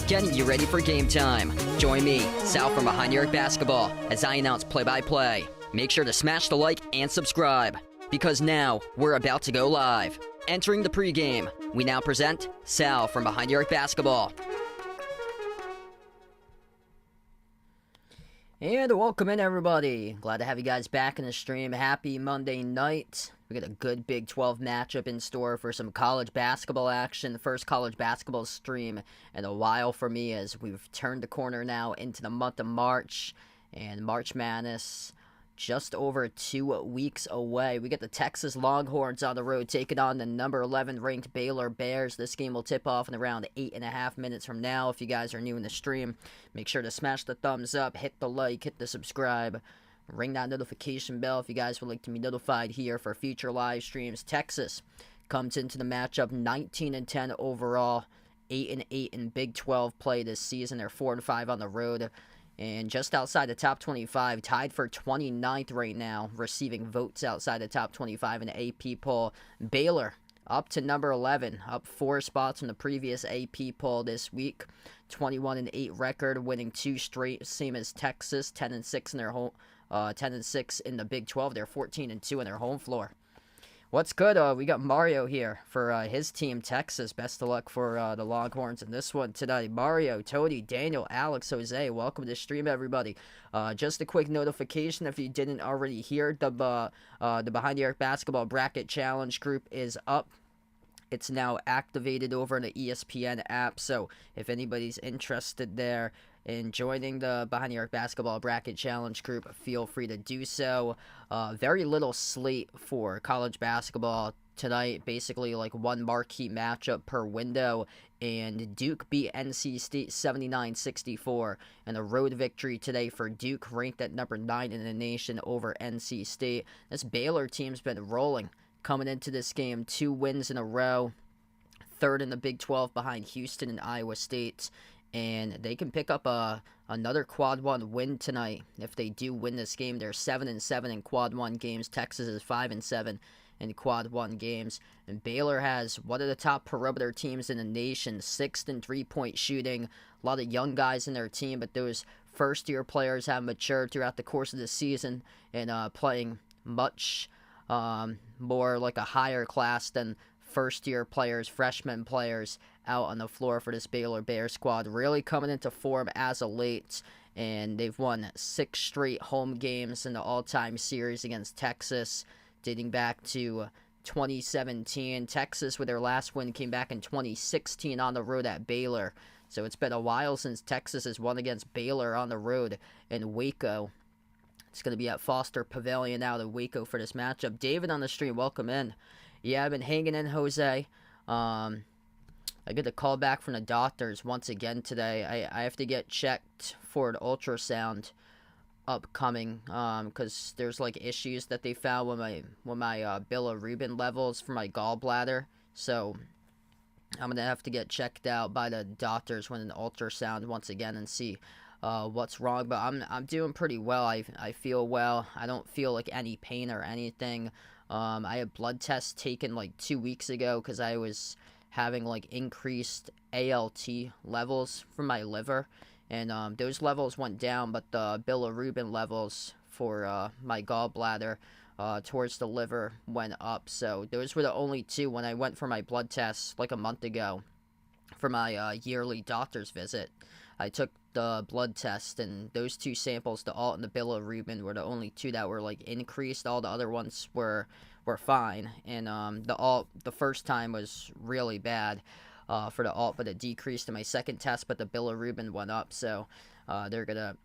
Getting you ready for game time. Join me, Sal from Behind the Arc Basketball, as I announce play-by-play. Make sure to smash the like and subscribe, because now we're about to go live. Entering the pregame, we now present Sal from Behind the Arc Basketball. And welcome in, everybody. Glad to have you guys back in the stream. Happy Monday night. We got a good Big 12 matchup in store for some college basketball action. The first college basketball stream in a while for me, as we've turned the corner now into the month of March. And March Madness just over 2 weeks away. We get the Texas Longhorns on the road taking on the number 11 ranked Baylor Bears. This game will tip off in around 8.5 minutes from now. If you guys are new in the stream, make sure to smash the thumbs up, hit the like, hit the subscribe, ring that notification bell if you guys would like to be notified here for future live streams. Texas comes into the matchup 19-10 overall, 8-8 in Big 12 play this season. They're 4-5 on the road, and just outside the top 25, tied for 29th right now, receiving votes outside the top 25 in the AP poll. Baylor up to number 11, up 4 spots from the previous AP poll this week. 21-8 record, winning 2 straight, same as Texas. 10-6 in their home, 10-6 in the Big 12. They're 14-2 in their home floor. What's good? We got Mario here for his team, Texas. Best of luck for the Longhorns in this one today. Mario, Tony, Daniel, Alex, Jose, welcome to the stream, everybody. Just a quick notification, if you didn't already hear, the Behind the Arc Basketball Bracket Challenge group is up. It's now activated over in the ESPN app, so if anybody's interested there in joining the Behind the Arc Basketball Bracket Challenge group, feel free to do so. Very little slate for college basketball tonight, basically like one marquee matchup per window, and Duke beat NC State 79-64, and a road victory today for Duke, ranked at number 9 in the nation over NC State. This Baylor team's been rolling coming into this game, 2 wins in a row, 3rd in the Big 12 behind Houston and Iowa State. And they can pick up another Quad 1 win tonight. If they do win this game, they're 7-7 in Quad 1 games. Texas is 5-7 in Quad 1 games. And Baylor has one of the top perimeter teams in the nation, 6th in three-point shooting. A lot of young guys in their team, but those first-year players have matured throughout the course of the season and playing much more like a higher class than first-year players, freshman players out on the floor for this Baylor Bear squad. Really coming into form as of late, and they've won 6 straight home games in the all-time series against Texas, dating back to 2017. Texas, with their last win, came back in 2016 on the road at Baylor. So it's been a while since Texas has won against Baylor on the road in Waco. It's going to be at Foster Pavilion out of Waco for this matchup. David on the stream, welcome in. Yeah, I've been hanging in, Jose. I get a call back from the doctors once again today. I have to get checked for an ultrasound upcoming, because there's like issues that they found with my bilirubin levels for my gallbladder. So I'm gonna have to get checked out by the doctors with an ultrasound once again and see what's wrong. But I'm doing pretty well. I feel well. I don't feel like any pain or anything. I had blood tests taken like 2 weeks ago because I was having like increased ALT levels from my liver, and those levels went down, but the bilirubin levels for my gallbladder towards the liver went up. So those were the only two when I went for my blood tests like a month ago for my yearly doctor's visit. I took the blood test, and those two samples, the alt and the bilirubin, were the only two that were like increased. All the other ones were fine, and the alt the first time was really bad for the alt, but it decreased in my second test, but the bilirubin went up. So they're gonna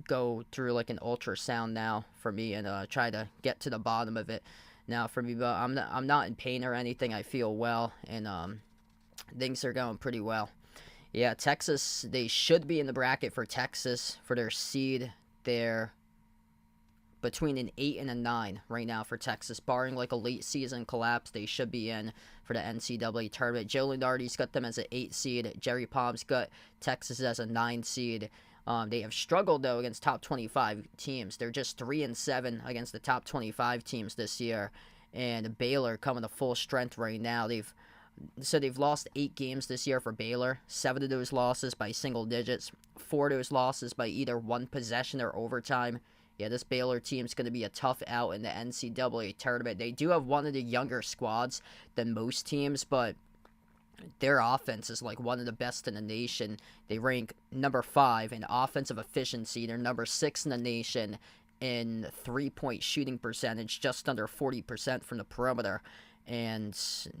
go through like an ultrasound now for me and try to get to the bottom of it now for me. But I'm not in pain or anything. I feel well, and things are going pretty well. Yeah, Texas, they should be in the bracket for Texas for their seed. They're between an 8 and a 9 right now for Texas. Barring like a late season collapse, they should be in for the NCAA tournament. Joe Lunardi's got them as an 8 seed. Jerry Palm's got Texas as a 9 seed. They have struggled, though, against top 25 teams. They're just 3-7 against the top 25 teams this year. And Baylor coming to full strength right now. They've lost 8 games this year for Baylor. 7 of those losses by single digits. 4 of those losses by either one possession or overtime. Yeah, this Baylor team's going to be a tough out in the NCAA tournament. They do have one of the younger squads than most teams, but their offense is like one of the best in the nation. They rank number 5 in offensive efficiency. They're number 6 in the nation in three-point shooting percentage, just under 40% from the perimeter. And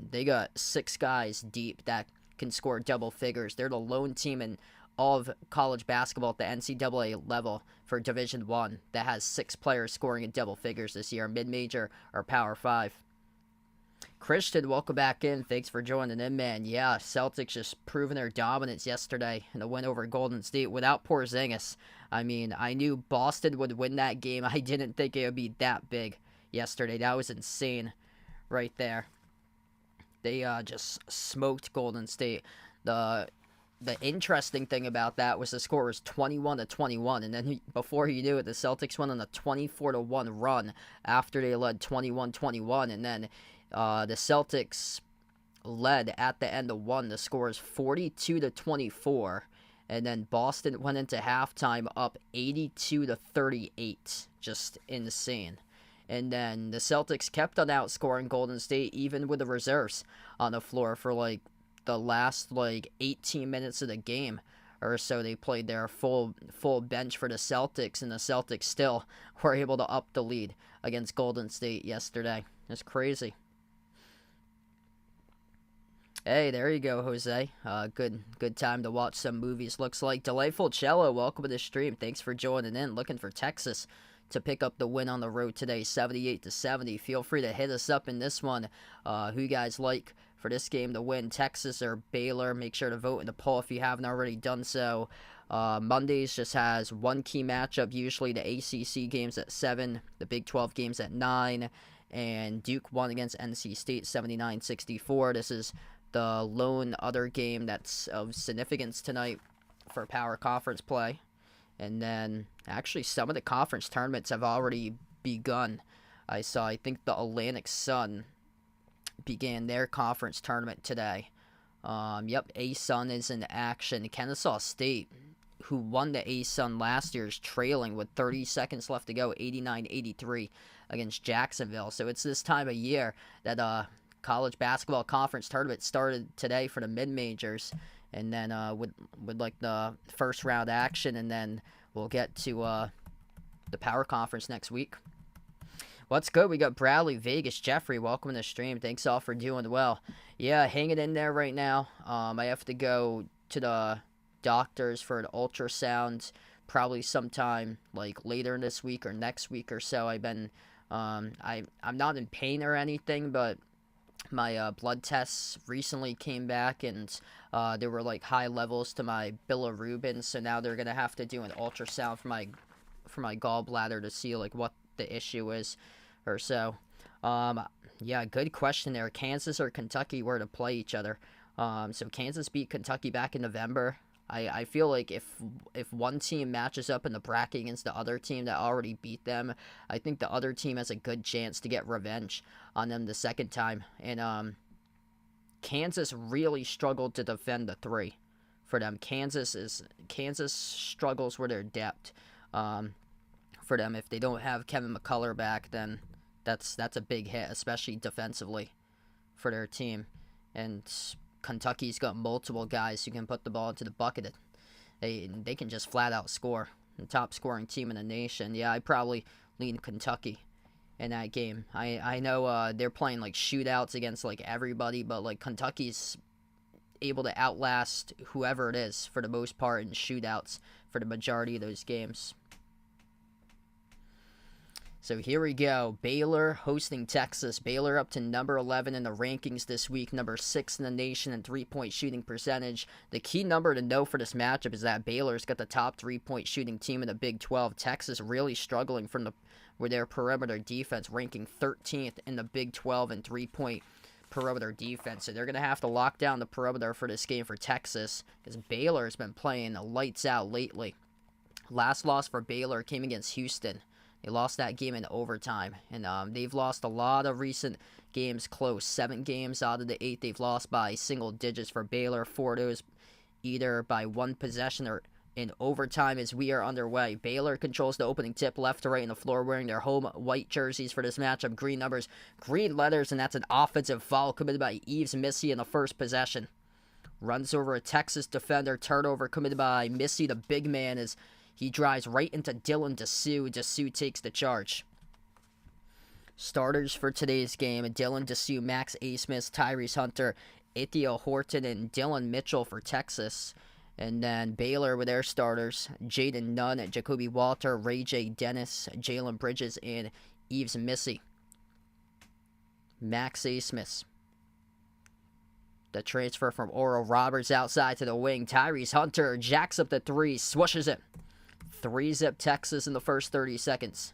they got 6 guys deep that can score double figures. They're the lone team in all of college basketball at the NCAA level for Division I that has 6 players scoring in double figures this year, mid-major or Power 5. Christian, welcome back in. Thanks for joining in, man. Yeah, Celtics just proving their dominance yesterday in the win over Golden State without Porzingis. I mean, I knew Boston would win that game. I didn't think it would be that big yesterday. That was insane right there. They just smoked Golden State. The interesting thing about that was the score was 21-21, and then before you knew it, the Celtics went on a 24-1 run after they led 21-21, and then the Celtics led at the end of one. The score is 42-24, and then Boston went into halftime up 82-38. Just insane. And then the Celtics kept on outscoring Golden State even with the reserves on the floor for like the last like 18 minutes of the game or so. They played their full bench for the Celtics, and the Celtics still were able to up the lead against Golden State yesterday. It's crazy. Hey, there you go, Jose. Good time to watch some movies, looks like. Delightful Cello, welcome to the stream. Thanks for joining in. Looking for Texas to pick up the win on the road today, 78-70. Feel free to hit us up in this one. Who you guys like for this game to win, Texas or Baylor? Make sure to vote in the poll if you haven't already done so. Mondays just has one key matchup, usually the ACC games at 7, the Big 12 games at 9, and Duke won against NC State 79-64. This is the lone other game that's of significance tonight for Power Conference play. And then, actually, some of the conference tournaments have already begun. I think the Atlantic Sun began their conference tournament today. A-Sun is in action. Kennesaw State, who won the A-Sun last year, is trailing with 30 seconds left to go, 89-83 against Jacksonville. So it's this time of year that college basketball conference tournament started today for the mid-majors, and then with like the first round action, and then we'll get to the Power Conference next week. What's good? We got Bradley, Vegas, Jeffrey. Welcome to the stream. Thanks all for doing well. Yeah, hanging in there right now. I have to go to the doctors for an ultrasound probably sometime like later this week or next week or so. I'm not in pain or anything, but my blood tests recently came back and there were like high levels to my bilirubin, so now they're gonna have to do an ultrasound for my gallbladder to see like what the issue is or so. Yeah, good question there. Kansas or Kentucky were to play each other. So Kansas beat Kentucky back in November. I feel like if one team matches up in the bracket against the other team that already beat them, I think the other team has a good chance to get revenge on them the second time. And Kansas really struggled to defend the three for them. Kansas struggles with their depth. For them, if they don't have Kevin McCullough back, then that's a big hit, especially defensively for their team. And Kentucky's got multiple guys who can put the ball into the bucket. They can just flat out score. The top scoring team in the nation. Yeah, I probably lean Kentucky in that game. I know they're playing like shootouts against like everybody, but like Kentucky's able to outlast whoever it is for the most part in shootouts for the majority of those games. So here we go. Baylor hosting Texas. Baylor up to number 11 in the rankings this week, number 6 in the nation in three-point shooting percentage. The key number to know for this matchup is that Baylor's got the top three-point shooting team in the Big 12. Texas really struggling with their perimeter defense, ranking 13th in the Big 12 in three-point perimeter defense. So they're going to have to lock down the perimeter for this game for Texas because Baylor's been playing the lights out lately. Last loss for Baylor came against Houston. They lost that game in overtime, and they've lost a lot of recent games close. 7 games out of the 8 they've lost by single digits for Baylor. 4 of those either by one possession or in overtime as we are underway. Baylor controls the opening tip left to right on the floor wearing their home white jerseys for this matchup. Green numbers, green letters, and that's an offensive foul committed by Yves Missy in the first possession. Runs over a Texas defender. Turnover committed by Missy, the big man, as he drives right into Dylan Dessou. Dessou takes the charge. Starters for today's game: Dylan Dessou, Max Asmus, Tyrese Hunter, Ithiel Horton, and Dylan Mitchell for Texas. And then Baylor with their starters: Jaden Nunn, Jacoby Walter, Ray J. Dennis, Jalen Bridges, and Yves Missy. Max Asmus, the transfer from Oral Roberts, outside to the wing. Tyrese Hunter jacks up the three, swishes it. 3-zip Texas in the first 30 seconds.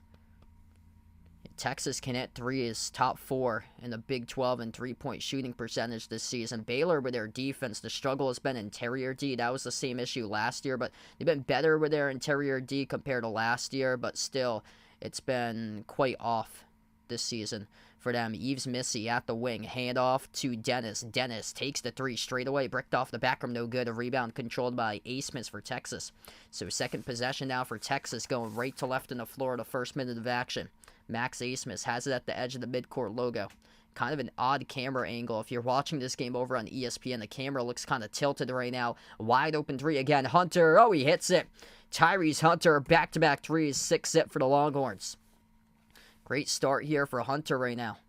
Texas can hit threes, top 4 in the Big 12 in three-point shooting percentage this season. Baylor with their defense, the struggle has been interior D. That was the same issue last year, but they've been better with their interior D compared to last year, but still, it's been quite off this season for them. Yves Missy at the wing, handoff to Dennis. Dennis takes the 3 straight away, bricked off the back rim, no good. A rebound controlled by Asmus for Texas. So second possession now for Texas, going right to left in the floor the first minute of action. Max Asmus has it at the edge of the midcourt logo. Kind of an odd camera angle. If you're watching this game over on ESPN, the camera looks kind of tilted right now. Wide open 3 again. Hunter, oh, he hits it. Tyrese Hunter, back-to-back threes, 6-zip for the Longhorns. Great start here for Hunter right now.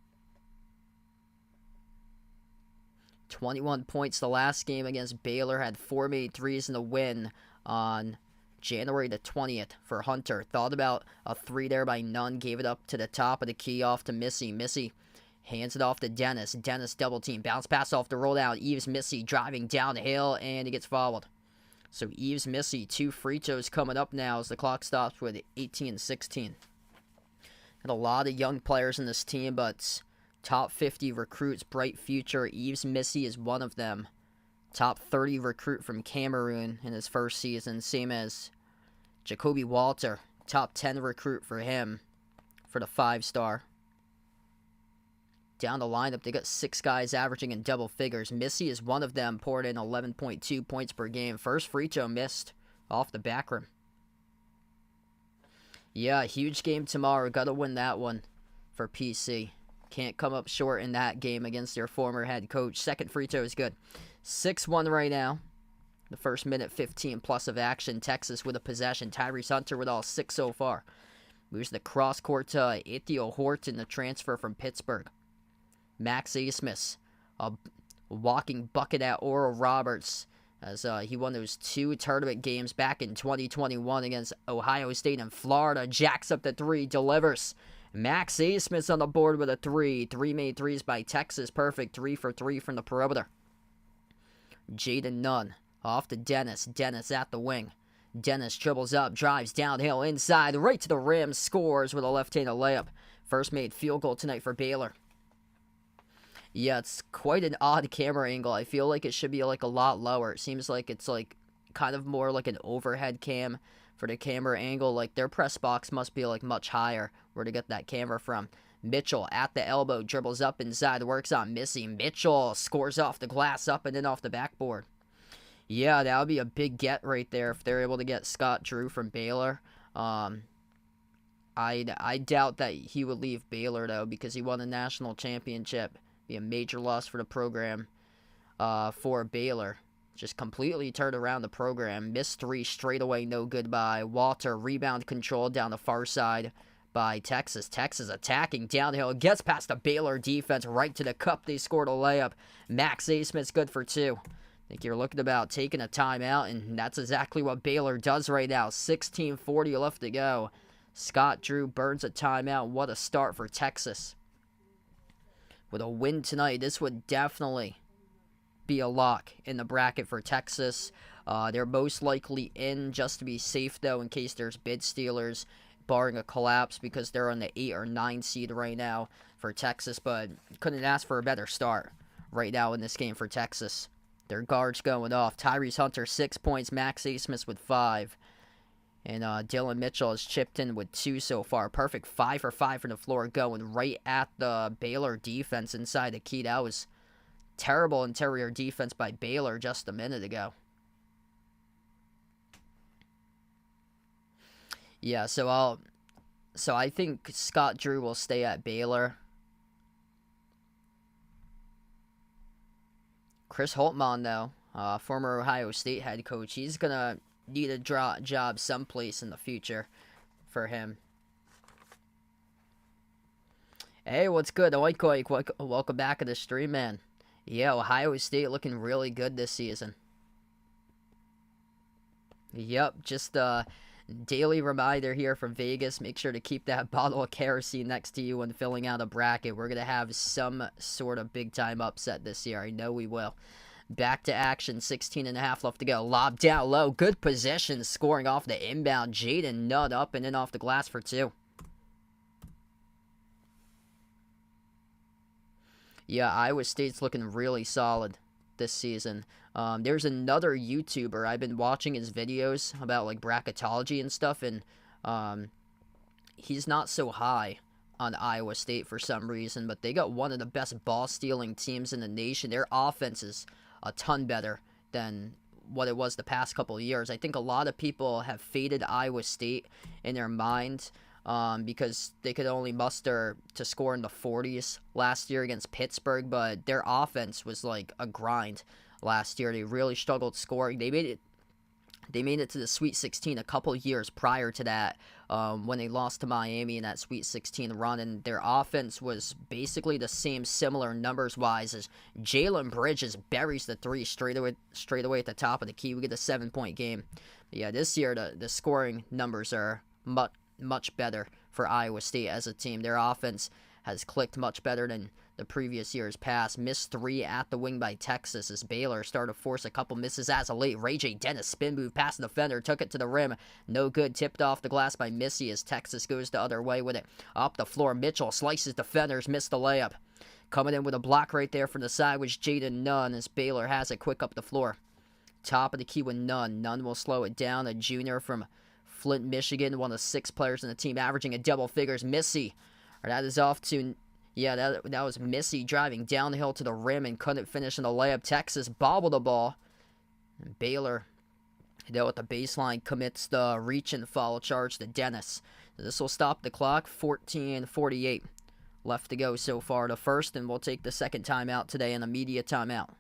21 points the last game against Baylor. Had 4 made threes in the win on January the 20th for Hunter. Thought about a 3 there by Nunn. Gave it up to the top of the key off to Missy. Missy hands it off to Dennis. Dennis double team. Bounce pass off the roll down. Yves Missy driving downhill, and he gets fouled. So Yves Missy, 2 free throws coming up now as the clock stops with 18-16. Got a lot of young players in this team, but top 50 recruits, bright future. Yves Missy is one of them. Top 30 recruit from Cameroon in his first season, same as Jacoby Walter. Top 10 recruit for him for the 5-star. Down the lineup, they got 6 guys averaging in double figures. Missy is one of them, poured in 11.2 points per game. First free throw missed off the back rim. Yeah, huge game tomorrow. Got to win that one for PC. Can't come up short in that game against their former head coach. Second free throw is good. 6-1 right now. The first minute 15 plus of action. Texas with a possession. Tyrese Hunter with all 6 so far. Moves the cross court to Ithiel Horton, the transfer from Pittsburgh. Max Asmus, a walking bucket at Oral Roberts, as he won those 2 tournament games back in 2021 against Ohio State and Florida. Jacks up the 3, delivers. Max Asmus on the board with a 3. 3 made threes by Texas. Perfect. 3 for 3 from the perimeter. Jaden Nunn off to Dennis. Dennis at the wing. Dennis dribbles up, drives downhill, inside, right to the rim, scores with a left-handed layup. First made field goal tonight for Baylor. Yeah, it's quite an odd camera angle. I feel like it should be like a lot lower. It seems like it's like kind of more like an overhead cam for the camera angle. Like their press box must be like much higher where to get that camera from. Mitchell at the elbow, dribbles up inside, works on Missy. Mitchell scores off the glass, up and in off the backboard. Yeah, that would be a big get right there if they're able to get Scott Drew from Baylor. I doubt that he would leave Baylor, though, because he won a national championship. Be a major loss for the program for Baylor. Just completely turned around the program. Missed 3 straight away, no good by Walter. Rebound control down the far side by Texas. Texas attacking downhill. Gets past the Baylor defense right to the cup. They scored a layup. Max Asmus good for 2. I think you're looking about taking a timeout, and that's exactly what Baylor does right now. 16:40 left to go. Scott Drew burns a timeout. What a start for Texas. With a win tonight, this would definitely be a lock in the bracket for Texas. They're most likely in just to be safe, though, in case there's bid stealers, barring a collapse, because they're on the 8 or 9 seed right now for Texas. But couldn't ask for a better start right now in this game for Texas. Their guards going off. Tyrese Hunter, 6 points. Max Asmus with 5. And Dylan Mitchell has chipped in with 2 so far. Perfect 5 for 5 from the floor, going right at the Baylor defense inside the key. That was terrible interior defense by Baylor just a minute ago. Yeah, so I think Scott Drew will stay at Baylor. Chris Holtmann, though, former Ohio State head coach, he's going to need a job someplace in the future for him. Hey, what's good? Oikoik, welcome back to the stream, man. Yeah, Ohio State looking really good this season. Yep, just a daily reminder here from Vegas. Make sure to keep that bottle of kerosene next to you when filling out a bracket. We're going to have some sort of big-time upset this year. I know we will. Back to action, 16.5 left to go. Lob down low, good position, scoring off the inbound. Jaden Nutt up and in off the glass for 2. Yeah, Iowa State's looking really solid this season. There's another YouTuber. I've been watching his videos about like bracketology and stuff, and he's not so high on Iowa State for some reason, but they got one of the best ball-stealing teams in the nation. Their offense is a ton better than what it was the past couple of years. I think a lot of people have faded Iowa State in their mind because they could only muster to score in the 40s last year against Pittsburgh, but their offense was like a grind last year. They really struggled scoring. They made it to the Sweet 16 a couple years prior to that when they lost to Miami in that Sweet 16 run, and their offense was basically the same, similar numbers-wise, as Jalen Bridges buries the 3 straight away at the top of the key. We get a 7-point game. But yeah, this year the scoring numbers are much better for Iowa State as a team. Their offense has clicked much better than the previous years past. Missed 3 at the wing by Texas as Baylor started to force a couple misses as of late. Ray J. Dennis spin move past the defender, took it to the rim. No good. Tipped off the glass by Missy as Texas goes the other way with it. Up the floor, Mitchell slices defenders, missed the layup. Coming in with a block right there from the side was Jaden Nunn as Baylor has it quick up the floor. Top of the key with Nunn. Nunn will slow it down. A junior from Flint, Michigan, one of the 6 players in the team, averaging a double figures. Missy. That is off to... Yeah, that was Missy driving downhill to the rim and couldn't finish in the layup. Texas bobbled the ball. And Baylor, at the baseline, commits the reach and foul charge to Dennis. This will stop the clock. 14:48 left to go so far. The first, and we'll take the second timeout today and a media timeout.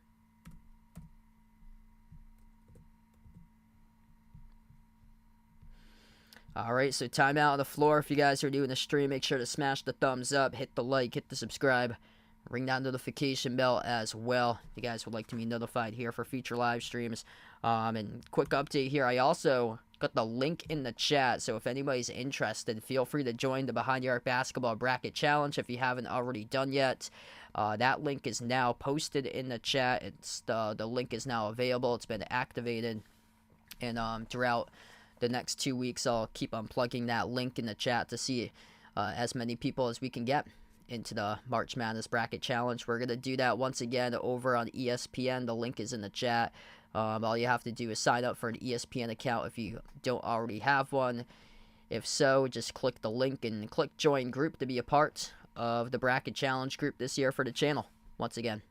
Alright, so timeout on the floor. If you guys are doing the stream, make sure to smash the thumbs up, hit the like, hit the subscribe, ring that notification bell as well. If you guys would like to be notified here for future live streams. And quick update here, I also got the link in the chat, so if anybody's interested, feel free to join the Behind the Arc Basketball Bracket Challenge if you haven't already done yet. That link is now posted in the chat. It's the link is now available. It's been activated, and throughout the next 2 weeks, I'll keep on plugging that link in the chat to see as many people as we can get into the March Madness Bracket Challenge. We're going to do that once again over on ESPN. The link is in the chat. All you have to do is sign up for an ESPN account if you don't already have one. If so, just click the link and click Join Group to be a part of the Bracket Challenge group this year for the channel, once again.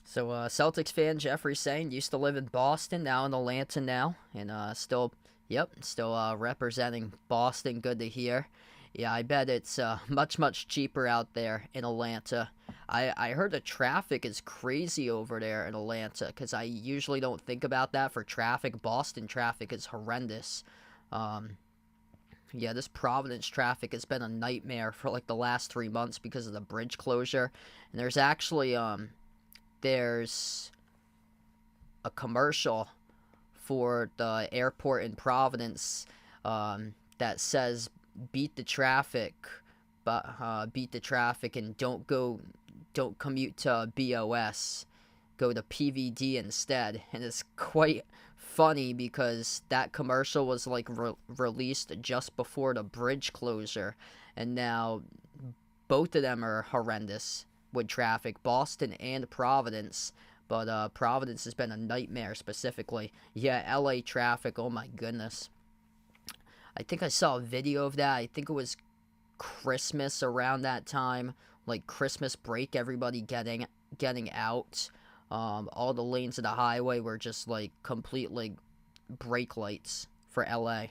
So, Celtics fan Jeffrey saying, used to live in Boston, now in Atlanta now, and still representing Boston. Good to hear. Yeah, I bet it's much cheaper out there in Atlanta. I heard the traffic is crazy over there in Atlanta, because I usually don't think about that for traffic. Boston traffic is horrendous. Yeah, this Providence traffic has been a nightmare for like the last 3 months because of the bridge closure. And there's actually there's a commercial for the airport in Providence that says beat the traffic and don't commute to BOS, go to PVD instead. And it's quite funny because that commercial was like released just before the bridge closure, and now both of them are horrendous with traffic, Boston and Providence. But Providence has been a nightmare specifically. Yeah, LA traffic, oh my goodness. I think I saw a video of that. I think it was Christmas around that time, like Christmas break, everybody getting out. All the lanes of the highway were just like completely brake lights for LA.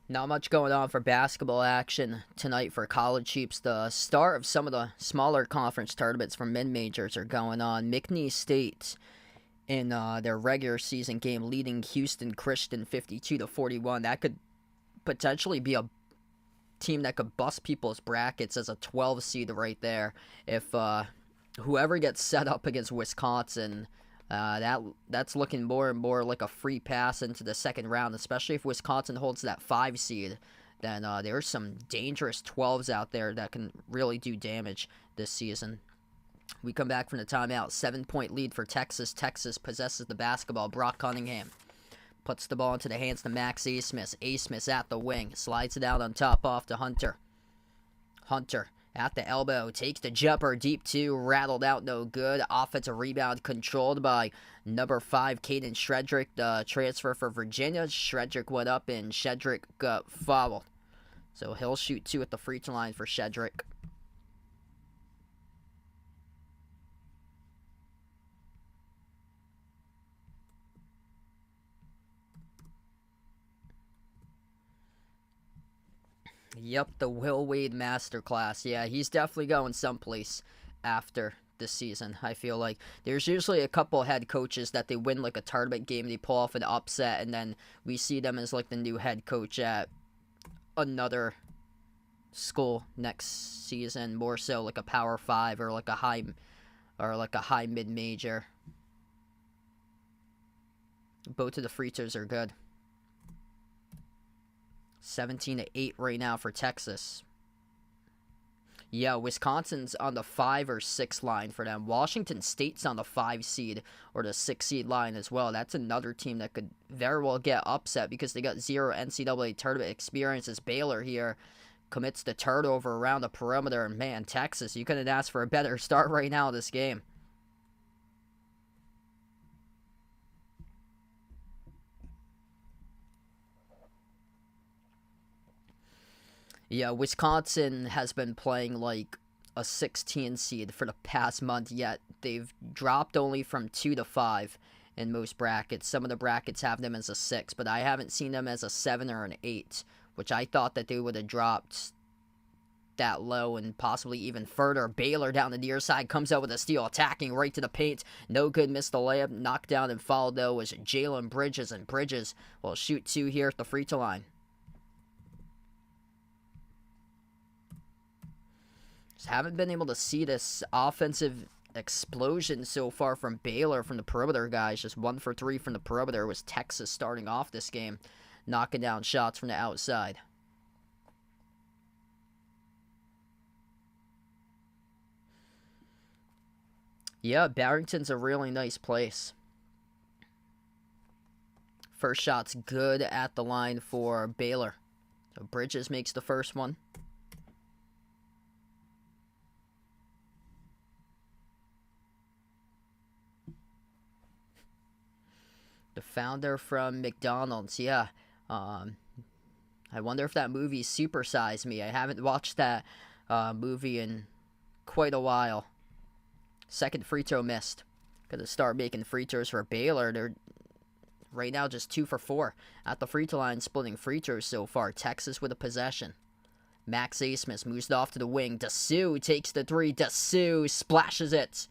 Not much going on for basketball action tonight for college hoops. The start of some of the smaller conference tournaments for mid-majors are going on. McNeese State in their regular season game leading Houston Christian 52-41. That could potentially be a team that could bust people's brackets as a 12 seed right there. If whoever gets set up against Wisconsin, that's looking more and more like a free pass into the second round, especially if Wisconsin holds that 5 seed. Then there's some dangerous 12s out there that can really do damage this season. We come back from the timeout. 7-point lead for Texas. Texas possesses the basketball. Brock Cunningham puts the ball into the hands to Max Asmith. Asmith at the wing. Slides it out on top off to Hunter. Hunter at the elbow. Takes the jumper. Deep 2. Rattled out. No good. Offensive rebound controlled by number 5, Caden Shedrick. The transfer for Virginia. Shedrick went up and Shedrick got fouled. So he'll shoot 2 at the free throw line for Shedrick. Yep, the Will Wade masterclass. Yeah, he's definitely going someplace after this season, I feel like. There's usually a couple head coaches that they win like a tournament game, they pull off an upset, and then we see them as like the new head coach at another school next season, more so like a Power 5 or like a high mid-major. Both of the free throws are good. 17-8 right now for Texas. Yeah, Wisconsin's on the 5 or 6 line for them. Washington State's on the 5 seed or the 6 seed line as well. That's another team that could very well get upset because they got 0 NCAA tournament experience. As Baylor here commits the turnover around the perimeter. And man, Texas, you couldn't ask for a better start right now in this game. Yeah, Wisconsin has been playing like a 16 seed for the past month yet. They've dropped only from 2 to 5 in most brackets. Some of the brackets have them as a 6, but I haven't seen them as a 7 or an 8, which I thought that they would have dropped that low and possibly even further. Baylor down the near side comes out with a steal, attacking right to the paint. No good, missed the layup. Knocked down and fouled, though, was Jalen Bridges, and Bridges will shoot 2 here at the free throw line. Just haven't been able to see this offensive explosion so far from Baylor from the perimeter guys. Just 1 for 3 from the perimeter. It was Texas starting off this game, knocking down shots from the outside. Yeah, Barrington's a really nice place. First shot's good at the line for Baylor. So Bridges makes the first one. The founder from McDonald's, yeah. I wonder if that movie Super Size Me. I haven't watched that movie in quite a while. Second free throw missed. Got to start making free throws for Baylor. They're right now just 2 for 4 at the free throw line, splitting free throws so far. Texas with a possession. Max Asmus moves it off to the wing. Dessou takes the 3. Dessou splashes it.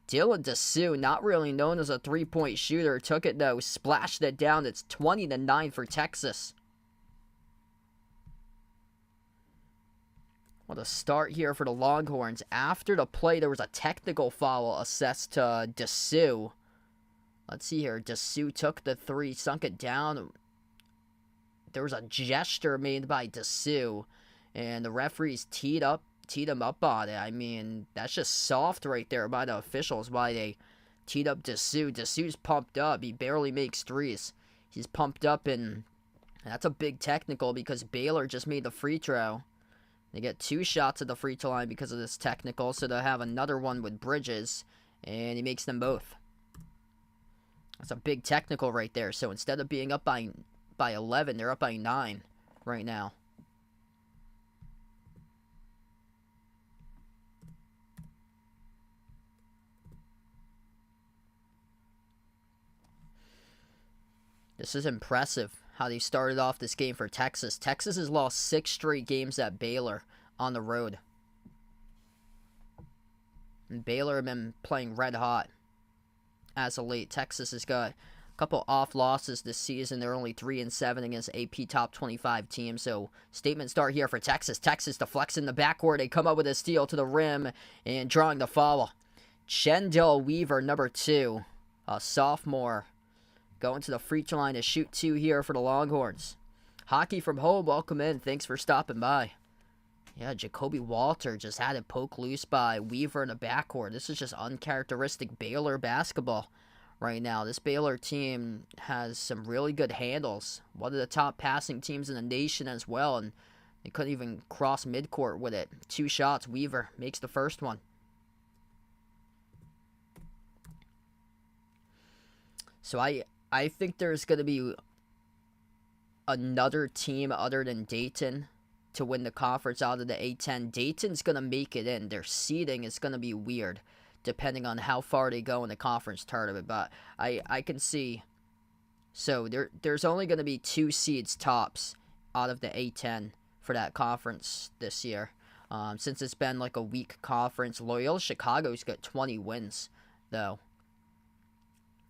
Dylan Dessou, not really known as a three-point shooter, took it though, splashed it down. It's 20-9 for Texas. What a start here for the Longhorns. After the play, there was a technical foul assessed to Dessou. Let's see here. Dessou took the 3, sunk it down. There was a gesture made by Dessou, and the referees teed him up on it. I mean, that's just soft right there by the officials, why they teed up Dessou. Dessou's pumped up. He barely makes threes. He's pumped up, and that's a big technical because Baylor just made the free throw. They get 2 shots at the free throw line because of this technical, so they'll have another one with Bridges, and he makes them both. That's a big technical right there. So instead of being up by 11, they're up by 9 right now. This is impressive how they started off this game for Texas. Texas has lost 6 straight games at Baylor on the road. And Baylor have been playing red hot as of late. Texas has got a couple off losses this season. They're only 3-7 against AP top 25 teams. So statement start here for Texas. Texas deflects in the backcourt. They come up with a steal to the rim and drawing the foul. Chendell Weaver, number 2, a sophomore, going to the free throw line to shoot 2 here for the Longhorns. Hockey from home, welcome in. Thanks for stopping by. Yeah, Jacoby Walter just had it poked loose by Weaver in the backcourt. This is just uncharacteristic Baylor basketball right now. This Baylor team has some really good handles. One of the top passing teams in the nation as well, and they couldn't even cross midcourt with it. 2 shots, Weaver makes the first one. So I think there's going to be another team other than Dayton to win the conference out of the A-10. Dayton's going to make it in. Their seeding is going to be weird depending on how far they go in the conference tournament. But I can see. So there's only going to be 2 seeds tops out of the A-10 for that conference this year. Since it's been like a weak conference. Loyola Chicago's got 20 wins, though.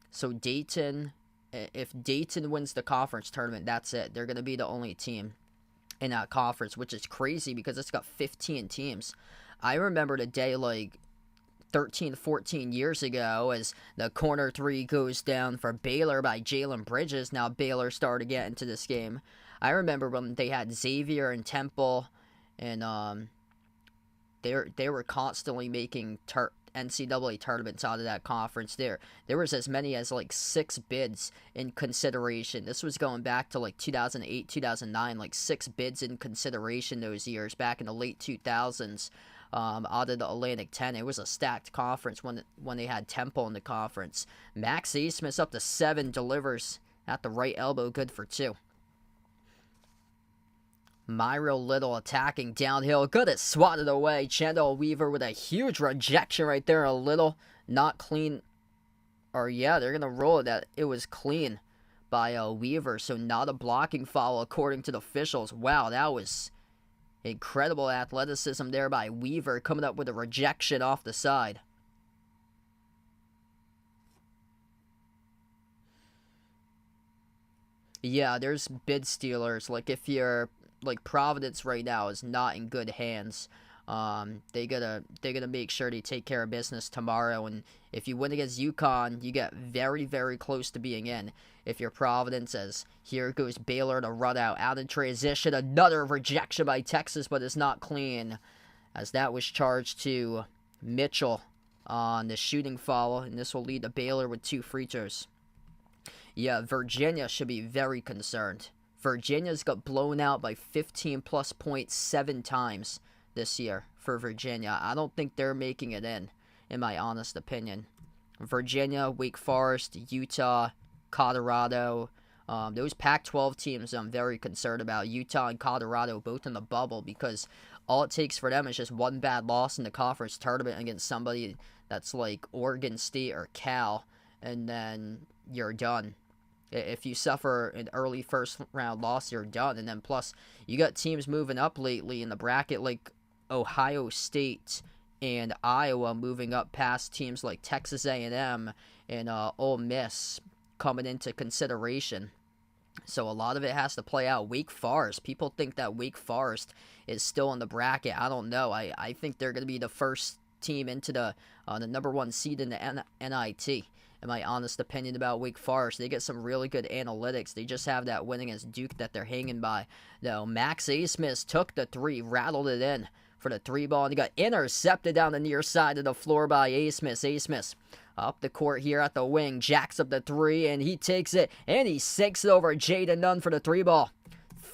So Dayton, if Dayton wins the conference tournament, that's it. They're going to be the only team in that conference, which is crazy because it's got 15 teams. I remember the day like 13, 14 years ago as the corner 3 goes down for Baylor by Jalen Bridges. Now Baylor started to get into this game. I remember when they had Xavier and Temple, and they were constantly making NCAA tournaments out of that conference. There was as many as like 6 bids in consideration. This was going back to like 2008, 2009, like 6 bids in consideration those years, back in the late 2000s, out of the Atlantic 10. It was a stacked conference when they had Temple in the conference. Max Asmus up to 7, delivers at the right elbow, good for 2. Myro Little attacking downhill. Good at swatted away. Chandler Weaver with a huge rejection right there. A Little not clean. Or yeah, they're going to roll it that it was clean by Weaver. So not a blocking foul according to the officials. Wow, that was incredible athleticism there by Weaver, coming up with a rejection off the side. Yeah, there's bid stealers. Like, if you're like Providence right now is not in good hands. They gotta make sure they take care of business tomorrow, and if you win against UConn, you get very, very close to being in. If you're Providence, as here goes Baylor to run out in transition, another rejection by Texas, but it's not clean, as that was charged to Mitchell on the shooting foul, and this will lead to Baylor with 2 free throws. Yeah, Virginia should be very concerned. Virginia's got blown out by 15 plus points 7 times this year for Virginia. I don't think they're making it in my honest opinion. Virginia, Wake Forest, Utah, Colorado, those Pac-12 teams I'm very concerned about. Utah and Colorado both in the bubble, because all it takes for them is just one bad loss in the conference tournament against somebody that's like Oregon State or Cal, and then you're done. If you suffer an early first round loss, you're done. And then plus, you got teams moving up lately in the bracket, like Ohio State and Iowa moving up past teams like Texas A&M and Ole Miss coming into consideration. So a lot of it has to play out. Wake Forest, people think that Wake Forest is still in the bracket. I don't know. I think they're going to be the first team into the number 1 seed in the NIT. In my honest opinion about Wake Forest, they get some really good analytics. They just have that win against Duke that they're hanging by. Though Max Asmith took the 3, rattled it in for the 3 ball, and he got intercepted down the near side of the floor by Asmith. Asmith up the court here at the wing, jacks up the 3, and he takes it, and he sinks it over Jaden Nunn for the 3 ball.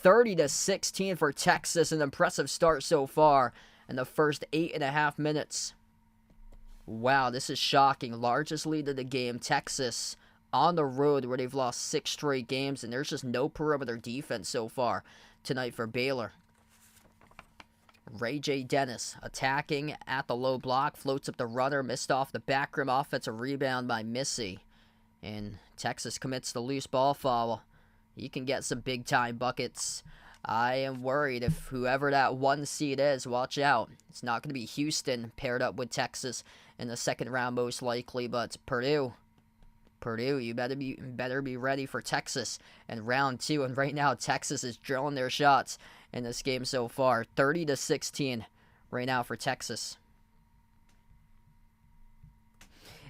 30-16 for Texas, an impressive start so far in the first 8.5 minutes. Wow, this is shocking. Largest lead of the game. Texas on the road where they've lost 6 straight games, and there's just no perimeter defense so far tonight for Baylor. Ray J. Dennis attacking at the low block, floats up the runner, missed off the back rim, offensive rebound by Missy. And Texas commits the loose ball foul. He can get some big-time buckets. I am worried if whoever that 1 seed is, watch out. It's not going to be Houston paired up with Texas in the second round most likely, but Purdue, you better be ready for Texas in round 2. And right now, Texas is drilling their shots in this game so far. 30-16 right now for Texas.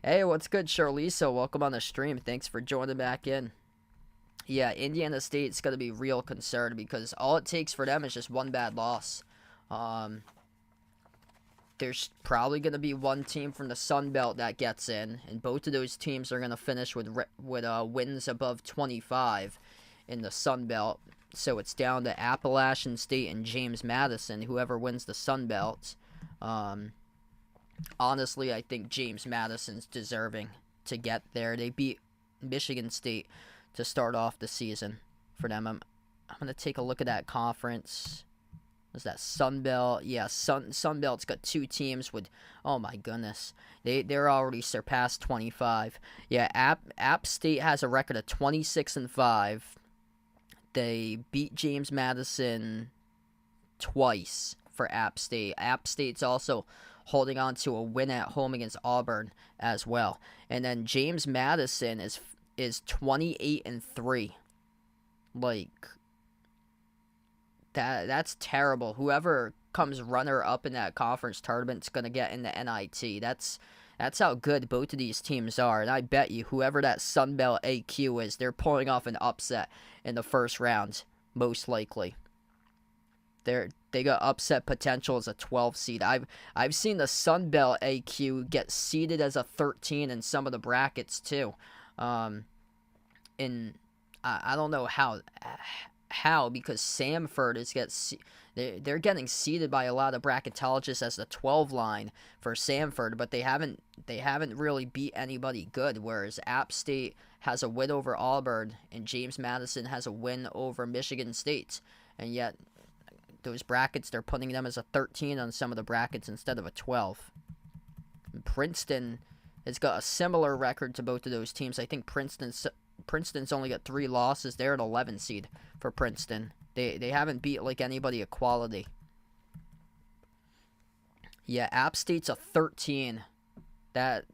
Hey, what's good, Charliso? Welcome on the stream. Thanks for joining back in. Yeah, Indiana State's going to be real concerned because all it takes for them is just one bad loss. There's probably going to be one team from the Sun Belt that gets in, and both of those teams are going to finish with wins above 25 in the Sun Belt. So it's down to Appalachian State and James Madison, whoever wins the Sun Belt. Honestly, I think James Madison's deserving to get there. They beat Michigan State to start off the season for them. I'm going to take a look at that conference. Is that Sun Belt? Yeah, Sun Belt's got 2 teams with, oh my goodness, they're already surpassed 25. Yeah, App State has a record of 26-5. They beat James Madison twice for App State. App State's also holding on to a win at home against Auburn as well. And then James Madison is 28-3. Like, that's terrible. Whoever comes runner up in that conference tournament's gonna get in the NIT. That's how good both of these teams are. And I bet you whoever that Sun Belt AQ is, they're pulling off an upset in the first round, most likely. They got upset potential as a 12 seed. I've seen the Sun Belt AQ get seeded as a 13 in some of the brackets too. I don't know how because Samford they're getting seeded by a lot of bracketologists as the 12 line for Samford, but they haven't really beat anybody good. Whereas App State has a win over Auburn and James Madison has a win over Michigan State, and yet those brackets, they're putting them as a 13 on some of the brackets instead of a 12. And Princeton has got a similar record to both of those teams. I think Princeton's only got 3 losses. They're an 11 seed for Princeton. They haven't beat like anybody of quality. Yeah, App State's a 13. That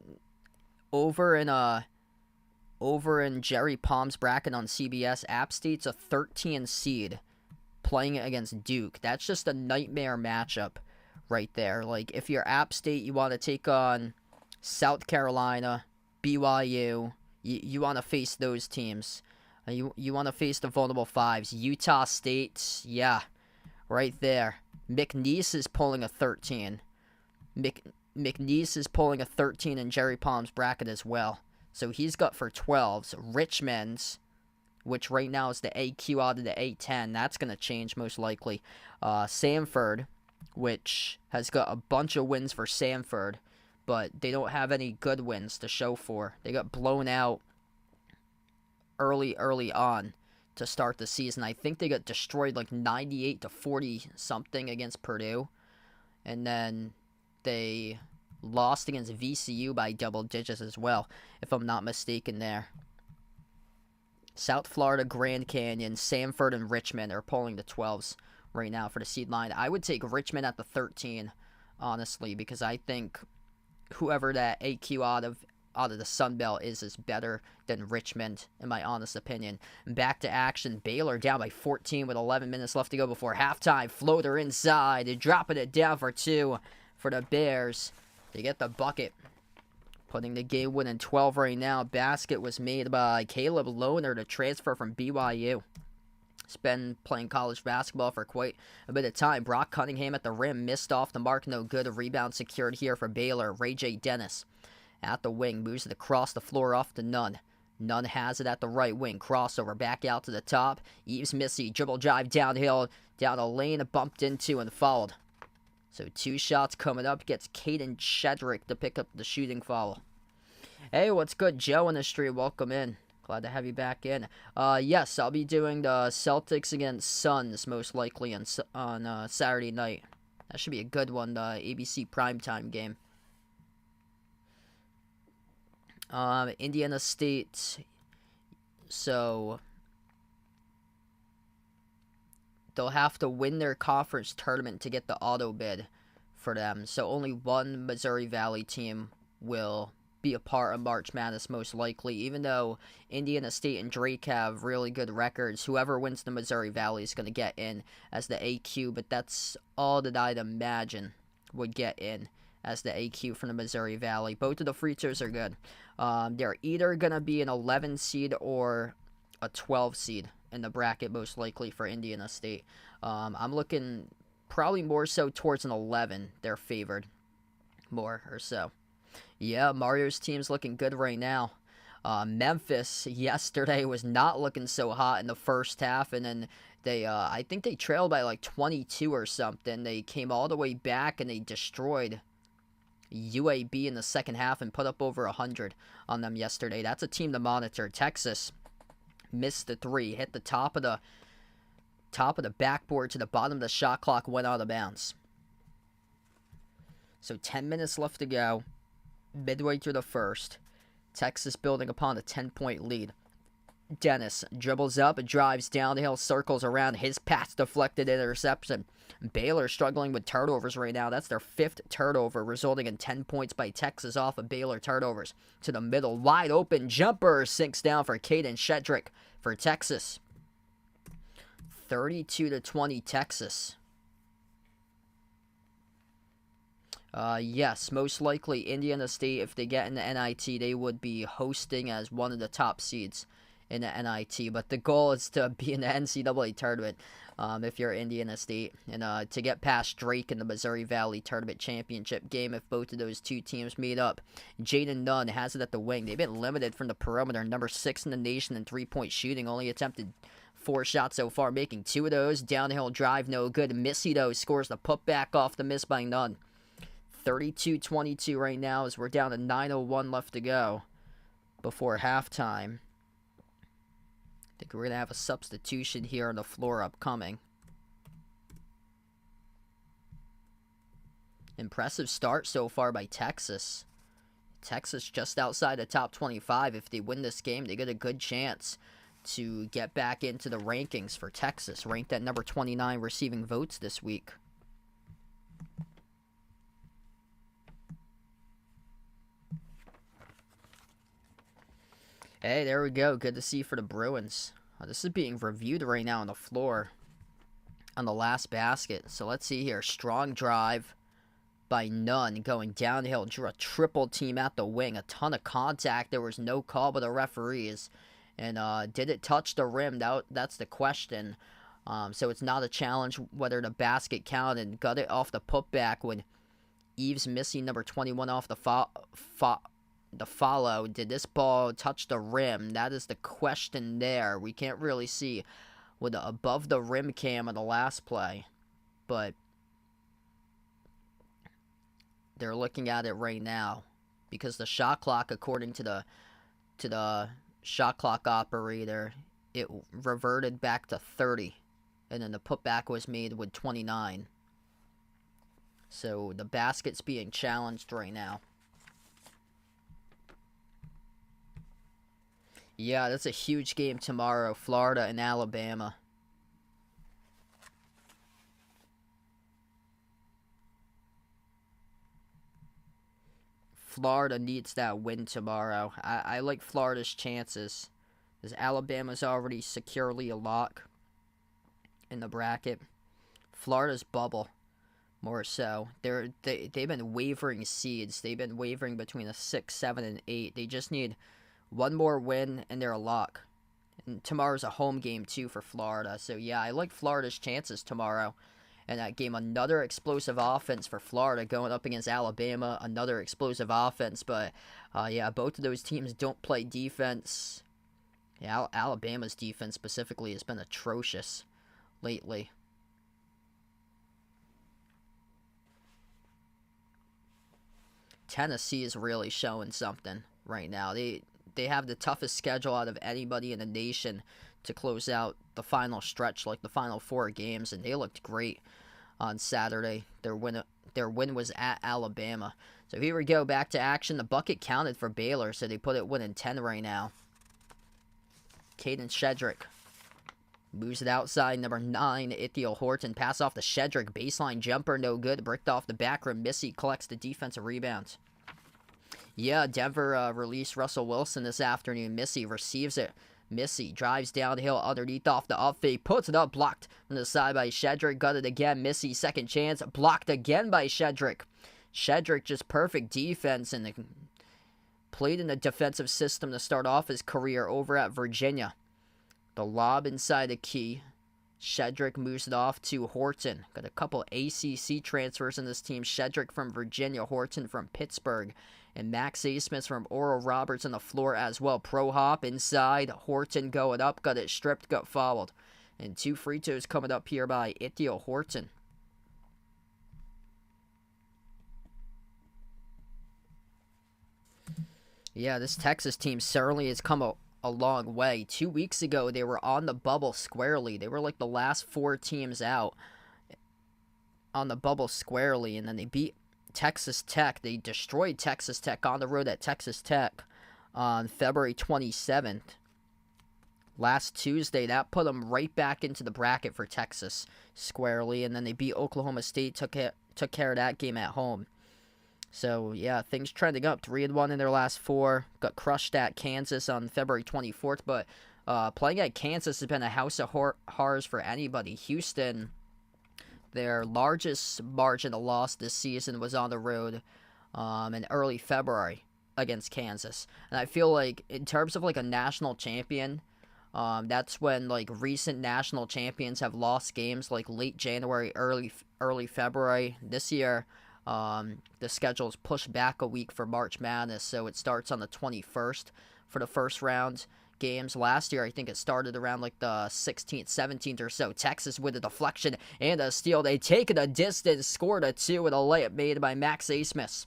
over in Jerry Palm's bracket on CBS, App State's a 13 seed playing against Duke. That's just a nightmare matchup right there. Like, if you're App State, you want to take on South Carolina, BYU. You want to face those teams. You want to face the vulnerable fives. Utah State, yeah, right there. McNeese is pulling a 13. McNeese is pulling a 13 in Jerry Palm's bracket as well. So he's got for 12s. Richmond's, which right now is the AQ out of the A10. That's going to change most likely. Samford, which has got a bunch of wins for Samford, but they don't have any good wins to show for. They got blown out early on to start the season. I think they got destroyed like 98-40 something against Purdue. And then they lost against VCU by double digits as well, if I'm not mistaken there. South Florida, Grand Canyon, Samford, and Richmond are pulling the 12s right now for the seed line. I would take Richmond at the 13, honestly, because I think whoever that AQ out of the Sun Belt is better than Richmond, in my honest opinion. Back to action. Baylor down by 14 with 11 minutes left to go before halftime. Floater inside. They're dropping it down for 2 for the Bears. They get the bucket, putting the game winning 12 right now. Basket was made by Caleb Lohner, to transfer from BYU. He's been playing college basketball for quite a bit of time. Brock Cunningham at the rim, missed off the mark, no good. A rebound secured here for Baylor. Ray J. Dennis at the wing, moves it across the floor off to Nunn. Nunn has it at the right wing. Crossover back out to the top. Eves Missy, dribble drive downhill, down the lane, bumped into and fouled. So 2 shots coming up. Gets Caden Shedrick to pick up the shooting foul. Hey, what's good? Joe in the street. Welcome in. Glad to have you back in. Yes, I'll be doing the Celtics against Suns most likely on Saturday night. That should be a good one, the ABC primetime game. Indiana State, so they'll have to win their conference tournament to get the auto bid for them. So only one Missouri Valley team will be a part of March Madness most likely, even though Indiana State and Drake have really good records. Whoever wins the Missouri Valley is going to get in as the AQ, but that's all that I'd imagine would get in as the AQ from the Missouri Valley. Both of the free throws are good. They're either going to be an 11 seed or a 12 seed in the bracket, most likely for Indiana State. I'm looking probably more so towards an 11. They're favored more or so. Yeah, Mario's team's looking good right now. Memphis yesterday was not looking so hot in the first half, and then they, I think they trailed by like 22 or something. They came all the way back and they destroyed UAB in the second half and put up over 100 on them yesterday. That's a team to monitor. Texas missed the 3, hit the top of the backboard to the bottom of the shot clock, went out of bounds. So 10 minutes left to go, midway through the first. Texas building upon a 10-point lead. Dennis dribbles up, drives downhill, circles around, his pass deflected, interception. Baylor struggling with turnovers right now. That's their 5th turnover, resulting in 10 points by Texas off of Baylor turnovers. To the middle, wide open jumper sinks down for Caden Shedrick for Texas. 32-20 Texas. Yes, most likely Indiana State, if they get in the NIT, they would be hosting as one of the top seeds in the NIT, but the goal is to be in the NCAA tournament if you're Indiana State, and to get past Drake in the Missouri Valley Tournament Championship game if both of those two teams meet up. Jaden Nunn has it at the wing. They've been limited from the perimeter, number 6 in the nation in three-point shooting, only attempted 4 shots so far, making 2 of those. Downhill drive, no good. Missy, though, scores the putback off the miss by Nunn. 32-22 right now as we're down to 9:01 left to go before halftime. I think we're going to have a substitution here on the floor upcoming. Impressive start so far by Texas. Texas just outside the top 25. If they win this game, they get a good chance to get back into the rankings for Texas, ranked at number 29 receiving votes this week. Hey, there we go. Good to see for the Bruins. This is being reviewed right now on the floor on the last basket. So let's see here. Strong drive by Nunn going downhill. Drew a triple team at the wing. A ton of contact. There was no call by the referees. And did it touch the rim? That's the question. So it's not a challenge whether the basket counted. Got it off the putback when Eves Missy, number 21, off the follow. Did this ball touch the rim? That is the question there. We can't really see with the above the rim cam on the last play, but they're looking at it right now because the shot clock, according to the shot clock operator, it reverted back to 30, and then the putback was made with 29. So the basket's being challenged right now. Yeah, that's a huge game tomorrow, Florida and Alabama. Florida needs that win tomorrow. I like Florida's chances, because Alabama's already securely a lock in the bracket. Florida's bubble, more so. They've been wavering seeds. They've been wavering between a 6, 7, and 8. They just need one more win, and they're a lock. And tomorrow's a home game, too, for Florida. So, yeah, I like Florida's chances tomorrow. And that game, another explosive offense for Florida going up against Alabama. Another explosive offense. But, yeah, both of those teams don't play defense. Yeah, Alabama's defense specifically has been atrocious lately. Tennessee is really showing something right now. They have the toughest schedule out of anybody in the nation to close out the final stretch, like the final 4 games, and they looked great on Saturday. Their win was at Alabama. So here we go, back to action. The bucket counted for Baylor, so they put it winning 10 right now. Caden Shedrick moves it outside. Number 9, Ithiel Horton. Pass off to Shedrick. Baseline jumper, no good. Bricked off the back rim. Missy collects the defensive rebound. Yeah, Denver released Russell Wilson this afternoon. Missy receives it. Missy drives downhill underneath off the up fake. Puts it up, blocked on the side by Shedrick. Got it again. Missy, second chance. Blocked again by Shedrick. Shedrick just perfect defense and played in the defensive system to start off his career over at Virginia. The lob inside the key. Shedrick moves it off to Horton. Got a couple ACC transfers in this team. Shedrick from Virginia, Horton from Pittsburgh. And Max Asmus from Oral Roberts on the floor as well. Pro hop inside. Horton going up. Got it stripped. Got fouled. And 2 free throws coming up here by Ithiel Horton. Yeah, this Texas team certainly has come a long way. 2 weeks ago, they were on the bubble squarely. They were like the last 4 teams out on the bubble squarely. And then they beat Texas Tech. They destroyed Texas Tech on the road at Texas Tech on February 27th. Last Tuesday, that put them right back into the bracket for Texas squarely. And then they beat Oklahoma State, took care of that game at home. So, yeah, things trending up. 3-1 in their last 4. Got crushed at Kansas on February 24th. But playing at Kansas has been a house of horrors for anybody. Houston, their largest margin of loss this season was on the road in early February against Kansas. And I feel like in terms of like a national champion, that's when like recent national champions have lost games like late January, early February. This year, the schedule is pushed back a week for March Madness, so it starts on the 21st for the first round games. Last year, I think it started around like the 16th, 17th or so. Texas with a deflection and a steal. They take it a distance, scored a 2 with a layup made by Max Asmus.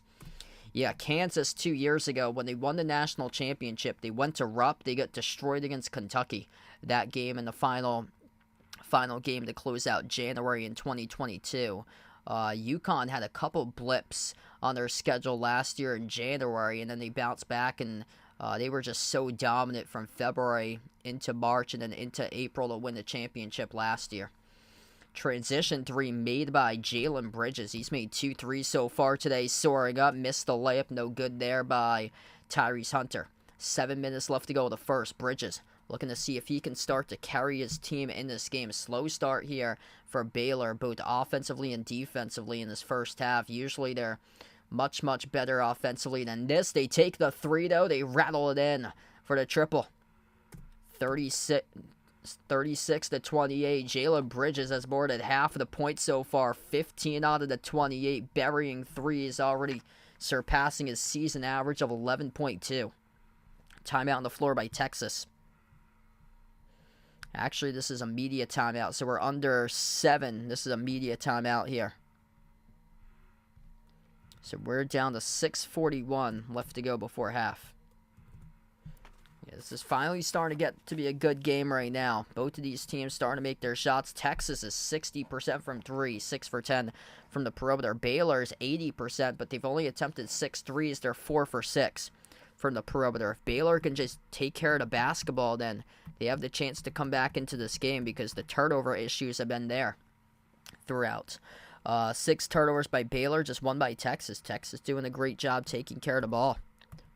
Yeah, Kansas 2 years ago, when they won the national championship, they went to Rupp. They got destroyed against Kentucky. That game in the final game to close out January in 2022. UConn had a couple blips on their schedule last year in January, and then they bounced back, and they were just so dominant from February into March and then into April to win the championship last year. Transition three made by Jalen Bridges. He's made 2 threes so far today, soaring up. Missed the layup, no good there by Tyrese Hunter. 7 minutes left to go in the first. Bridges looking to see if he can start to carry his team in this game. Slow start here for Baylor, both offensively and defensively in this first half. Usually they're much, much better offensively than this. They take the three, though. They rattle it in for the triple. 36 to 28. Jalen Bridges has more than half of the points so far. 15 out of the 28. Burying threes, already surpassing his season average of 11.2. Timeout on the floor by Texas. Actually, this is a media timeout, so we're under 7. This is a media timeout here. So we're down to 6:41 left to go before half. Yeah, this is finally starting to get to be a good game right now. Both of these teams starting to make their shots. Texas is 60% from 3, 6 for 10 from the perimeter. Baylor is 80%, but they've only attempted 6 threes. They're 4 for 6 from the perimeter. If Baylor can just take care of the basketball, then they have the chance to come back into this game because the turnover issues have been there throughout. 6 turnovers by Baylor, just 1 by Texas. Texas doing a great job taking care of the ball.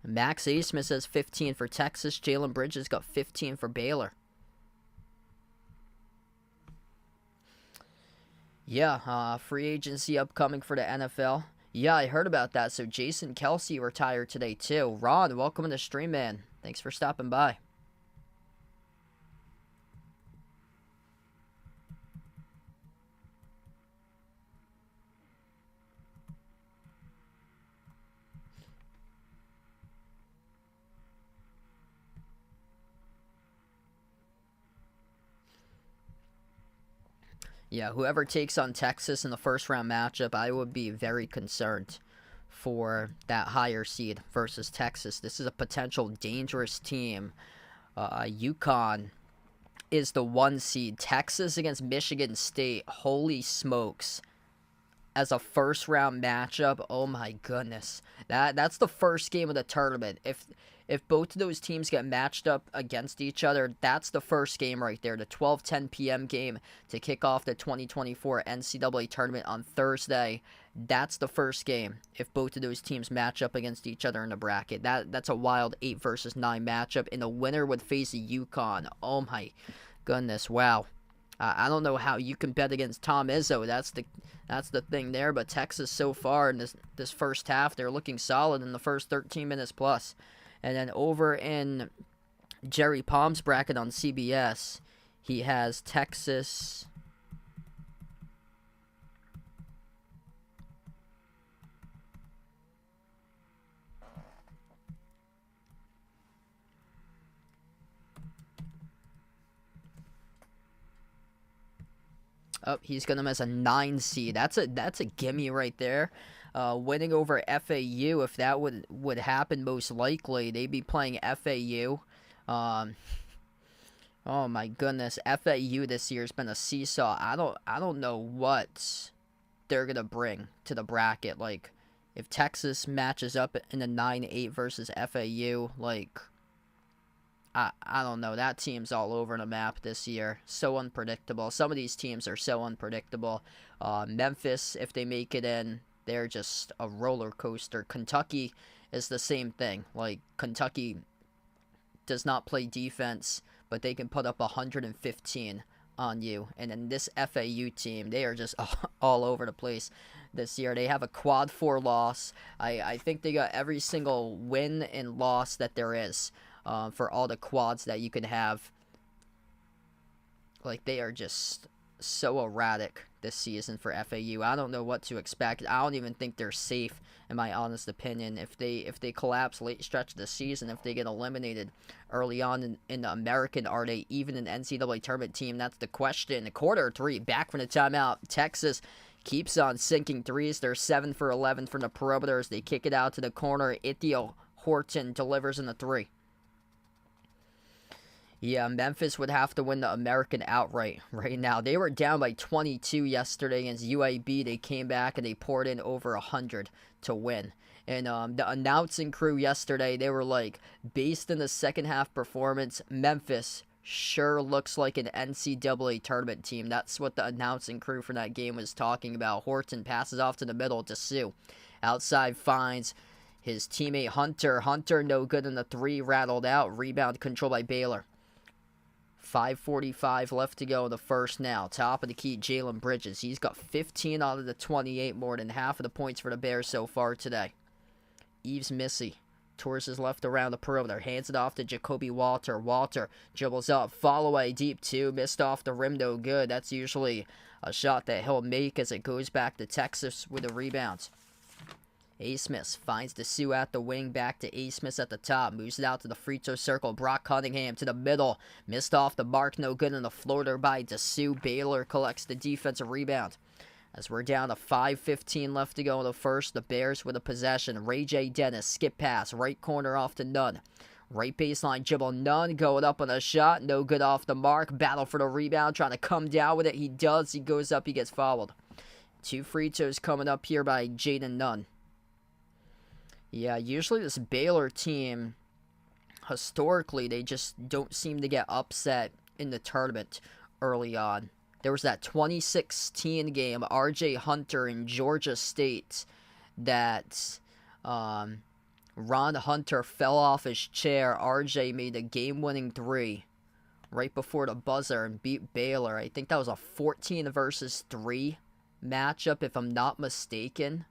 Max Asmus has 15 for Texas. Jalen Bridges got 15 for Baylor. Yeah, free agency upcoming for the NFL. Yeah, I heard about that. So Jason Kelsey retired today too. Ron, welcome to the stream, man. Thanks for stopping by. Yeah, whoever takes on Texas in the first round matchup, I would be very concerned for that higher seed versus Texas. This is a potential dangerous team. UConn is the 1 seed. Texas against Michigan State. Holy smokes. As a first round matchup, oh my goodness. That's the first game of the tournament. If both of those teams get matched up against each other, that's the first game right there. The 12:10 p.m. game to kick off the 2024 NCAA tournament on Thursday. That's the first game if both of those teams match up against each other in the bracket. That's a wild 8 versus 9 matchup, and the winner would face UConn. Oh my goodness, wow. I don't know how you can bet against Tom Izzo. That's the thing there. But Texas so far in this first half, they're looking solid in the first 13 minutes plus. And then over in Jerry Palm's bracket on CBS, he has Texas. Oh, he's got them as a 9 seed. That's a gimme right there. Winning over FAU, if that would happen, most likely they'd be playing FAU. Oh my goodness, FAU this year has been a seesaw. I don't know what they're gonna bring to the bracket. Like, if Texas matches up in a 9-8 versus FAU, like, I don't know. That team's all over the map this year. So unpredictable. Some of these teams are so unpredictable. Memphis, if they make it in, they're just a roller coaster. Kentucky is the same thing. Like, Kentucky does not play defense, but they can put up 115 on you. And then this FAU team, they are just all over the place this year. They have a quad 4 loss. I think they got every single win and loss that there is for all the quads that you can have. Like, they are just so erratic this season for FAU. I don't know what to expect. I don't even think they're safe, in my honest opinion. If they collapse late stretch of the season, if they get eliminated early on in the American, are they even an NCAA tournament team? That's the question. Quarter 3, back from the timeout. Texas keeps on sinking threes. They're 7 for 11 from the perimeter as they kick it out to the corner. Ithiel Horton delivers in the 3. Yeah, Memphis would have to win the American outright right now. They were down by 22 yesterday against UAB. They came back and they poured in over 100 to win. And the announcing crew yesterday, they were like, based on the second half performance, Memphis sure looks like an NCAA tournament team. That's what the announcing crew for that game was talking about. Horton passes off to the middle to Sue. Outside finds his teammate Hunter. Hunter no good in the three, rattled out. Rebound controlled by Baylor. 5:45 left to go in the first now. Top of the key, Jalen Bridges. He's got 15 out of the 28, more than half of the points for the Bears so far today. Eves Missy tours his left around the perimeter. Hands it off to Jacoby Walter. Walter dribbles up. Follow away deep two. Missed off the rim, no good. That's usually a shot that he'll make as it goes back to Texas with the rebounds. A-Smith finds the Sioux at the wing, back to A-Smith at the top, moves it out to the free throw circle. Brock Cunningham to the middle, missed off the mark, no good on the floater by DeSue. Baylor collects the defensive rebound. As we're down to 5:15 left to go in the first, the Bears with a possession. Ray J. Dennis, skip pass, right corner off to Nunn. Right baseline dribble, Nunn going up on a shot, no good off the mark. Battle for the rebound, trying to come down with it. He does, he goes up, he gets fouled. 2 free throws coming up here by Jaden Nunn. Yeah, usually this Baylor team, historically, they just don't seem to get upset in the tournament early on. There was that 2016 game, R.J. Hunter in Georgia State, that Ron Hunter fell off his chair. R.J. made a game-winning 3 right before the buzzer and beat Baylor. I think that was a 14 versus 3 matchup, if I'm not mistaken.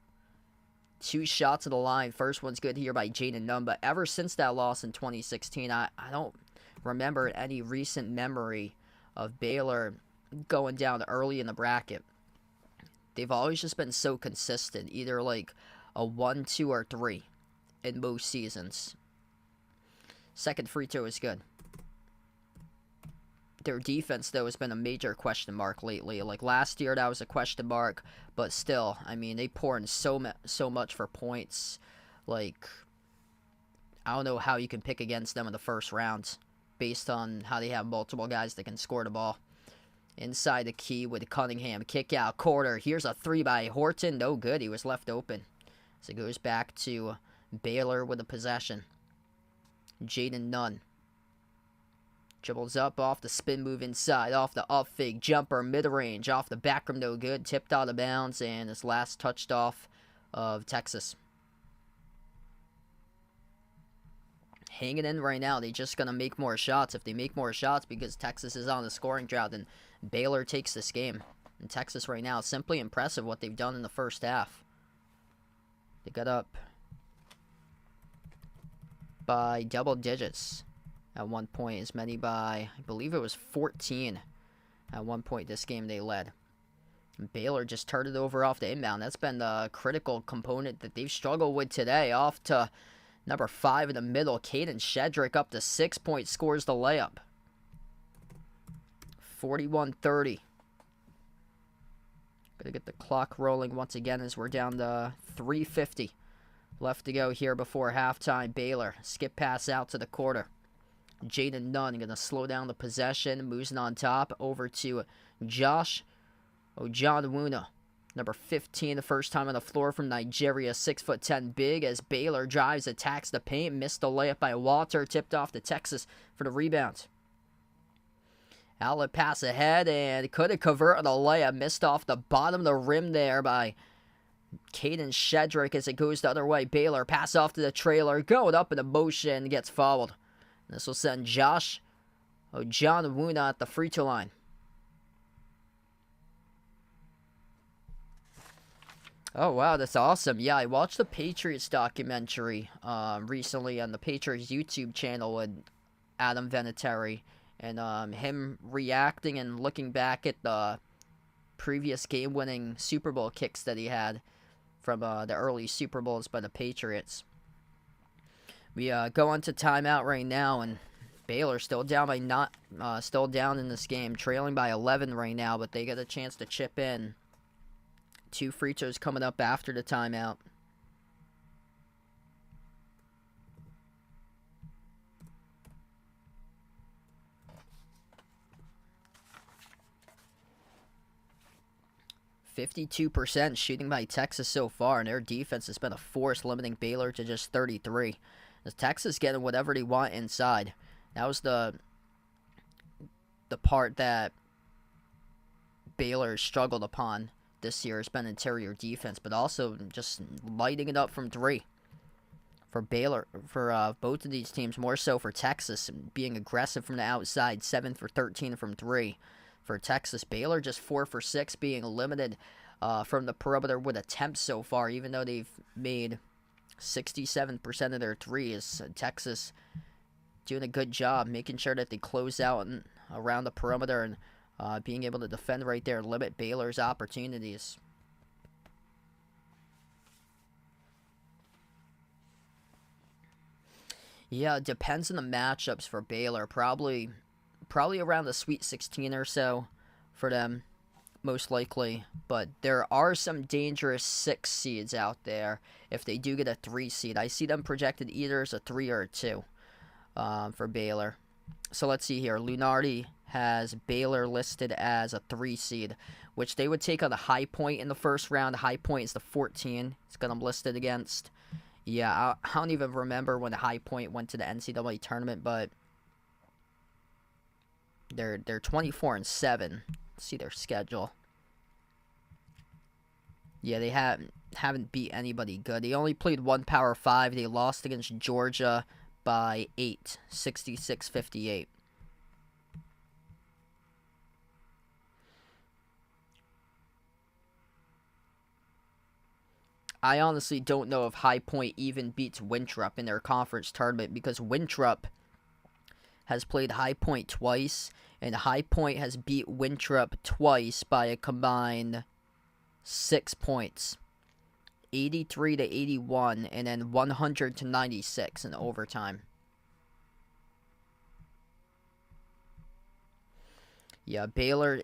2 shots at the line. First one's good here by Jaden Nunn, but ever since that loss in 2016, I don't remember any recent memory of Baylor going down early in the bracket. They've always just been so consistent, either like a 1, 2, or 3 in most seasons. Second free throw is good. Their defense, though, has been a major question mark lately. Like last year, that was a question mark, but still, I mean, they pour in so much for points. Like, I don't know how you can pick against them in the first round based on how they have multiple guys that can score the ball. Inside the key with Cunningham, kick out, quarter. Here's a 3 by Horton, no good. He was left open. So it goes back to Baylor with a possession. Jaden Nunn dribbles up off the spin move inside, off the up fake, jumper, mid-range, off the back rim, no good, tipped out of bounds, and it's last touched off of Texas. Hanging in right now, they're just going to make more shots. If they make more shots, because Texas is on the scoring drought, then Baylor takes this game. And Texas right now, simply impressive what they've done in the first half. They got up by double digits at one point, as many by, I believe it was 14 at one point this game they led. And Baylor just turned it over off the inbound. That's been the critical component that they've struggled with today. Off to number 5 in the middle, Caden Shedrick up to 6 points, scores the layup. 41-30. Gonna get the clock rolling once again as we're down to 3:50 left to go here before halftime. Baylor, skip pass out to the quarter. Jaden Nunn going to slow down the possession, moves it on top over to Josh Ojanwuna, number 15, the first time on the floor from Nigeria, 6'10" big, as Baylor drives, attacks the paint, missed the layup by Walter, tipped off to Texas for the rebound. Outlet pass ahead, and couldn't convert on the layup, missed off the bottom of the rim there by Caden Shedrick as it goes the other way. Baylor pass off to the trailer, going up in the motion, gets fouled. This will send Josh Ojanwuna at the free throw line. Oh, wow, that's awesome. Yeah, I watched the Patriots documentary recently on the Patriots YouTube channel with Adam Vinatieri. And him reacting and looking back at the previous game-winning Super Bowl kicks that he had from the early Super Bowls by the Patriots. We go on to timeout right now, and Baylor still down by still down in this game, trailing by 11 right now, but they get a chance to chip in. 2 free throws coming up after the timeout. 52% shooting by Texas so far, and their defense has been a force, limiting Baylor to just 33. As Texas getting whatever they want inside. That was the part that Baylor struggled upon this year, has been interior defense, but also just lighting it up from three. For Baylor, for both of these teams, more so for Texas, being aggressive from the outside, 7 for 13 from three. For Texas, Baylor just 4 for 6, being limited from the perimeter with attempts so far, even though they've made 67% of their threes. Texas doing a good job making sure that they close out and around the perimeter and being able to defend right there, limit Baylor's opportunities. Yeah, it depends on the matchups for Baylor. Probably around the Sweet 16 or so for them, most likely. But there are some dangerous 6 seeds out there if they do get a 3 seed. I see them projected either as a 3 or a 2 for Baylor. So let's see here. Lunardi has Baylor listed as a 3 seed, which they would take on the High Point in the first round. The High Point is the 14. It's got them listed against. Yeah, I don't even remember when the High Point went to the NCAA tournament, but they're 24-7. Let's see their schedule. Yeah, they haven't beat anybody good. They only played one Power 5. They lost against Georgia by 8, 66-58. I honestly don't know if High Point even beats Winthrop in their conference tournament, because Winthrop has played High Point twice, and High Point has beat Winthrop twice by a combined 6 points. 83-81, and then 100-96 in overtime. Yeah, Baylor,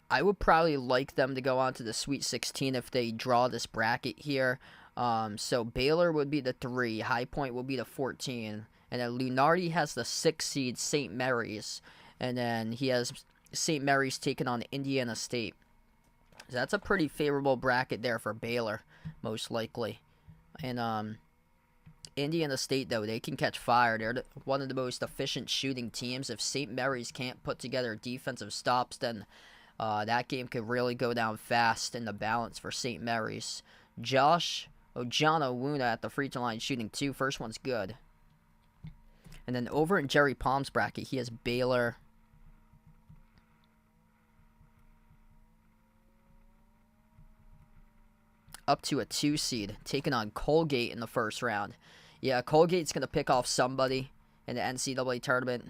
I would probably like them to go on to the Sweet 16 if they draw this bracket here. So Baylor would be the 3, High Point will be the 14, and then Lunardi has the 6 seed St. Mary's, and then he has St. Mary's taking on Indiana State. So that's a pretty favorable bracket there for Baylor, most likely. And Indiana State, though, they can catch fire. They're one of the most efficient shooting teams. If St. Mary's can't put together defensive stops, then that game could really go down fast in the balance for St. Mary's. Josh Ojanowuna at the free throw line shooting 2. First one's good. And then over in Jerry Palm's bracket, he has Baylor up to a 2 seed, taking on Colgate in the first round. Yeah, Colgate's going to pick off somebody in the NCAA tournament.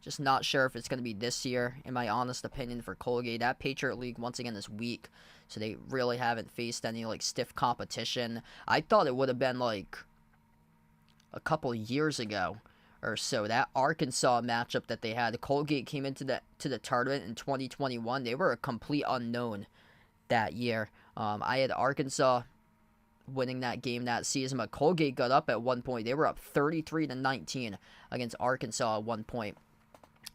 Just not sure if it's going to be this year, in my honest opinion, for Colgate. That Patriot League, once again, is weak, so they really haven't faced any, stiff competition. I thought it would have been, a couple years ago or so. That Arkansas matchup that they had, Colgate came into the tournament in 2021. They were a complete unknown that year. I had Arkansas winning that game that season, but Colgate got up at one point. They were up 33-19 against Arkansas at one point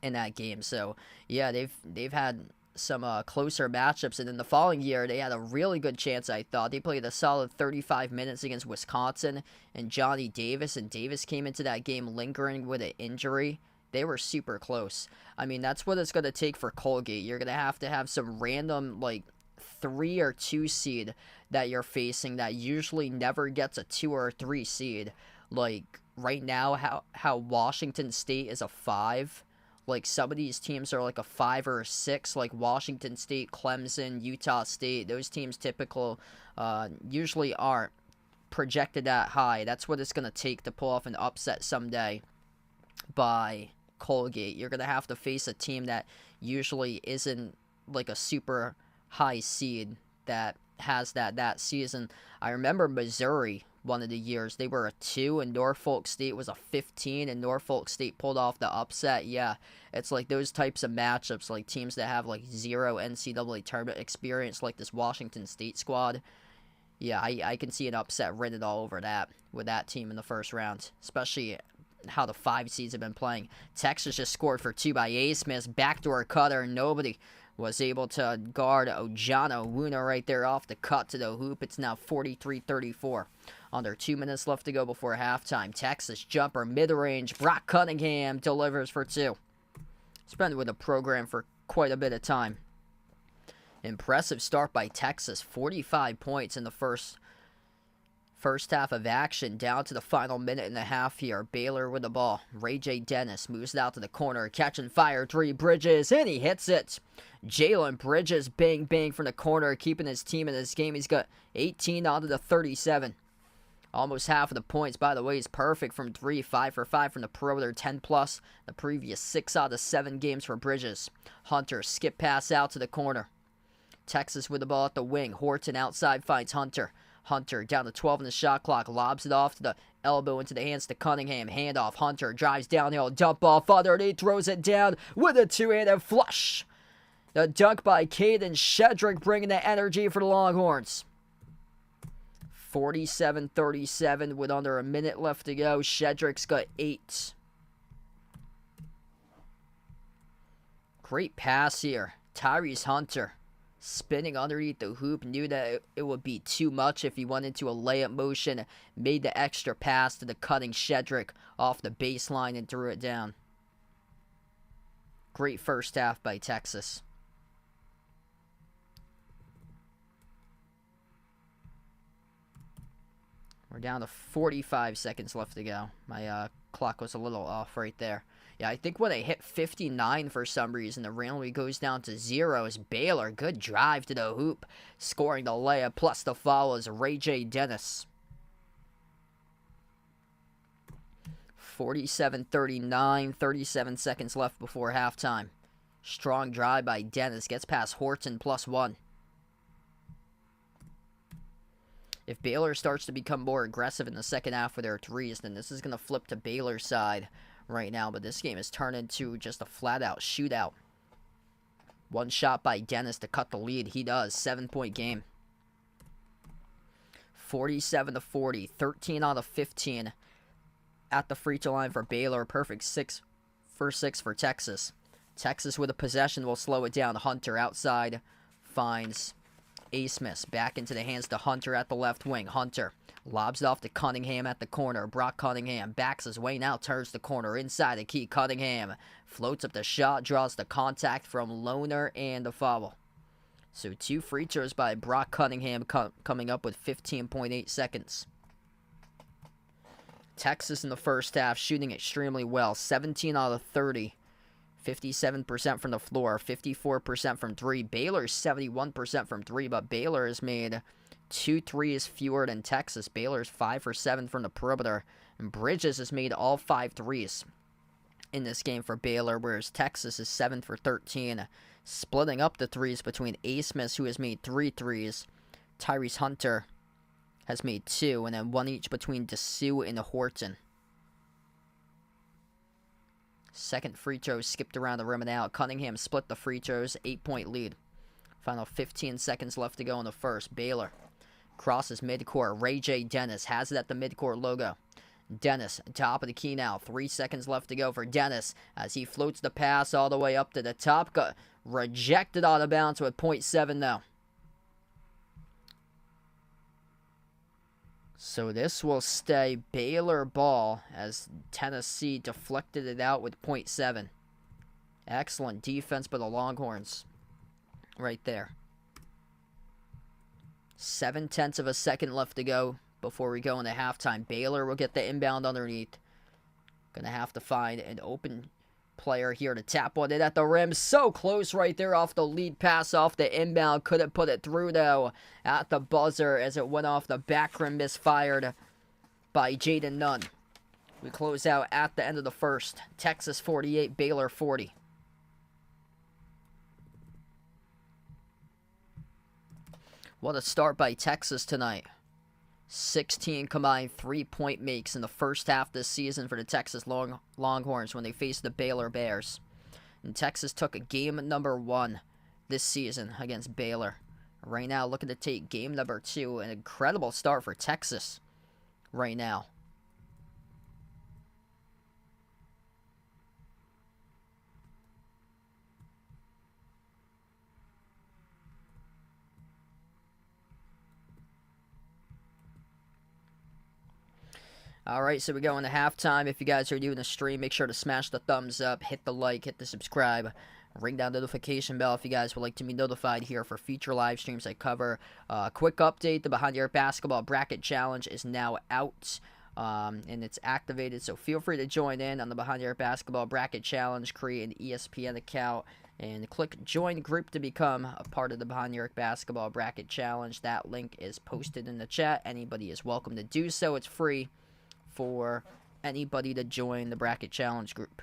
in that game. So yeah, they've had some closer matchups, and then the following year they had a really good chance. I thought they played a solid 35 minutes against Wisconsin and Johnny Davis, and Davis came into that game lingering with an injury. They were super close. I mean, that's what it's going to take for Colgate. You're going to have some random 3 or 2 seed that you're facing that usually never gets a 2 or 3 seed. Right now, how Washington State is a 5. Some of these teams are a 5 or a 6, like Washington State, Clemson, Utah State. Those teams usually aren't projected that high. That's what it's going to take to pull off an upset someday by Colgate. You're going to have to face a team that usually isn't a super high seed that has that season. I remember Missouri, one of the years, they were a 2 and Norfolk State was a 15, and Norfolk State pulled off the upset. Yeah, it's those types of matchups, teams that have 0 NCAA tournament experience, like this Washington State squad. Yeah, I can see an upset written all over that with that team in the first round, especially how the 5 seeds have been playing. Texas just scored for 2 by Smith. Backdoor cutter. Nobody was able to guard Ojana Wuna right there off the cut to the hoop. It's now 43-34. Under 2 minutes left to go before halftime. Texas jumper mid-range. Brock Cunningham delivers for 2. He's been with the program for quite a bit of time. Impressive start by Texas. 45 points in the first half of action. Down to the final minute and a half here. Baylor with the ball. Ray J. Dennis moves it out to the corner. Catch and fire. 3 Bridges. And he hits it. Jalen Bridges, bang, bang from the corner. Keeping his team in this game. He's got 18 out of the 37. Almost half of the points, by the way, is perfect from 3. 5 for 5 from the perimeter. 10 plus the previous 6 out of 7 games for Bridges. Hunter, skip pass out to the corner. Texas with the ball at the wing. Horton outside finds Hunter. Hunter down to 12 in the shot clock. Lobs it off to the elbow into the hands to Cunningham. Handoff. Hunter drives downhill. Dump off underneath. Throws it down with a two-handed flush. The dunk by Caden Shedrick bringing the energy for the Longhorns. 47-37 with under a minute left to go. Shedrick's got 8. Great pass here. Tyrese Hunter spinning underneath the hoop. Knew that it would be too much if he went into a layup motion. Made the extra pass to the cutting Shedrick off the baseline and threw it down. Great first half by Texas. We're down to 45 seconds left to go. My clock was a little off right there. Yeah, I think when they hit 59 for some reason, the randomly goes down to 0 as Baylor. Good drive to the hoop. Scoring the layup plus the foul is Ray J. Dennis. 47-39, 37 seconds left before halftime. Strong drive by Dennis. Gets past Horton +1. If Baylor starts to become more aggressive in the second half with their threes, then this is going to flip to Baylor's side right now. But this game has turned into just a flat-out shootout. One shot by Dennis to cut the lead. He does. 7-point game. 47-40. 13 out of 15 at the free throw line for Baylor. Perfect 6 for 6 for Texas. Texas with a possession will slow it down. Hunter outside finds Smith. Back into the hands to Hunter at the left wing. Hunter lobs it off to Cunningham at the corner. Brock Cunningham backs his way now, turns the corner inside the key. Cunningham floats up the shot, draws the contact from Lohner and the foul. So 2 free throws by Brock Cunningham coming up with 15.8 seconds. Texas in the first half shooting extremely well. 17 out of 30. 57% from the floor, 54% from 3. Baylor's 71% from 3, but Baylor has made 2 threes fewer than Texas. Baylor's 5 for 7 from the perimeter, and Bridges has made all 5 threes in this game for Baylor, whereas Texas is 7 for 13, splitting up the threes between Smith, who has made 3 threes. Tyrese Hunter has made 2, and then 1 each between Dessou and Horton. Second free throw skipped around the rim and out. Cunningham split the free throws. 8-point lead. Final 15 seconds left to go in the first. Baylor crosses midcourt. Ray J. Dennis has it at the midcourt logo. Dennis, top of the key now. 3 seconds left to go for Dennis as he floats the pass all the way up to the top. Got rejected out of bounds with 0.7 though. So this will stay Baylor ball as Tennessee deflected it out with 0.7. Excellent defense by the Longhorns right there. 0.7 of a second left to go before we go into halftime. Baylor will get the inbound underneath. Gonna have to find an open player here to tap one in at the rim. So close right there off the lead pass off the inbound. Couldn't put it through though at the buzzer as it went off the back rim, misfired by Jaden Nunn. We close out at the end of the first. Texas 48, Baylor 40. What a start by Texas tonight. 16 combined 3-point makes in the first half this season for the Texas Longhorns when they faced the Baylor Bears. And Texas took a game number 1 this season against Baylor. Right now looking to take game number 2. An incredible start for Texas right now. Alright, so we go into halftime. If you guys are new in the stream, make sure to smash the thumbs up, hit the like, hit the subscribe, ring that notification bell if you guys would like to be notified here for future live streams I cover. Quick update, the Behind the Arc Basketball Bracket Challenge is now out. And it's activated, so feel free to join in on the Behind the Arc Basketball Bracket Challenge. Create an ESPN account and click join group to become a part of the Behind the Arc Basketball Bracket Challenge. That link is posted in the chat. Anybody is welcome to do so. It's free for anybody to join the Bracket Challenge group.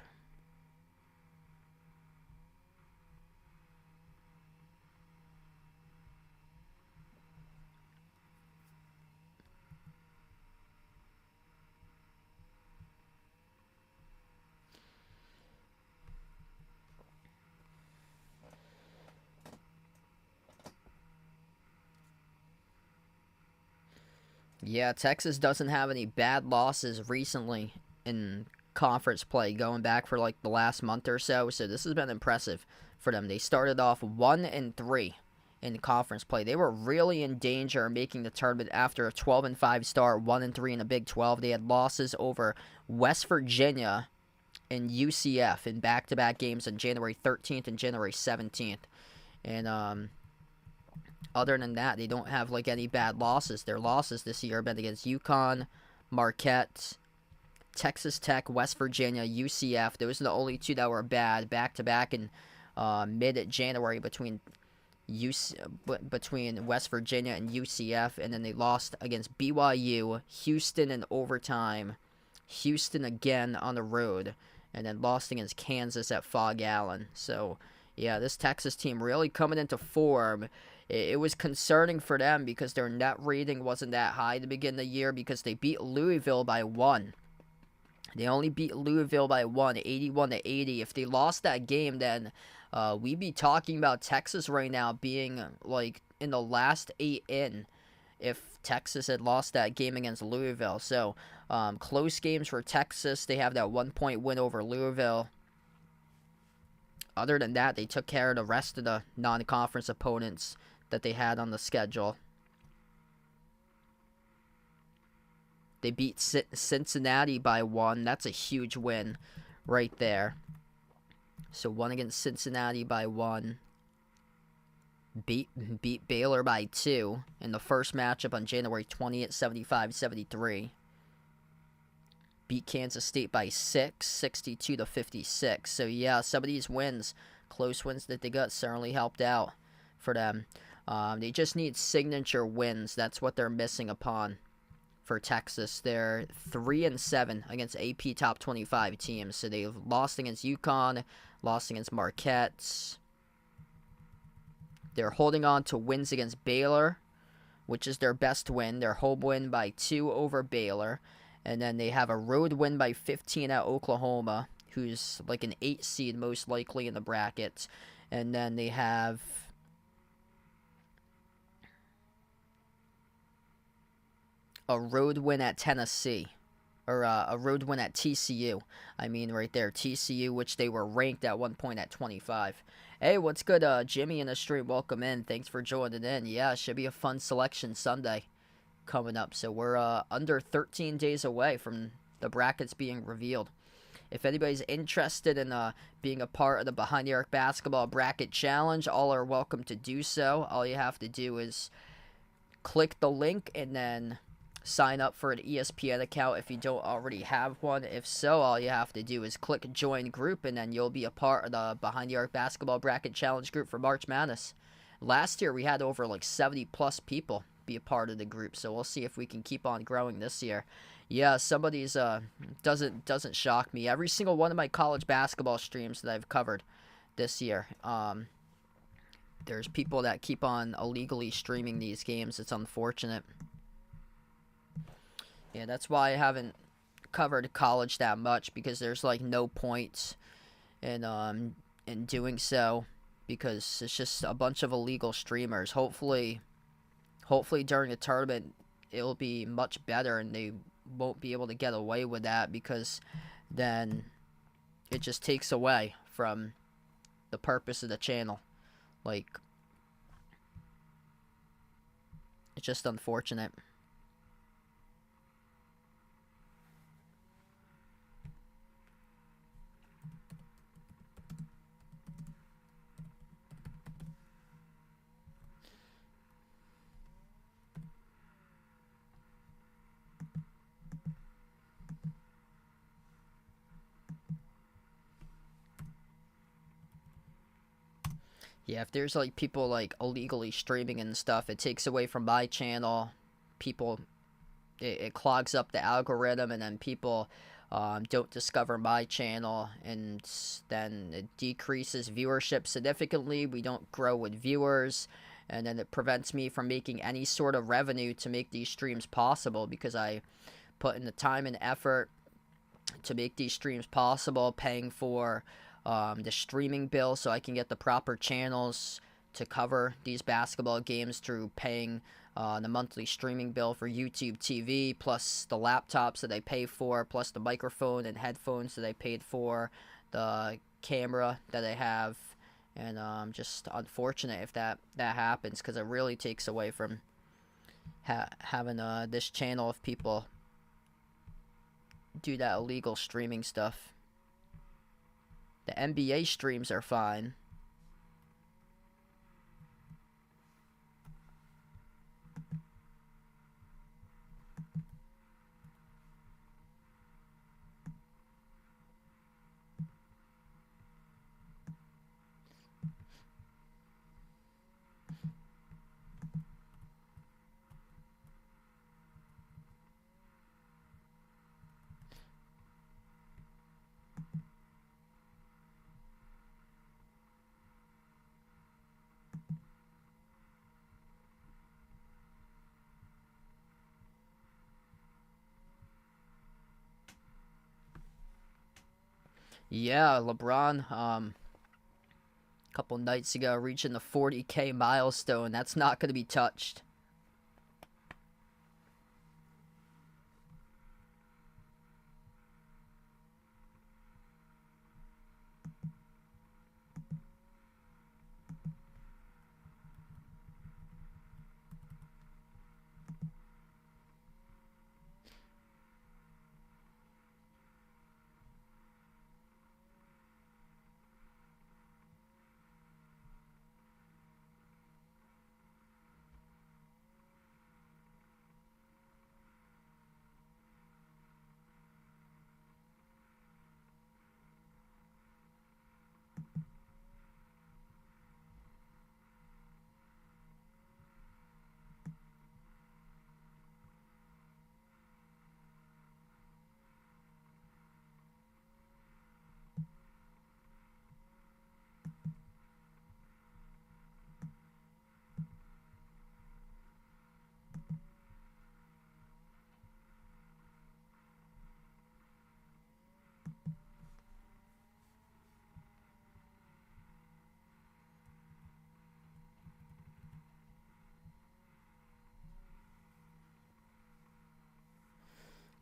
Yeah, Texas doesn't have any bad losses recently in conference play, going back for like the last month or so. So this has been impressive for them. They started off 1-3 in conference play. They were really in danger of making the tournament after a 12-5 start, 1-3 in the Big 12. They had losses over West Virginia and UCF in back-to-back games on January 13th and January 17th. And other than that, they don't have like any bad losses. Their losses this year have been against UConn, Marquette, Texas Tech, West Virginia, UCF. Those are the only two that were bad back-to-back in mid-January between West Virginia and UCF. And then they lost against BYU, Houston in overtime, Houston again on the road, and then lost against Kansas at Fog Allen. So, yeah, this Texas team really coming into form. It was concerning for them because their net rating wasn't that high to begin the year because they beat Louisville by 1. They only beat Louisville by 1, 81-80. If they lost that game, then we'd be talking about Texas right now being like in the last 8 in if Texas had lost that game against Louisville. So close games for Texas. They have that 1-point win over Louisville. Other than that, they took care of the rest of the non-conference opponents that they had on the schedule. They beat Cincinnati by 1. That's a huge win right there. So 1 against Cincinnati by 1. Beat Baylor by 2 in the first matchup on January 20th, 75-73. Beat Kansas State by 6, 62-56. So yeah, some of these wins, close wins that they got, certainly helped out for them. They just need signature wins. That's what they're missing upon for Texas. They're 3-7 against AP top 25 teams. So they've lost against UConn, lost against Marquette. They're holding on to wins against Baylor, which is their best win. Their home win by 2 over Baylor. And then they have a road win by 15 at Oklahoma, who's like an 8 seed most likely in the bracket. And then they have a road win at Tennessee, or a road win at TCU. I mean, right there, TCU, which they were ranked at one point at 25. Hey, what's good, Jimmy in the stream? Welcome in. Thanks for joining in. Yeah, it should be a fun selection Sunday coming up. So we're under 13 days away from the brackets being revealed. If anybody's interested in being a part of the Behind the Arc Basketball Bracket Challenge, all are welcome to do so. All you have to do is click the link and then sign up for an ESPN account if you don't already have one. If so, all you have to do is click join group and then you'll be a part of the Behind the Arc Basketball Bracket Challenge group for March Madness. Last year we had over like 70 plus people be a part of the group, so we'll see if we can keep on growing this year. Yeah, somebody's doesn't shock me. Every single one of my college basketball streams that I've covered this year, there's people that keep on illegally streaming these games. It's unfortunate. Yeah, that's why I haven't covered college that much, because there's like no point in doing so, because it's just a bunch of illegal streamers. Hopefully during the tournament it'll be much better and they won't be able to get away with that, because then it just takes away from the purpose of the channel. Like, it's just unfortunate. Yeah, if there's like people like illegally streaming and stuff, it takes away from my channel. People, it clogs up the algorithm, and then people don't discover my channel, and then it decreases viewership significantly. We don't grow with viewers, and then it prevents me from making any sort of revenue to make these streams possible, because I put in the time and effort to make these streams possible, paying for the streaming bill so I can get the proper channels to cover these basketball games, through paying the monthly streaming bill for YouTube TV, plus the laptops that I pay for, plus the microphone and headphones that I paid for, the camera that I have. And just unfortunate if that happens, because it really takes away from having this channel if people do that illegal streaming stuff. The NBA streams are fine. Yeah, LeBron, a couple nights ago, reaching the 40K milestone. That's not going to be touched.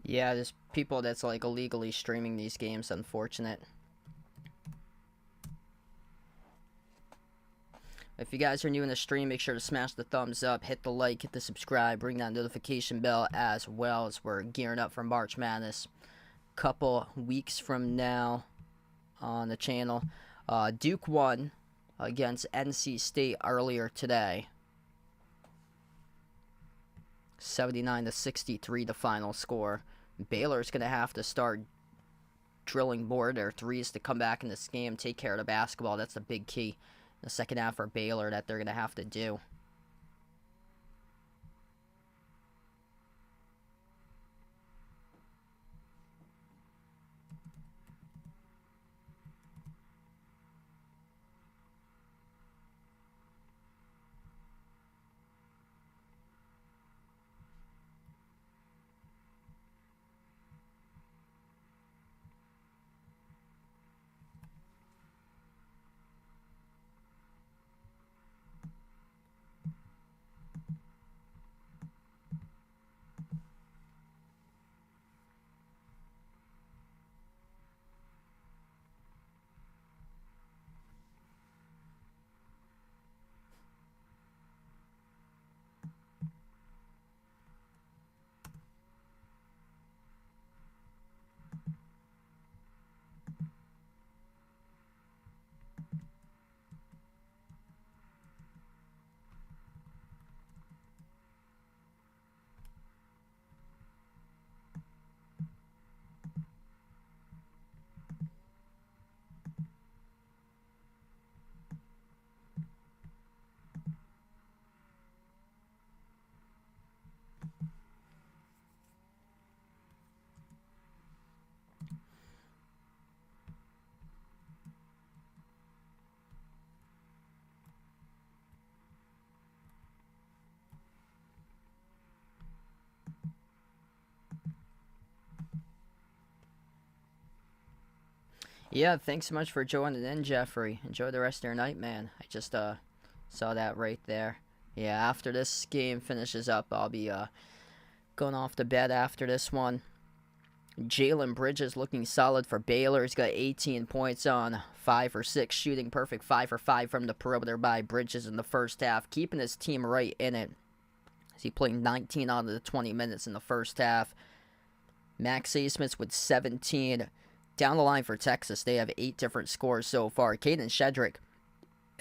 Yeah, there's people that's like illegally streaming these games. Unfortunate. If you guys are new in the stream, make sure to smash the thumbs up, hit the like, hit the subscribe, ring that notification bell, as well as we're gearing up for March Madness. Couple weeks from now on the channel. Duke won against NC State earlier today. 79-63 the final score. Baylor's going to have to start drilling more their threes to come back in this game, take care of the basketball. That's the big key in the second half for Baylor that they're going to have to do. Yeah, thanks so much for joining in, Jeffrey. Enjoy the rest of your night, man. I just saw that right there. Yeah, after this game finishes up, I'll be going off to bed after this one. Jalen Bridges looking solid for Baylor. He's got 18 points on 5 for 6 shooting. Perfect 5 for 5 from the perimeter by Bridges in the first half, keeping his team right in it. As he played 19 out of the 20 minutes in the first half. Max Asmus with 17. Down the line for Texas, they have 8 different scores so far. Caden Shedrick,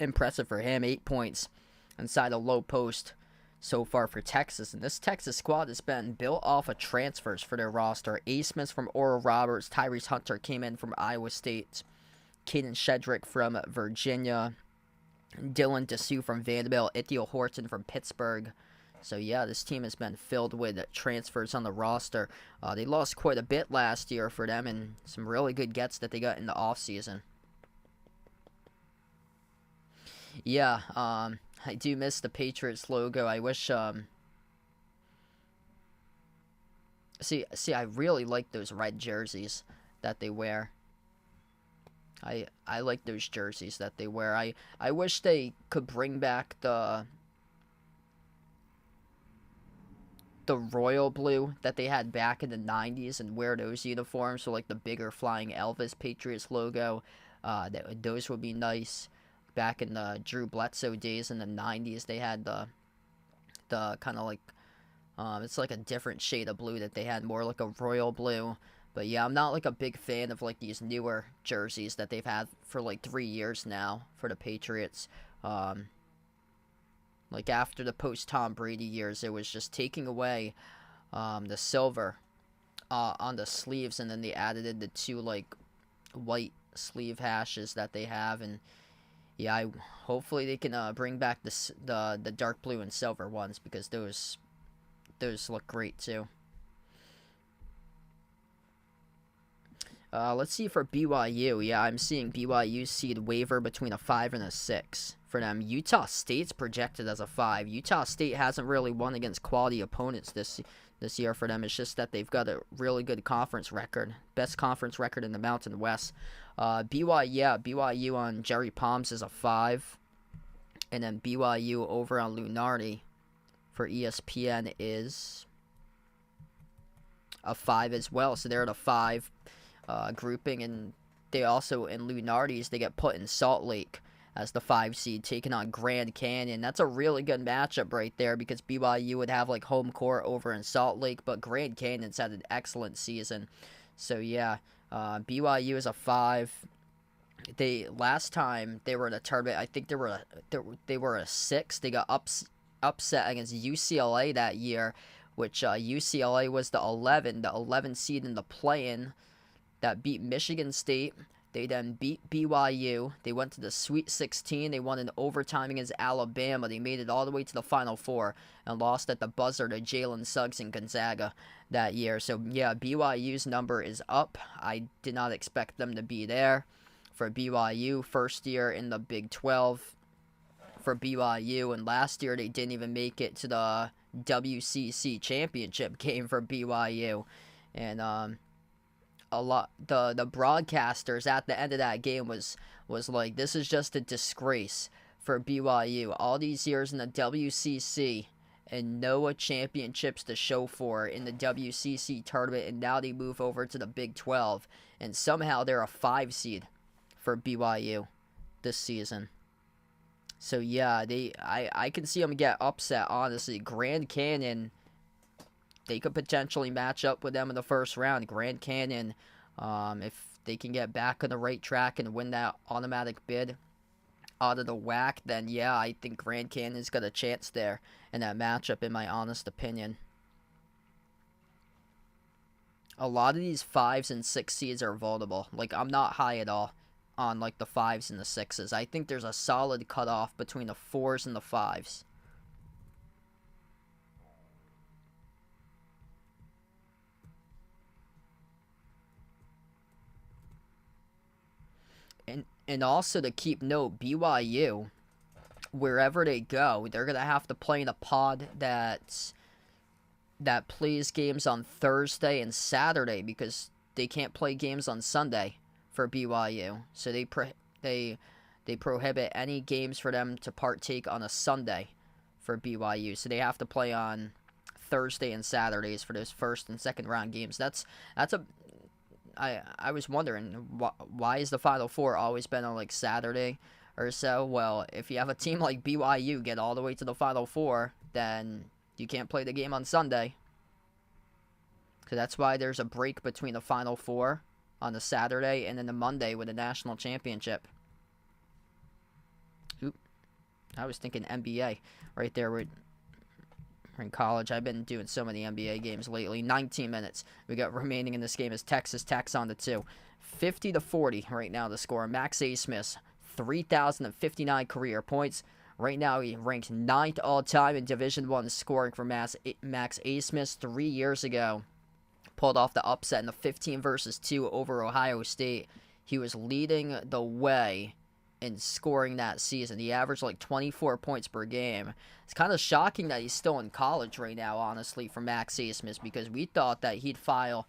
impressive for him, 8 points inside a low post so far for Texas. And this Texas squad has been built off of transfers for their roster. Asmus from Oral Roberts, Tyrese Hunter came in from Iowa State, Caden Shedrick from Virginia, Dylan Dessou from Vanderbilt, Ithiel Horton from Pittsburgh. So, yeah, this team has been filled with transfers on the roster. They lost quite a bit last year for them, and some really good gets that they got in the offseason. Yeah, I do miss the Patriots logo. I wish, See, I really like those red jerseys that they wear. I like those jerseys that they wear. I wish they could bring back the royal blue that they had back in the 90s and wear those uniforms, so like the bigger flying Elvis Patriots logo. Those would be nice. Back in the Drew Bledsoe days in the 90s, they had the kind of like, it's like a different shade of blue that they had, more like a royal blue. But yeah, I'm not like a big fan of like these newer jerseys that they've had for like 3 years now for the Patriots. Like after the post-Tom Brady years, it was just taking away the silver on the sleeves, and then they added in the 2 like white sleeve hashes that they have. And yeah, hopefully they can bring back the dark blue and silver ones, because those look great too. Let's see for BYU. Yeah, I'm seeing BYU seed waver between a 5 and a 6 for them. Utah State's projected as a 5. Utah State hasn't really won against quality opponents this year for them. It's just that they've got a really good conference record. Best conference record in the Mountain West. BYU on Jerry Palms is a 5. And then BYU over on Lunardi for ESPN is a 5 as well. So they're at a 5 grouping, and they also, in Lunardi's, they get put in Salt Lake as the 5 seed, taking on Grand Canyon. That's a really good matchup right there, because BYU would have like home court over in Salt Lake, but Grand Canyon's had an excellent season. So yeah, BYU is a 5. Last time they were in a tournament, I think they were a 6. They got upset against UCLA that year, which UCLA was the 11 seed in the play-in that beat Michigan State. They then beat BYU. They went to the Sweet 16. They won in overtime against Alabama. They made it all the way to the Final Four and lost at the buzzer to Jalen Suggs and Gonzaga that year. So, yeah, BYU's number is up. I did not expect them to be there. For BYU, first year in the Big 12 for BYU. And last year, they didn't even make it to the WCC championship game for BYU. And, a lot the broadcasters at the end of that game was like, this is just a disgrace for BYU. All these years in the WCC and no championships to show for in the WCC tournament, and now they move over to the Big 12, and somehow they're a 5 seed for BYU this season. So yeah, I can see them get upset, honestly. Grand Canyon, they could potentially match up with them in the first round. Grand Canyon, if they can get back on the right track and win that automatic bid out of the WAC, then yeah, I think Grand Canyon's got a chance there in that matchup, in my honest opinion. A lot of these 5s and 6 seeds are vulnerable. Like, I'm not high at all on like the 5s and the 6s. I think there's a solid cutoff between the 4s and the 5s. And also to keep note, BYU, wherever they go, they're going to have to play in a pod that plays games on Thursday and Saturday, because they can't play games on Sunday for BYU. So they prohibit any games for them to partake on a Sunday for BYU. So they have to play on Thursday and Saturdays for those first and second round games. I was wondering why is the Final Four always been on like Saturday or so? Well, if you have a team like BYU get all the way to the Final Four, then you can't play the game on Sunday. So that's why there's a break between the Final Four on the Saturday and then the Monday with the national championship. Oop. I was thinking NBA right there. We're in college. I've been doing so many NBA games lately. 19 minutes we got remaining in this game as Texas tacks on to 2. 50-40 right now the score. Max A. Smith, 3,059 career points. Right now he ranks 9th all-time in Division I scoring for Max A. Smith 3 years ago. Pulled off the upset in the 15-2 over Ohio State. He was leading the way in scoring that season. He averaged like 24 points per game. It's kind of shocking that he's still in college right now, honestly, for Max A. Smith, because we thought that he'd file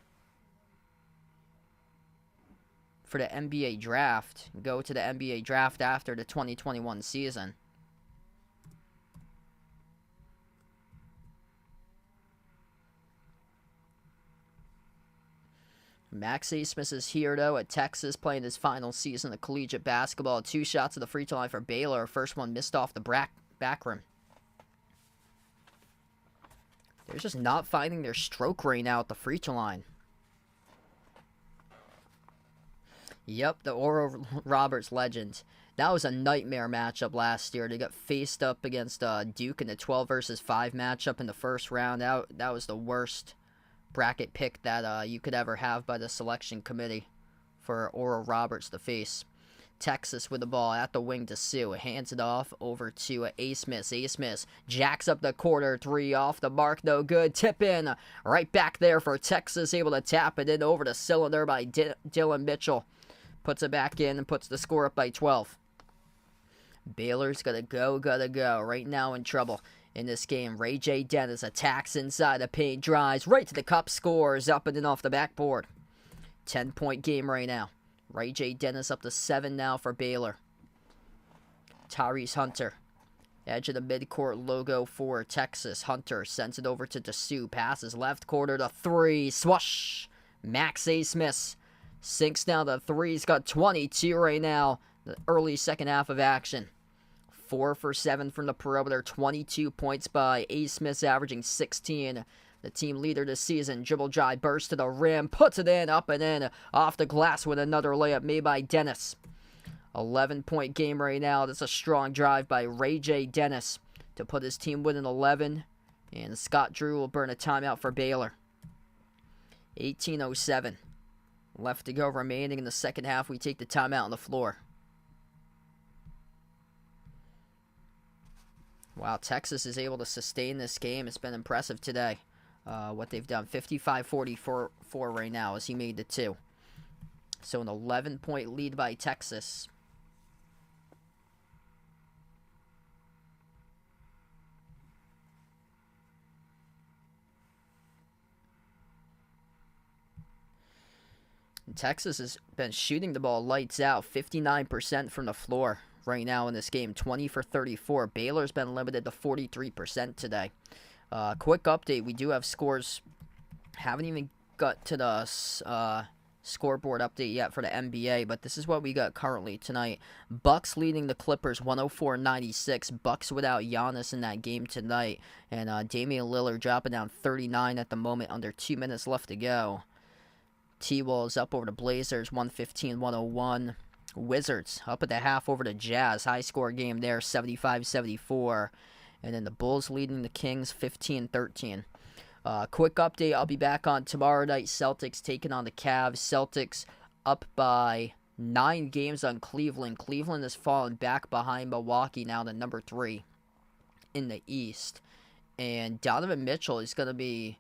for the NBA draft, go to the NBA draft after the 2021 season. Max A. Smith is here, though, at Texas, playing his final season of collegiate basketball. 2 shots at the free throw line for Baylor. First one missed off the back rim. They're just not finding their stroke right now at the free throw line. Yep, the Oral Roberts legend. That was a nightmare matchup last year. They got faced up against Duke in the 12-5 matchup in the first round. That was the worst bracket pick that you could ever have by the selection committee for Oral Roberts to face. Texas with the ball at the wing to Sue. Hands it off over to A. Smith. A. Smith jacks up the corner 3 off the mark. No good. Tip in. Right back there for Texas. Able to tap it in over the cylinder by Dylan Mitchell. Puts it back in and puts the score up by 12. Baylor's gotta go. Right now in trouble in this game. Ray J. Dennis attacks inside the paint, drives right to the cup, scores up and in off the backboard. 10-point game right now. Ray J. Dennis up to 7 now for Baylor. Tyrese Hunter, edge of the midcourt logo for Texas. Hunter sends it over to Dessou, passes left corner to 3, swoosh. Max A. Smith sinks down the 3. He's got 22 right now. The early second half of action. 4 for 7 from the perimeter, 22 points by A. Smith, averaging 16. The team leader this season. Dribble drive, burst to the rim, puts it in, up and in, off the glass with another layup made by Dennis. 11-point game right now. That's a strong drive by Ray J. Dennis to put his team within 11. And Scott Drew will burn a timeout for Baylor. 18:07 left to go remaining in the second half. We take the timeout on the floor. Wow, Texas is able to sustain this game. It's been impressive today. What they've done, 55-44 right now as he made the 2. So an 11-point lead by Texas. And Texas has been shooting the ball lights out, 59% from the floor right now in this game, 20 for 34. Baylor's been limited to 43% today. Quick update, we do have scores. Haven't even got to the scoreboard update yet for the NBA, but this is what we got currently tonight. Bucks leading the Clippers 104-96. Bucks without Giannis in that game tonight, and Damian Lillard dropping down 39 at the moment, under 2 minutes left to go. T-Wolves up over the Blazers 115-101. Wizards up at the half over the Jazz. High score game there, 75-74. And then the Bulls leading the Kings 15-13. Quick update, I'll be back on tomorrow night. Celtics taking on the Cavs. Celtics up by 9 games on Cleveland. Cleveland has fallen back behind Milwaukee now to number 3 in the East. And Donovan Mitchell is going to be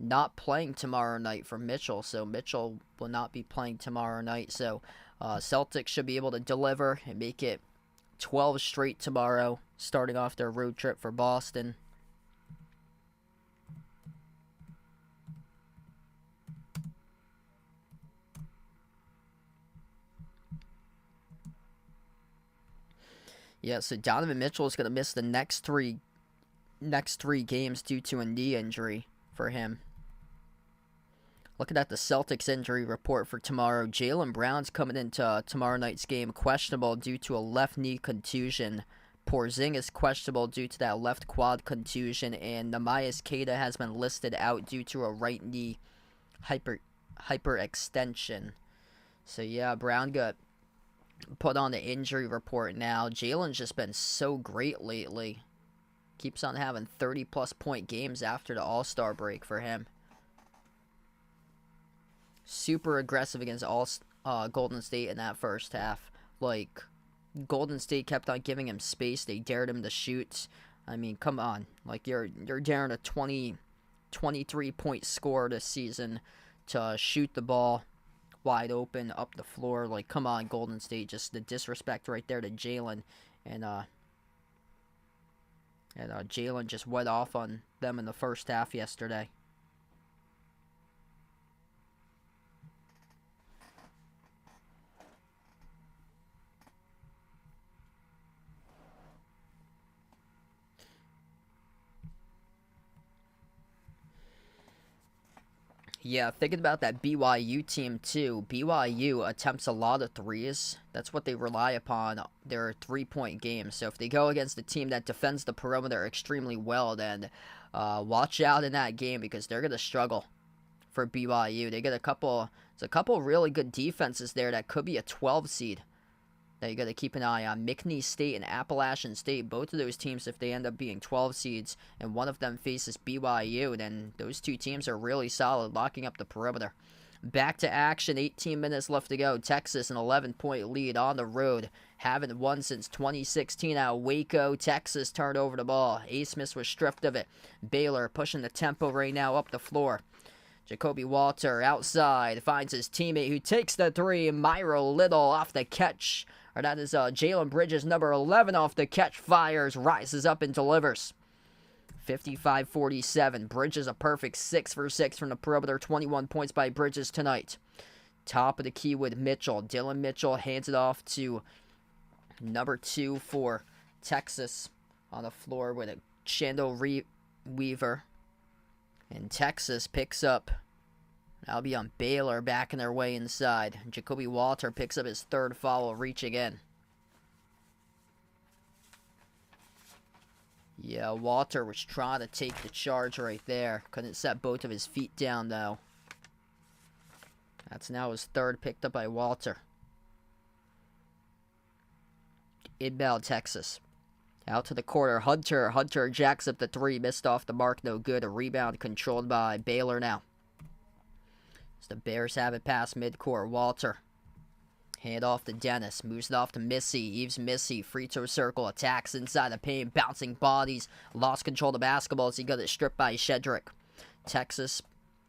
not playing tomorrow night for Mitchell. So Mitchell will not be playing tomorrow night. So Celtics should be able to deliver and make it 12 straight tomorrow, starting off their road trip for Boston. Yeah, so Donovan Mitchell is going to miss the next three games due to a knee injury for him. Looking at the Celtics injury report for tomorrow, Jaylen Brown's coming into tomorrow night's game questionable due to a left knee contusion. Porzingis questionable due to that left quad contusion, and Neemias Queta has been listed out due to a right knee hyperextension. So yeah, Brown got put on the injury report now. Jaylen's just been so great lately. Keeps on having 30-plus point games after the All-Star break for him. Super aggressive against Golden State in that first half. Like, Golden State kept on giving him space. They dared him to shoot. I mean, come on. Like, you're daring a 23-point score this season to shoot the ball wide open up the floor. Like, come on, Golden State. Just the disrespect right there to Jaylen. And Jaylen just went off on them in the first half yesterday. Yeah, thinking about that BYU team too. BYU attempts a lot of threes. That's what they rely upon, their three-point games. So if they go against a team that defends the perimeter extremely well, then watch out in that game because they're going to struggle for BYU. They get a couple really good defenses there that could be a 12 seed that you got to keep an eye on. McNeese State and Appalachian State, both of those teams, if they end up being 12 seeds and one of them faces BYU, then those two teams are really solid, locking up the perimeter. Back to action, 18 minutes left to go. Texas, an 11-point lead on the road. Haven't won since 2016 out of Waco. Texas turned over the ball. A. Smith was stripped of it. Baylor pushing the tempo right now up the floor. Jacoby Walter outside finds his teammate who takes the three. Myro Little off the catch. Or that is Jalen Bridges, number 11, off the catch, fires, rises up and delivers. 55-47. Bridges a perfect 6 for 6 from the perimeter. 21 points by Bridges tonight. Top of the key with Mitchell. Dylan Mitchell hands it off to number 2 for Texas on the floor with a Chandler Weaver. And Texas picks up. That'll be on Baylor backing their way inside. Jacoby Walter picks up his third foul, reaching in. Yeah, Walter was trying to take the charge right there. Couldn't set both of his feet down, though. That's now his third, picked up by Walter. Inbound Texas. Out to the corner. Hunter jacks up the three. Missed off the mark. No good. A rebound controlled by Baylor now. As the Bears have it past midcourt. Walter. Hand off to Dennis. Moves it off to Missy. Eves Missy. Free throw circle. Attacks inside the paint. Bouncing bodies. Lost control of the basketball as he got it stripped by Shedrick. Texas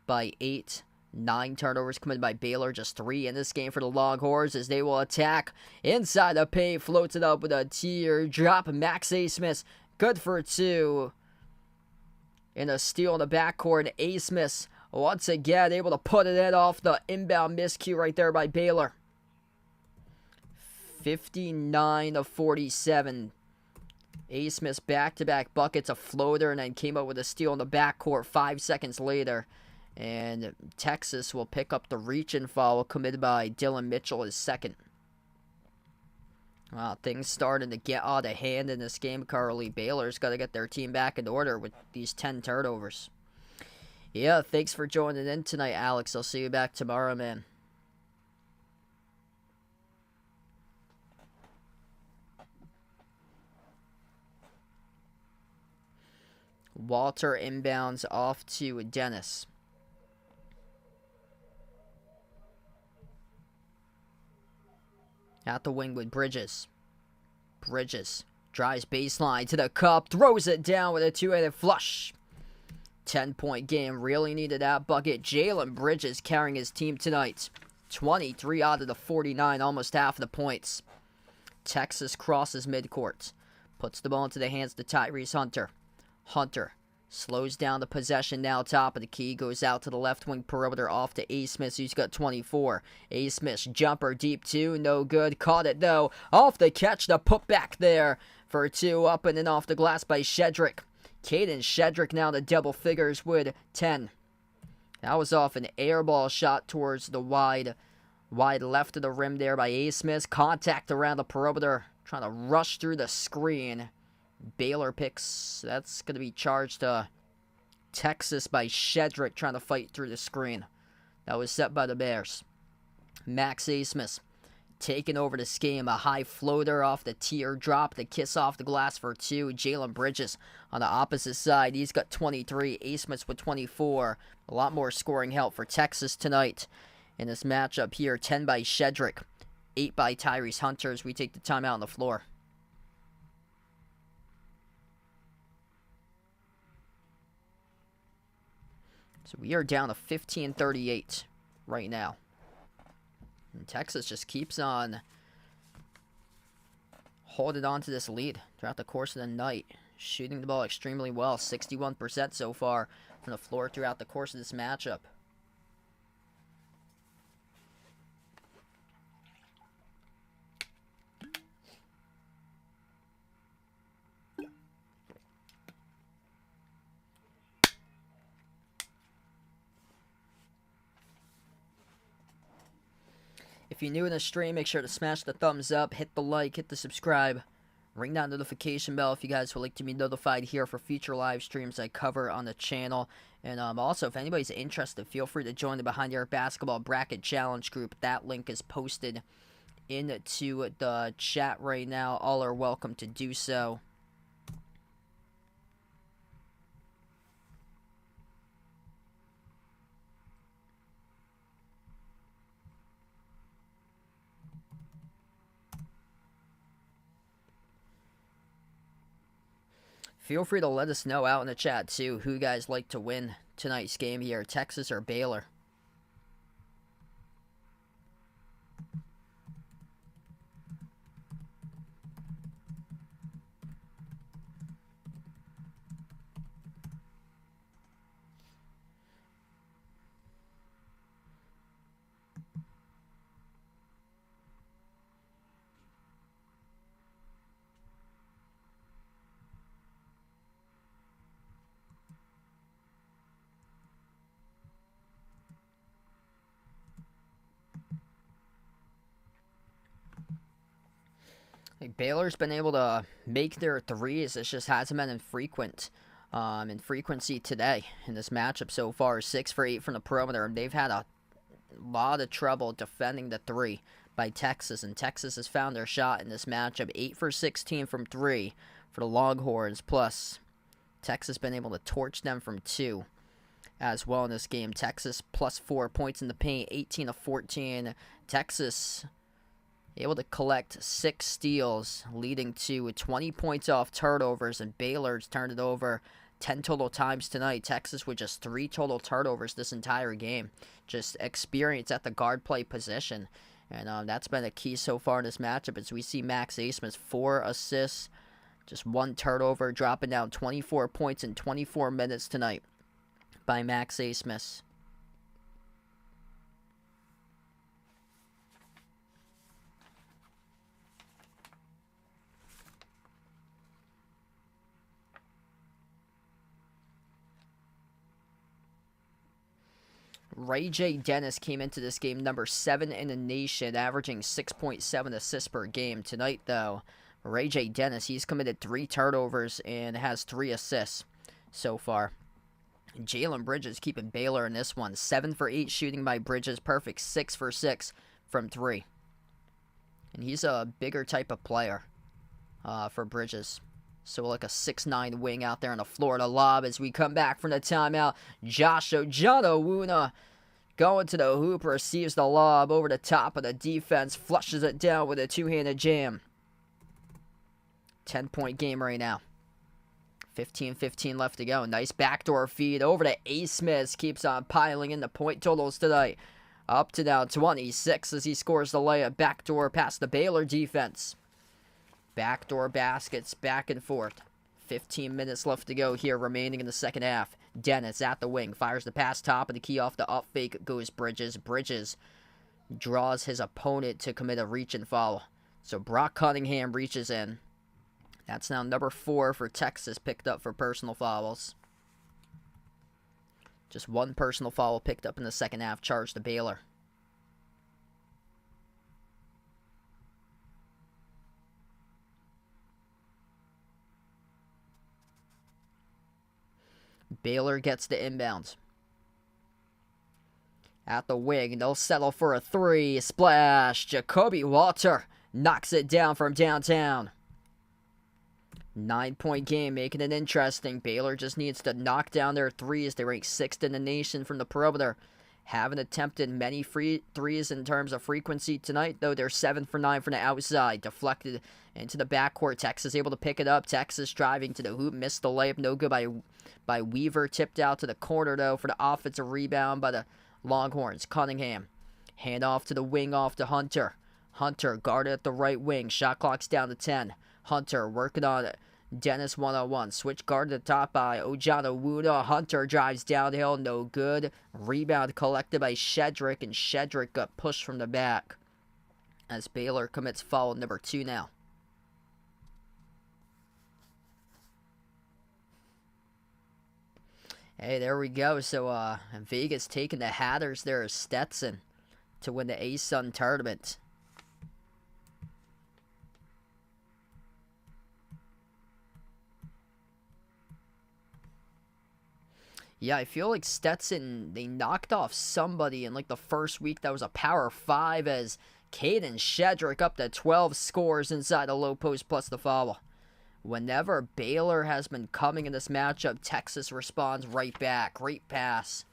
by 8. 9 turnovers committed by Baylor. Just 3 in this game for the Longhorns as they will attack inside the paint. Floats it up with a teardrop. Max A. Smith. Good for 2. And a steal in the backcourt. A. Smith once again able to put it in off the inbound miscue right there by Baylor. 59-47. A. Smith's back-to-back buckets, a floater, and then came up with a steal in the backcourt 5 seconds later. And Texas will pick up the reach-in foul committed by Dylan Mitchell, his second. Wow, things starting to get out of hand in this game, Carly. Baylor's got to get their team back in order with these 10 turnovers. Yeah, thanks for joining in tonight, Alex. I'll see you back tomorrow, man. Walter inbounds off to Dennis. At the wing with Bridges. Bridges drives baseline to the cup, throws it down with a two-handed flush. 10-point game, really needed that bucket. Jalen Bridges carrying his team tonight. 23 out of the 49, almost half of the points. Texas crosses midcourt. Puts the ball into the hands of Tyrese Hunter. Hunter Slows down the possession now, top of the key. Goes out to the left wing perimeter off to A. Smith, who's got 24. A. Smith's jumper deep two, no good. Caught it though. Off the catch, the putback there for two. Up and in off the glass by Shedrick. Caden Shedrick now to double figures with 10. That was off an air ball shot towards the wide left of the rim there by A. Smith. Contact around the perimeter. Trying to rush through the screen. Baylor picks. That's going to be charged to Texas by Shedrick trying to fight through the screen. That was set by the Bears. Max A. Smith taking over this game. A high floater off the teardrop. The kiss off the glass for two. Jalen Bridges on the opposite side. He's got 23. A. Smith with 24. A lot more scoring help for Texas tonight in this matchup here. 10 by Shedrick. 8 by Tyrese Hunter as we take the timeout on the floor. So we are down to 15-38 right now. And Texas just keeps on holding on to this lead throughout the course of the night. Shooting the ball extremely well. 61% so far from the floor throughout the course of this matchup. If you're new in the stream, make sure to smash the thumbs up, hit the like, hit the subscribe, ring that notification bell if you guys would like to be notified here for future live streams I cover on the channel. And also, if anybody's interested, feel free to join the Behind the Arc Basketball Bracket Challenge group. That link is posted into the chat right now. All are welcome to do so. Feel free to let us know out in the chat, too, who you guys like to win tonight's game here, Texas or Baylor. Baylor's been able to make their threes. It just hasn't been infrequent in frequency today in this matchup so far. 6 for 8 from the perimeter. And they've had a lot of trouble defending the three by Texas. And Texas has found their shot in this matchup. 8 for 16 from 3 for the Longhorns. Plus, Texas been able to torch them from 2 as well in this game. Texas plus 4 points in the paint. 18 of 14. Texas able to collect 6 steals, leading to 20 points off turnovers, and Baylor's turned it over 10 total times tonight. Texas with just 3 total turnovers this entire game. Just experience at the guard play position, and that's been a key so far in this matchup as we see Max A. Smith 4 assists, just 1 turnover, dropping down 24 points in 24 minutes tonight by Max A. Smith. Ray J. Dennis came into this game number 7 in the nation, averaging 6.7 assists per game. Tonight, though, Ray J. Dennis, he's committed 3 turnovers and has 3 assists so far. Jalen Bridges keeping Baylor in this one. 7 for 8 shooting by Bridges. Perfect 6 for 6 from 3. And he's a bigger type of player for Bridges. So like a 6'9 wing out there on the Florida lob as we come back from the timeout. John Owuna going to the hoop, receives the lob over the top of the defense, flushes it down with a 2-handed jam. 10-point game right now. 15-15 left to go. Nice backdoor feed over to A. Smith. Keeps on piling in the point totals tonight. Up to now 26 as he scores the layup. Backdoor past the Baylor defense. Backdoor baskets back and forth. 15 minutes left to go here remaining in the second half. Dennis at the wing, fires the pass top of the key off the up fake, goes Bridges. Bridges draws his opponent to commit a reach and foul. So Brock Cunningham reaches in. That's now number 4 for Texas picked up for personal fouls. Just one personal foul picked up in the second half, charged to Baylor. Baylor gets the inbound. At the wing, they'll settle for a 3. Splash! Jacoby Walter knocks it down from downtown. 9-point game, making it interesting. Baylor just needs to knock down their threes. They rank 6th in the nation from the perimeter. Haven't attempted many free threes in terms of frequency tonight, though they're 7 for 9 from the outside. Deflected into the backcourt. Texas able to pick it up. Texas driving to the hoop. Missed the layup. No good by Weaver. Tipped out to the corner, though, for the offensive rebound by the Longhorns. Cunningham. Hand off to the wing off to Hunter. Hunter guarded at the right wing. Shot clock's down to 10. Hunter working on it. Dennis 1-on-1. Switch guard to the top by Ojanawuna. Hunter drives downhill. No good. Rebound collected by Shedrick, and Shedrick got pushed from the back as Baylor commits foul number 2 now. Hey, there we go. So, Vegas taking the Hatters there as Stetson to win the ASUN tournament. Yeah, I feel like Stetson, they knocked off somebody in like the first week that was a Power 5 as Caden Shedrick up to 12 scores inside the low post plus the foul. Whenever Baylor has been coming in this matchup, Texas responds right back. Great pass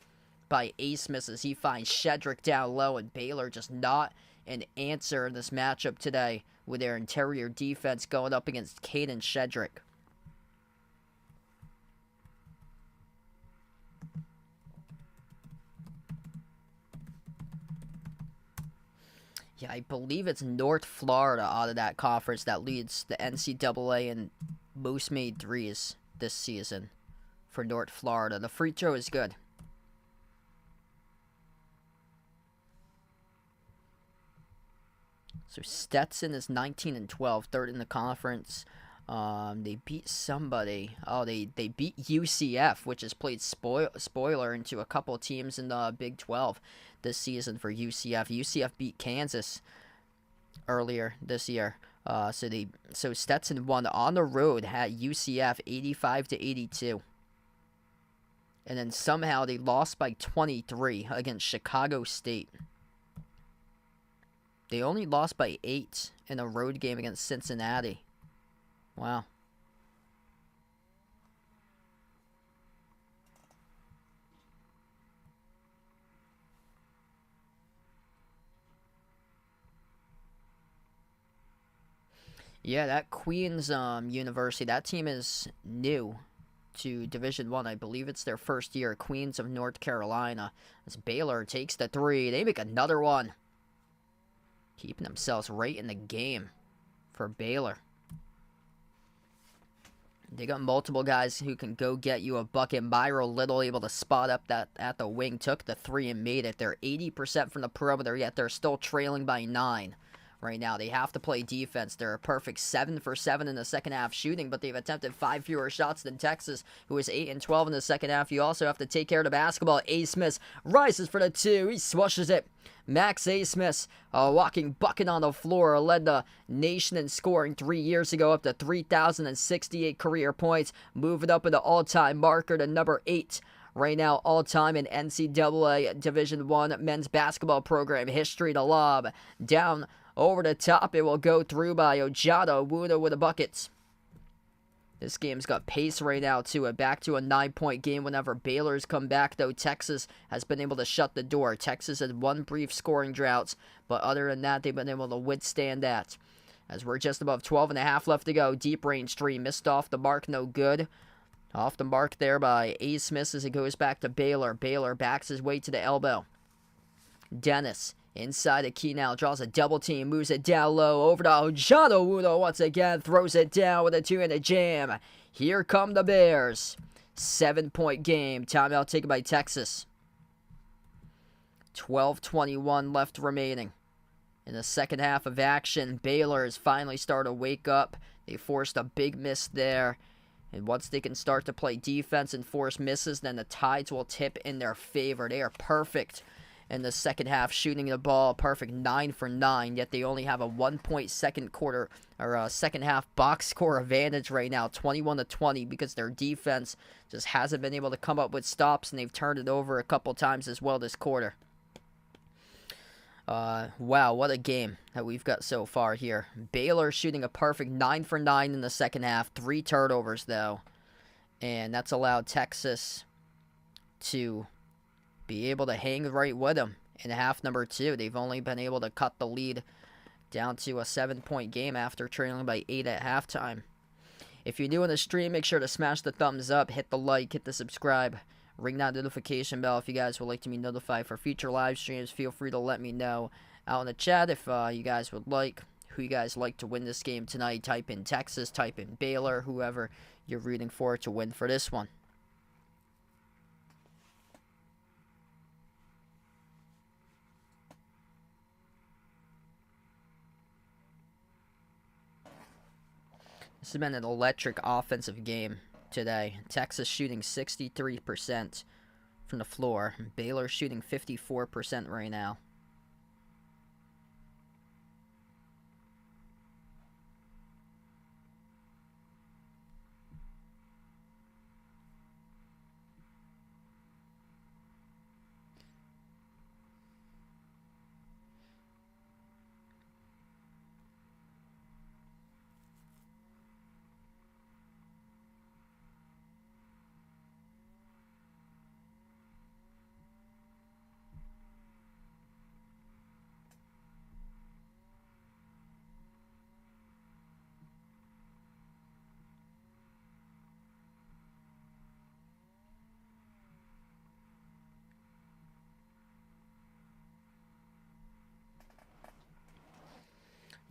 by Asmus as he finds Shedrick down low, and Baylor just not an answer in this matchup today with their interior defense going up against Caden Shedrick. Yeah, I believe it's North Florida out of that conference that leads the NCAA in most made threes this season for North Florida. The free throw is good. So Stetson is 19-12, third in the conference. They beat somebody. Oh, they beat UCF, which has played spoiler into a couple teams in the Big 12 this season for UCF. UCF beat Kansas earlier this year. So Stetson won on the road at UCF 85-82. And then somehow they lost by 23 against Chicago State. They only lost by 8 in a road game against Cincinnati. Wow. Yeah, that Queens University, that team is new to Division I. I believe it's their first year. Queens of North Carolina. As Baylor takes the 3. They make another one. Keeping themselves right in the game for Baylor. They got multiple guys who can go get you a bucket. Myro Little able to spot up that at the wing, took the 3 and made it. They're 80% from the perimeter, yet they're still trailing by 9 right now. They have to play defense. They're a perfect 7 for 7 in the second half shooting, but they've attempted 5 fewer shots than Texas, who is 8 and 12 in the second half. You also have to take care of the basketball. A. Smith rises for the 2. He swishes it. Max A. Smith, a walking bucket on the floor, led the nation in scoring 3 years ago up to 3,068 career points. Move it up in the all-time marker to number 8 right now, all-time in NCAA Division I men's basketball program history. The lob down over the top. It will go through by Ojanawuna with the buckets. This game's got pace right now to back to a 9-point game whenever Baylor's come back, though Texas has been able to shut the door. Texas had one brief scoring drought, but other than that, they've been able to withstand that. As we're just above 12.5 left to go, deep range 3, missed off the mark, no good. Off the mark there by A. Smith as it goes back to Baylor. Baylor backs his way to the elbow. Dennis inside the key now, draws a double team, moves it down low, over to Ojanawuna once again, throws it down with a 2 and a jam. Here come the Bears. 7-point game. Timeout taken by Texas. 12:21 left remaining. In the second half of action, Baylor has finally started to wake up. They forced a big miss there. And once they can start to play defense and force misses, then the tides will tip in their favor. They are perfect in the second half, shooting the ball, perfect 9 for 9, yet they only have a 1-point second half box score advantage right now, 21-20, because their defense just hasn't been able to come up with stops, and they've turned it over a couple times as well this quarter. Wow, what a game that we've got so far here. Baylor shooting a perfect 9 for 9 in the second half, 3 turnovers though, and that's allowed Texas to be able to hang right with them in half number 2. They've only been able to cut the lead down to a 7-point game after trailing by 8 at halftime. If you're new in the stream, make sure to smash the thumbs up, hit the like, hit the subscribe, ring that notification bell if you guys would like to be notified for future live streams. Feel free to let me know out in the chat if you guys would like, who you guys like to win this game tonight. Type in Texas, type in Baylor, whoever you're rooting for to win for this one. This has been an electric offensive game today. Texas shooting 63% from the floor. Baylor shooting 54% right now.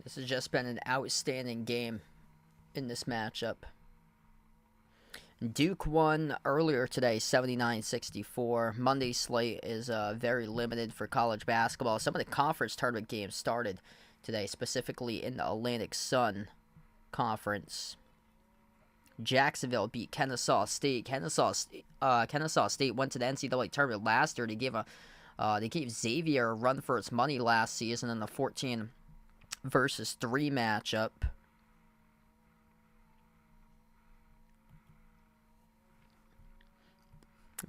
This has just been an outstanding game in this matchup. Duke won earlier today, 79-64. Monday's slate is very limited for college basketball. Some of the conference tournament games started today, specifically in the Atlantic Sun Conference. Jacksonville beat Kennesaw State. Kennesaw State went to the NCAA tournament last year. They gave Xavier a run for its money last season in the 14 versus 3 matchup.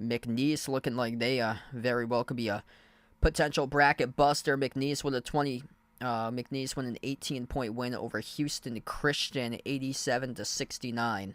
McNeese looking like they very well could be a potential bracket buster. McNeese with an 18-point win over Houston Christian, 87-69.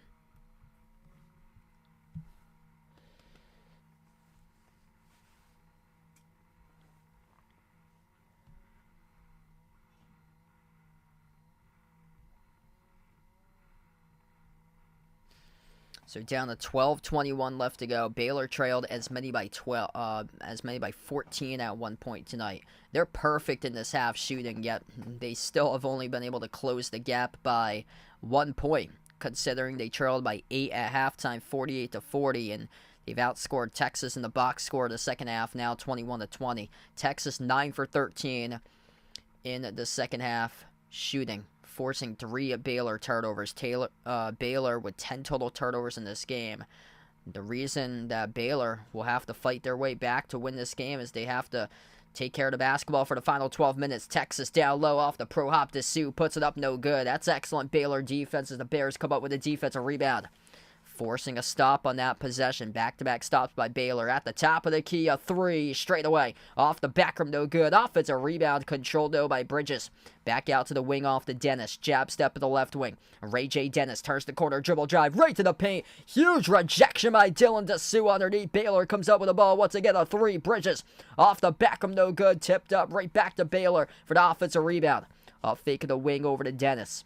So down to 12:21 left to go. Baylor trailed as many by 14 at one point tonight. They're perfect in this half shooting, yet they still have only been able to close the gap by 1 point, considering they trailed by 8 at halftime, 48-40, and they've outscored Texas in the box score the second half, now 21-20. Texas 9 for 13 in the second half shooting, forcing 3 Baylor turnovers. Baylor with 10 total turnovers in this game. The reason that Baylor will have to fight their way back to win this game is they have to take care of the basketball for the final 12 minutes. Texas down low off the pro hop to Sue, puts it up, no good. That's excellent Baylor defense as the Bears come up with a defensive rebound, forcing a stop on that possession. Back-to-back stops by Baylor. At the top of the key, a 3 straight away. Off the back rim, no good. Offensive rebound controlled, though, by Bridges. Back out to the wing off to Dennis. Jab step at the left wing. Ray J. Dennis turns the corner, dribble drive right to the paint. Huge rejection by Dylan DeSue underneath. Baylor comes up with the ball. Once again, a 3. Bridges off the back rim, no good. Tipped up right back to Baylor for the offensive rebound. Up fake of the wing over to Dennis.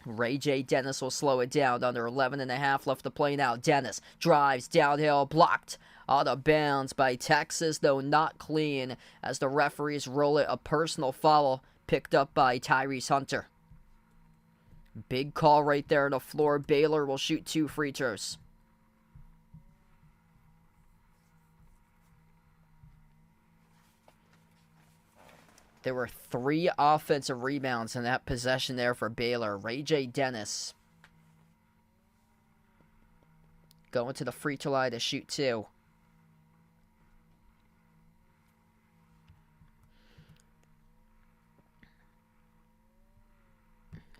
Ray J. Dennis will slow it down. Under 11.5 left to play now. Dennis drives downhill, blocked out of bounds by Texas, though not clean, as the referees roll it. A personal foul picked up by Tyrese Hunter. Big call right there on the floor. Baylor will shoot 2 free throws. There were 3 offensive rebounds in that possession there for Baylor. Ray J. Dennis going to the free throw line to shoot 2.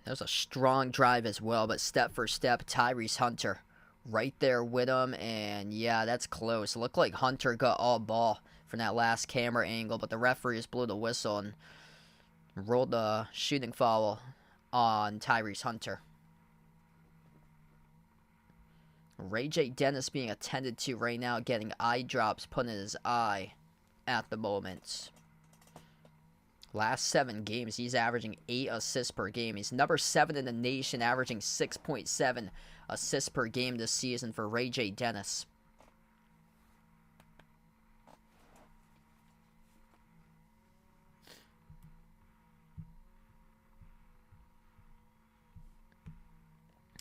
That was a strong drive as well, but step for step, Tyrese Hunter right there with him, and yeah, that's close. It looked like Hunter got all ball from that last camera angle, but the referees blew the whistle and rolled the shooting foul on Tyrese Hunter. Ray J. Dennis being attended to right now, getting eye drops put in his eye at the moment. Last 7 games, he's averaging 8 assists per game. He's number 7 in the nation, averaging 6.7 assists per game this season for Ray J. Dennis.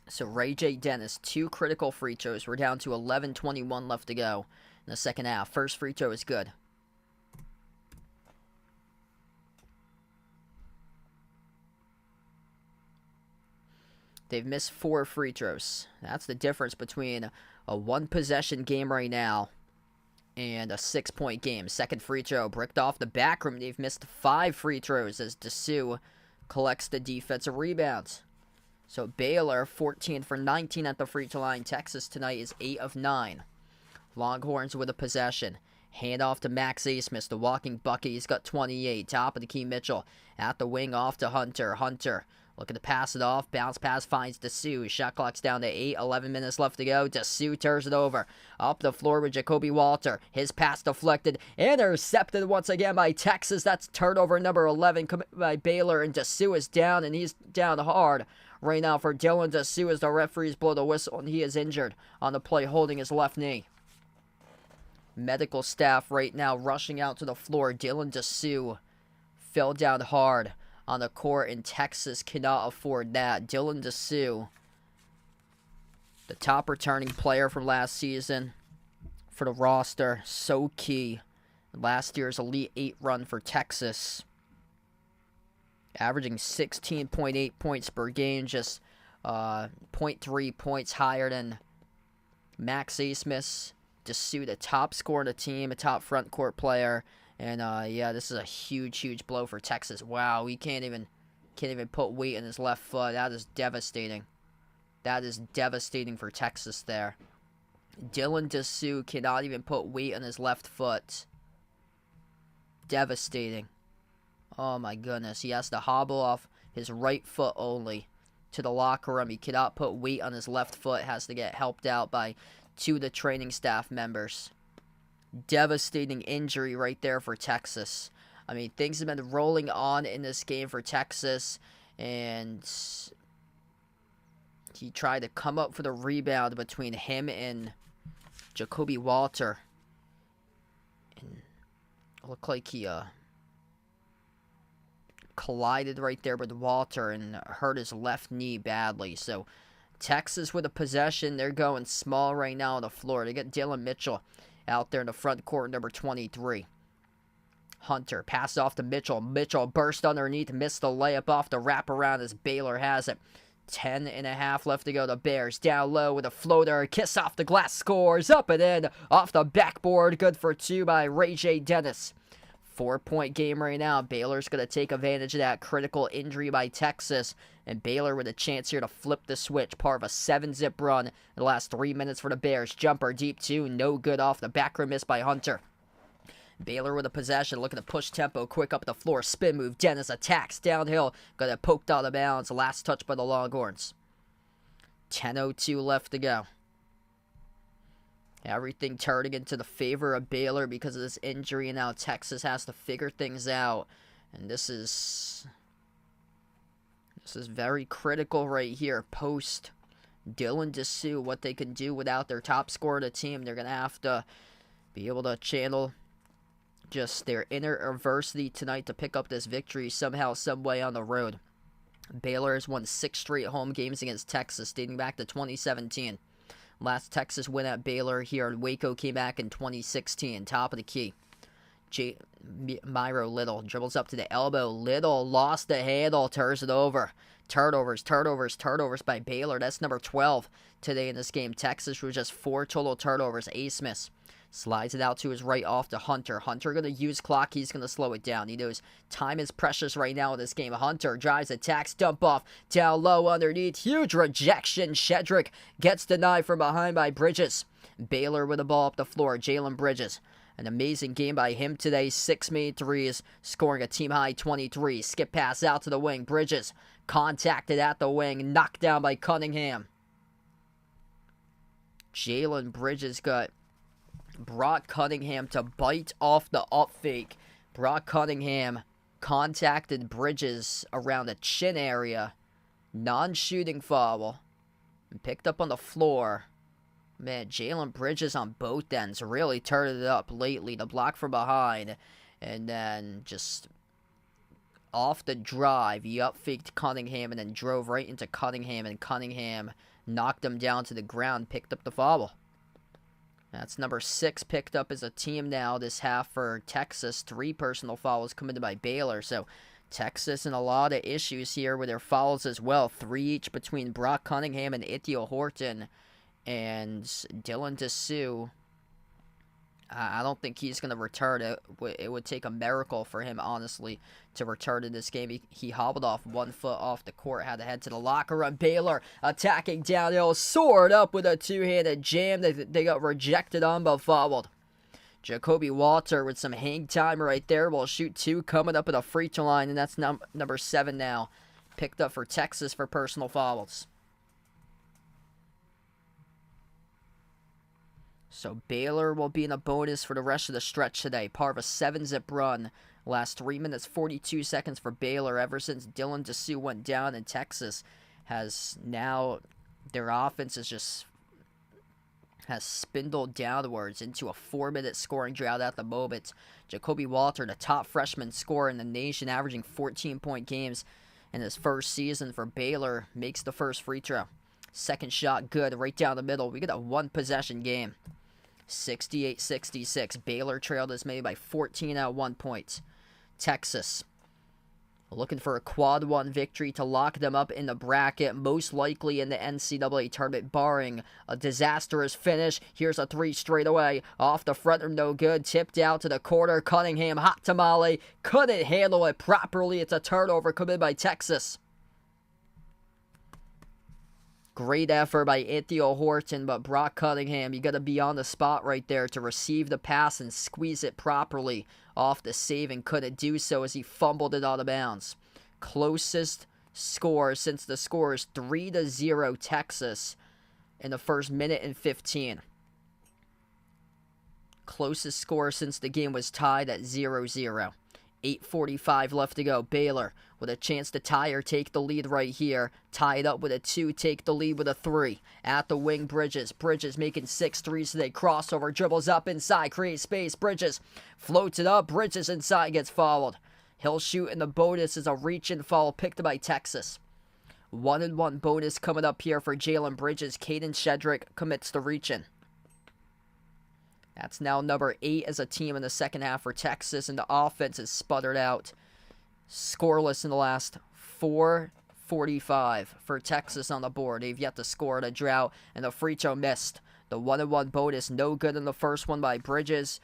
So Ray J. Dennis, 2 critical free throws. We're down to 11:21 left to go in the second half. First free throw is good. They've missed 4 free throws. That's the difference between a 1-possession game right now and a 6-point game. Second free throw bricked off the back rim. They've missed 5 free throws as Dessou collects the defensive rebounds. So Baylor 14 for 19 at the free throw line. Texas tonight is 8 of 9. Longhorns with a possession. Hand off to Max Asmus, the walking bucket. He's got 28. Top of the key, Mitchell at the wing, off to Hunter. Hunter looking to pass it off. Bounce pass finds Dessou. Shot clock's down to 8. 11 minutes left to go. Dessou turns it over. Up the floor with Jacoby Walter. His pass deflected. Intercepted once again by Texas. That's turnover number 11 by Baylor. And Dessou is down, and he's down hard right now for Dylan Dessou as the referees blow the whistle, and he is injured on the play, holding his left knee. Medical staff right now rushing out to the floor. Dylan Dessou fell down hard on the court, and Texas cannot afford that. Dylan Dessou, the top returning player from last season for the roster, so key. Last year's Elite 8 run for Texas, averaging 16.8 points per game, just 0.3 points higher than Max Asmus. Dessou, the top scorer on the team, a top front court player. And yeah, this is a huge blow for Texas. Wow, he can't even put weight in his left foot. That is devastating. That is devastating for Texas there. Dylan Dessou cannot even put weight on his left foot. Devastating. Oh my goodness. He has to hobble off his right foot only to the locker room. He cannot put weight on his left foot. Has to get helped out by 2 of the training staff members. Devastating injury right there for Texas. I mean, things have been rolling on in this game for Texas, and he tried to come up for the rebound between him and Jacoby Walter, and it looked like he collided right there with Walter and hurt his left knee badly. So Texas with a possession. They're going small right now on the floor. They get Dylan Mitchell out there in the front court, number 23. Hunter passed off to Mitchell. Mitchell burst underneath, missed the layup off the wraparound as Baylor has it. 10.5 left to go. The Bears down low with a floater. Kiss off the glass, scores up and in off the backboard. Good for 2 by Ray J. Dennis. 4-point game right now. Baylor's going to take advantage of that critical injury by Texas. And Baylor with a chance here to flip the switch. Part of a 7-zip run in the last 3 minutes for the Bears. Jumper deep 2. No good off the back rim, miss by Hunter. Baylor with a possession, looking to push tempo quick up the floor. Spin move. Dennis attacks downhill. Got it poked out of bounds. Last touch by the Longhorns. 10:02 left to go. Everything turning into the favor of Baylor because of this injury, and now Texas has to figure things out. And this is very critical right here. Post Dylan Dessou, what they can do without their top scorer of the team. They're going to have to be able to channel just their inner adversity tonight to pick up this victory somehow, some way on the road. Baylor has won 6 straight home games against Texas, dating back to 2017. Last Texas win at Baylor here in Waco came back in 2016. Top of the key. Myro Little dribbles up to the elbow. Little lost the handle, turns it over. Turnovers by Baylor. That's number 12 today in this game. Texas with just 4 total turnovers. A-Smith slides it out to his right off to Hunter. Hunter going to use clock. He's going to slow it down. He knows time is precious right now in this game. Hunter drives, attacks, dump off, down low underneath. Huge rejection. Shedrick gets denied from behind by Bridges. Baylor with the ball up the floor. Jalen Bridges. An amazing game by him today. 6 made threes, scoring a team-high 23. Skip pass out to the wing. Bridges contacted at the wing. Knocked down by Cunningham. Jalen Bridges got Brock Cunningham to bite off the up fake. Brock Cunningham contacted Bridges around the chin area. Non-shooting foul. And picked up on the floor. Man, Jalen Bridges on both ends really turned it up lately. The block from behind. And then just off the drive, he up-faked Cunningham and then drove right into Cunningham. And Cunningham knocked him down to the ground, picked up the foul. That's number 6 picked up as a team now this half for Texas. 3 personal fouls committed by Baylor. So Texas in a lot of issues here with their fouls as well. 3 each between Brock Cunningham and Ithiel Horton. And Dylan Dessou, I don't think he's going to return. It would take a miracle for him, honestly, to return in this game. He hobbled off 1 foot off the court, had to head to the locker room. Baylor attacking downhill, soared up with a 2-handed jam. They got rejected on, but fouled. Jacoby Walter with some hang time right there. Will shoot 2 coming up at the free throw line, and that's number 7 now. Picked up for Texas for personal fouls. So Baylor will be in a bonus for the rest of the stretch today. Part of a 7-zip run. Last 3 minutes, 42 seconds for Baylor. Ever since Dylan Dessou went down and Texas has now, their offense has spindled downwards into a 4-minute scoring drought at the moment. Jacoby Walter, the top freshman scorer in the nation, averaging 14-point games in his first season for Baylor, makes the first free throw. Second shot good, right down the middle. We get a 1-possession game. 68-66. Baylor trailed this maybe by 14 at 1 point. Texas looking for a quad 1 victory to lock them up in the bracket, most likely in the NCAA tournament, barring a disastrous finish. Here's a 3 straight away. Off the front rim, no good. Tipped out to the corner. Cunningham, hot tamale. Couldn't handle it properly. It's a turnover committed by Texas. Great effort by Ithiel Horton, but Brock Cunningham, you got to be on the spot right there to receive the pass and squeeze it properly off the save, and couldn't do so as he fumbled it out of bounds. Closest score since the score is 3-0 Texas in the first minute and 15. Closest score since the game was tied at 0-0. 8:45 left to go. Baylor with a chance to tie or take the lead right here. Tie it up with a 2, take the lead with a 3. At the wing, Bridges. Bridges making 6 threes today. Crossover, dribbles up inside, creates space. Bridges floats it up. Bridges inside, gets fouled. He'll shoot, and the bonus is a reach-in foul picked by Texas. 1-and-1 bonus coming up here for Jalen Bridges. Caden Shedrick commits the reach-in. That's now number 8 as a team in the second half for Texas, and the offense is sputtered out. Scoreless in the last 4:45 for Texas on the board. They've yet to score in a drought, and the free throw missed. The 1-and-1 bonus, no good in the first one by Bridges.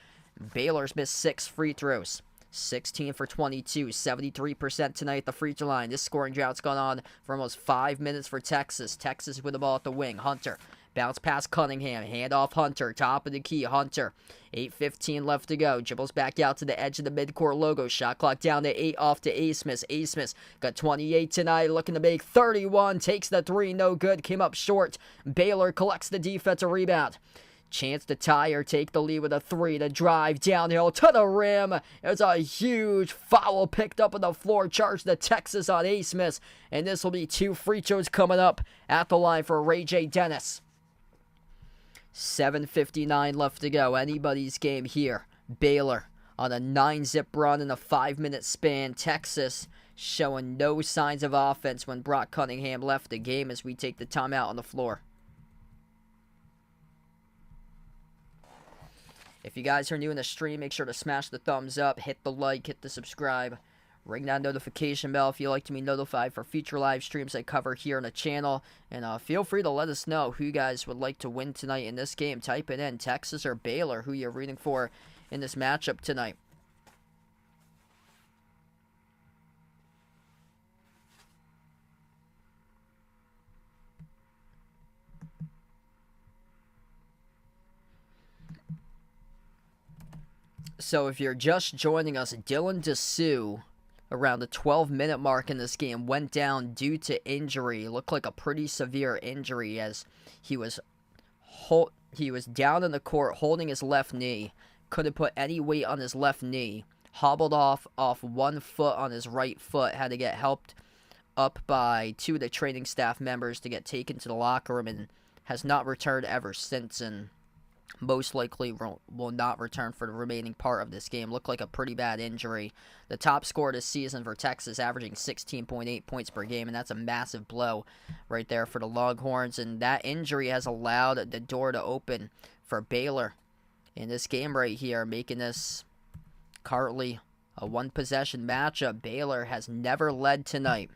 Baylor's missed 6 free throws. 16 for 22, 73% tonight at the free throw line. This scoring drought's gone on for almost 5 minutes for Texas. Texas with the ball at the wing. Hunter. Bounce past Cunningham. Hand off Hunter. Top of the key. Hunter. 8:15 left to go. Dribbles back out to the edge of the midcourt logo. Shot clock down to 8 off to A-Smith. A-Smith got 28 tonight. Looking to make 31. Takes the 3. No good. Came up short. Baylor collects the defensive rebound. Chance to tie or take the lead with a 3. To drive downhill to the rim. It's a huge foul picked up on the floor. Charged to Texas on A-Smith. And this will be 2 free throws coming up at the line for Ray J. Dennis. 7:59 left to go. Anybody's game here. Baylor on a 9-zip run in a 5-minute span. Texas showing no signs of offense when Brock Cunningham left the game as we take the timeout on the floor. If you guys are new in the stream, make sure to smash the thumbs up, hit the like, hit the subscribe, ring that notification bell if you'd like to be notified for future live streams I cover here on the channel. And feel free to let us know who you guys would like to win tonight in this game. Type it in, Texas or Baylor, who you're rooting for in this matchup tonight. So if you're just joining us, Dylan DeSue, around the 12-minute mark in this game, went down due to injury. It looked like a pretty severe injury as he was down in the court holding his left knee. Couldn't put any weight on his left knee. Hobbled off 1 foot on his right foot. Had to get helped up by 2 of the training staff members to get taken to the locker room, and has not returned ever since, and most likely will not return for the remaining part of this game. Looked like a pretty bad injury. The top scorer this season for Texas, averaging 16.8 points per game, and that's a massive blow right there for the Longhorns. And that injury has allowed the door to open for Baylor in this game right here, making this currently a one-possession matchup. Baylor has never led tonight.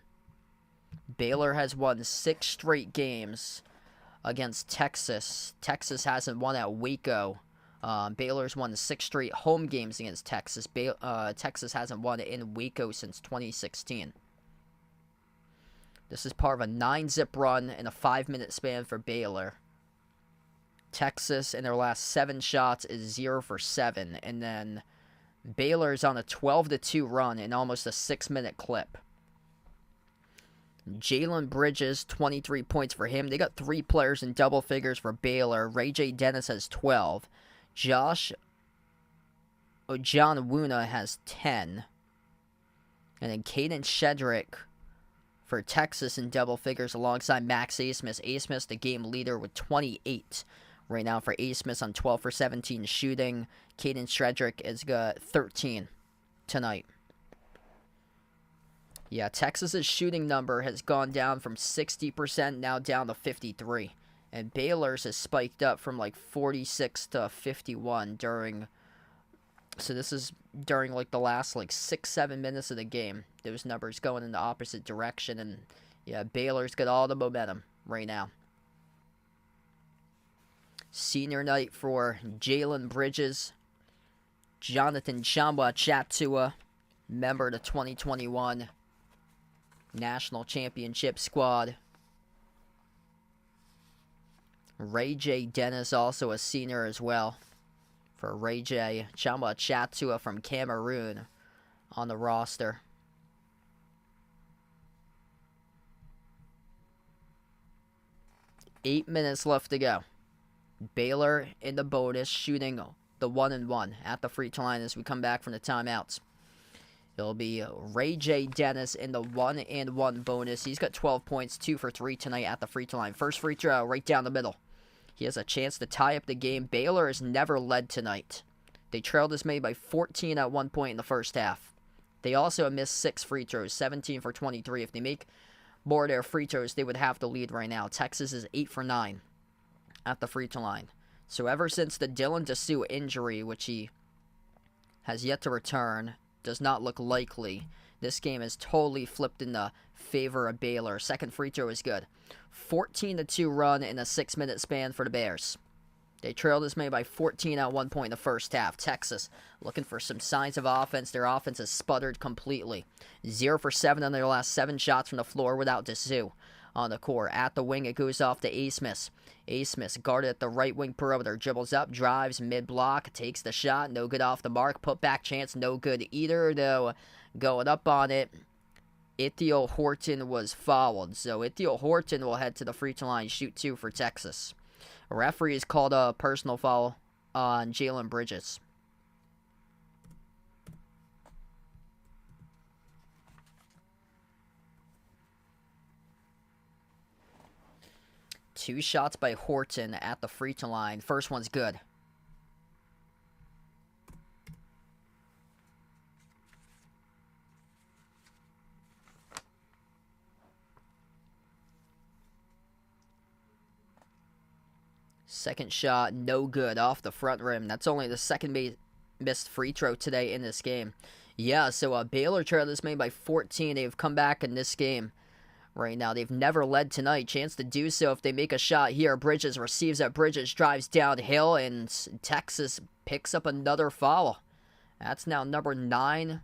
Baylor has won 6 straight games against Texas. Texas hasn't won at Waco. Baylor's won 6 straight home games against Texas. Texas hasn't won in Waco since 2016. This is part of a 9-zip run in a 5-minute span for Baylor. Texas, in their last 7 shots, is 0 for 7. And then Baylor's on a 12-2 run in almost a 6-minute clip. Jalen Bridges, 23 points for him. They got 3 players in double figures for Baylor. Ray J. Dennis has 12. John Wuna has 10. And then Caden Shedrick for Texas in double figures alongside Max Asmus. Asmus, the game leader, with 28 right now for Asmus on 12 for 17 shooting. Caden Shedrick has got 13 tonight. Yeah, Texas's shooting number has gone down from 60% now down to 53%. And Baylor's has spiked up from like 46 to 51 during... So this is during like the last like 6-7 minutes of the game. Those numbers going in the opposite direction. And yeah, Baylor's got all the momentum right now. Senior night for Jalen Bridges. Jonathan Chamba Chatua, member of the 2021 National Championship squad. Ray J. Dennis, also a senior as well for Ray J. Chamba Chatua from Cameroon on the roster. Eight minutes left to go. Baylor in the bonus, shooting the 1-and-1 at the free throw line as we come back from the timeouts. It'll be Ray J. Dennis in the 1-and-1 bonus. He's got 12 points, 2 for 3 tonight at the free throw line. First free throw right down the middle. He has a chance to tie up the game. Baylor has never led tonight. They trailed this made by 14 at one point in the first half. They also missed 6 free throws, 17 for 23. If they make more of their free throws, they would have the lead right now. Texas is 8 for 9 at the free throw line. So ever since the Dylan DeSue injury, which he has yet to return, does not look likely, this game is totally flipped in the favor of Baylor. Second free throw is good. 14-2 run in a 6-minute span for the Bears. They trailed this made by 14 at one point in the first half. Texas looking for some signs of offense. Their offense has sputtered completely. 0 for 7 on their last 7 shots from the floor without DeSue on the court. At the wing, it goes off to Asmus. Asmus guarded at the right wing perimeter. Dribbles up, drives, mid-block, takes the shot. No good off the mark. Put back chance, no good either, though. Going up on it, Ithiel Horton was fouled. So Ithiel Horton will head to the free throw line, shoot 2 for Texas. A referee has called a personal foul on Jalen Bridges. Two shots by Horton at the free throw line. First one's good. Second shot, no good, off the front rim. That's only the second missed free throw today in this game. Yeah, so Baylor trailed this game by 14. They've come back in this game right now. They've never led tonight. Chance to do so if they make a shot here. Bridges receives at Bridges, drives downhill, and Texas picks up another foul. That's now number 9.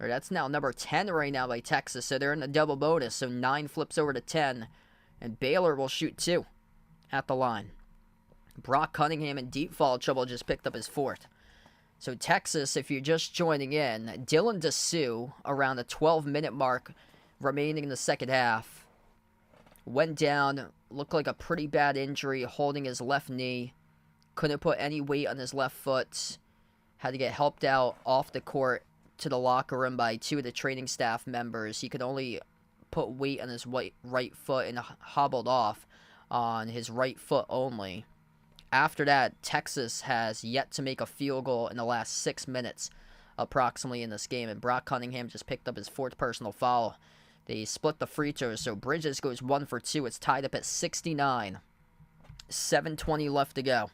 Or that's now number 10 right now by Texas. So they're in a double bonus. So 9 flips over to 10. And Baylor will shoot 2 at the line. Brock Cunningham in deep foul trouble just picked up his 4th. So Texas, if you're just joining in, Dylan DeSue, around the 12-minute mark remaining in the second half, went down, looked like a pretty bad injury, holding his left knee, couldn't put any weight on his left foot, had to get helped out off the court to the locker room by 2 of the training staff members. He could only put weight on his right foot and hobbled off on his right foot only. After that, Texas has yet to make a field goal in the last 6 minutes, approximately, in this game. And Brock Cunningham just picked up his 4th personal foul. They split the free throws, so Bridges goes 1 for 2. It's tied up at 69. 7:20 left to go.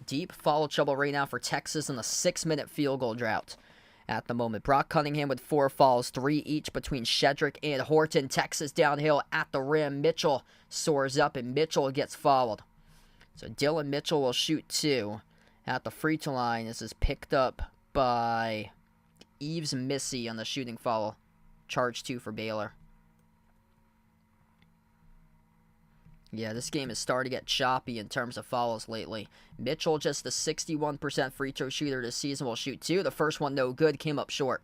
Deep foul trouble right now for Texas in the 6-minute field goal drought at the moment. Brock Cunningham with 4 fouls, 3 each between Shedrick and Horton. Texas downhill at the rim. Mitchell soars up, and Mitchell gets fouled. So Dylan Mitchell will shoot 2 at the free throw line. This is picked up by Eves Missy on the shooting foul. Charge 2 for Baylor. Yeah, this game is starting to get choppy in terms of fouls lately. Mitchell, just the 61% free throw shooter this season, will shoot 2. The first one, no good, came up short.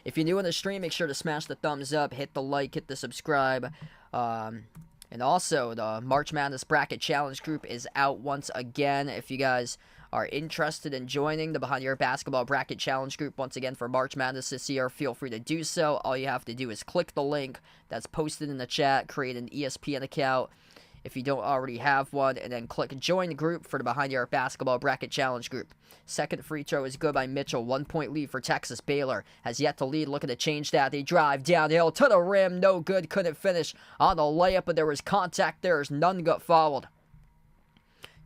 If you're new in the stream, make sure to smash the thumbs up, hit the like, hit the subscribe. And also, the March Madness Bracket Challenge group is out once again. If you guys are interested in joining the Behind Your Basketball Bracket Challenge group once again for March Madness this year, feel free to do so. All you have to do is click the link that's posted in the chat, create an ESPN account if you don't already have one, and then click Join the Group for the Behind Your Basketball Bracket Challenge group. Second free throw is good by Mitchell. 1-point lead for Texas. Baylor has yet to lead. Looking to change that. They drive downhill to the rim. No good. Couldn't finish on the layup, but there was contact there as Nunn got fouled.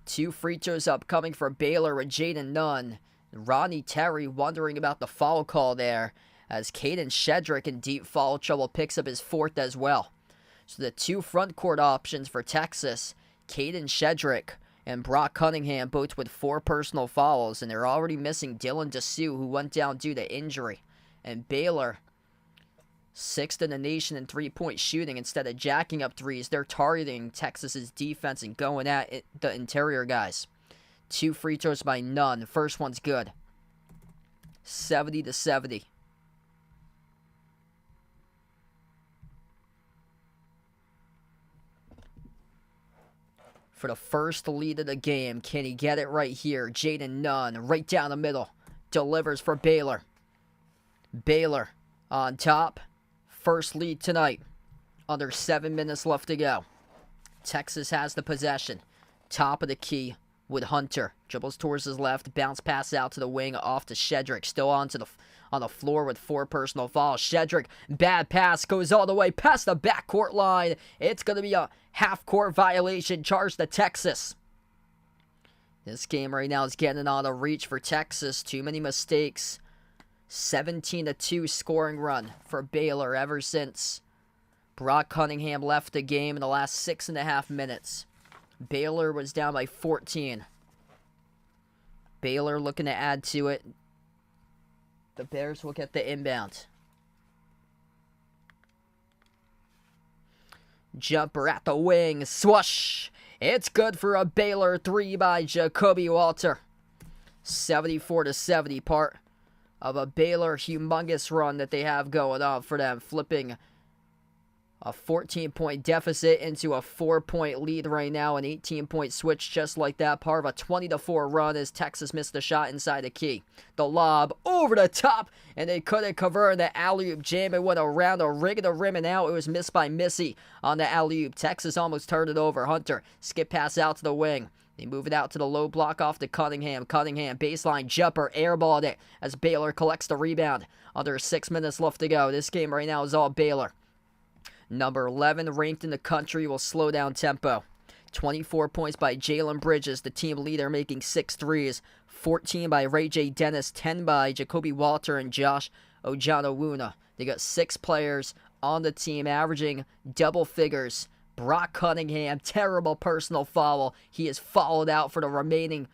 2 free throws upcoming for Baylor with Jaden Nunn. Ronnie Terry wondering about the foul call there, as Caden Shedrick in deep foul trouble picks up his 4th as well. So the 2 front court options for Texas, Caden Shedrick and Brock Cunningham, both with 4 personal fouls, and they're already missing Dylan DeSue, who went down due to injury. And Baylor, 6th in the nation in three-point shooting. Instead of jacking up threes, they're targeting Texas's defense and going at the interior guys. 2 free throws by Nunn. First one's good. 70-70. For the first lead of the game, can he get it right here? Jaden Nunn, right down the middle, delivers for Baylor. Baylor on top. First lead tonight. Under 7 minutes left to go. Texas has the possession. Top of the key with Hunter. Dribbles towards his left. Bounce pass out to the wing. Off to Shedrick. Still on the floor with 4 personal fouls. Shedrick, bad pass. Goes all the way past the backcourt line. It's going to be a half-court violation. Charge to Texas. This game right now is getting on a reach for Texas. Too many mistakes. 17-2 scoring run for Baylor ever since Brock Cunningham left the game in the last 6.5 minutes. Baylor was down by 14. Baylor looking to add to it. The Bears will get the inbound. Jumper at the wing. Swoosh. It's good for a Baylor 3 by Jacoby Walter. 74-70, part of a Baylor humongous run that they have going on for them, flipping a 14-point deficit into a 4-point lead right now, an 18-point switch just like that, part of a 20-4 run as Texas missed the shot inside the key. The lob over the top, and they couldn't convert the alley-oop jam. It went around the rig of the rim and out. It was missed by Missy on the alley-oop. Texas almost turned it over. Hunter, skip pass out to the wing. They move it out to the low block off to Cunningham. Cunningham, baseline jumper, airballed it as Baylor collects the rebound. Under 6 minutes left to go. This game right now is all Baylor. Number 11 ranked in the country will slow down tempo. 24 points by Jalen Bridges, the team leader, making 6 threes. 14 by Ray J. Dennis, 10 by Jacoby Walter and Josh Ojanawuna. They got 6 players on the team averaging double figures. Brock Cunningham, terrible personal foul. He is fouled out for the remaining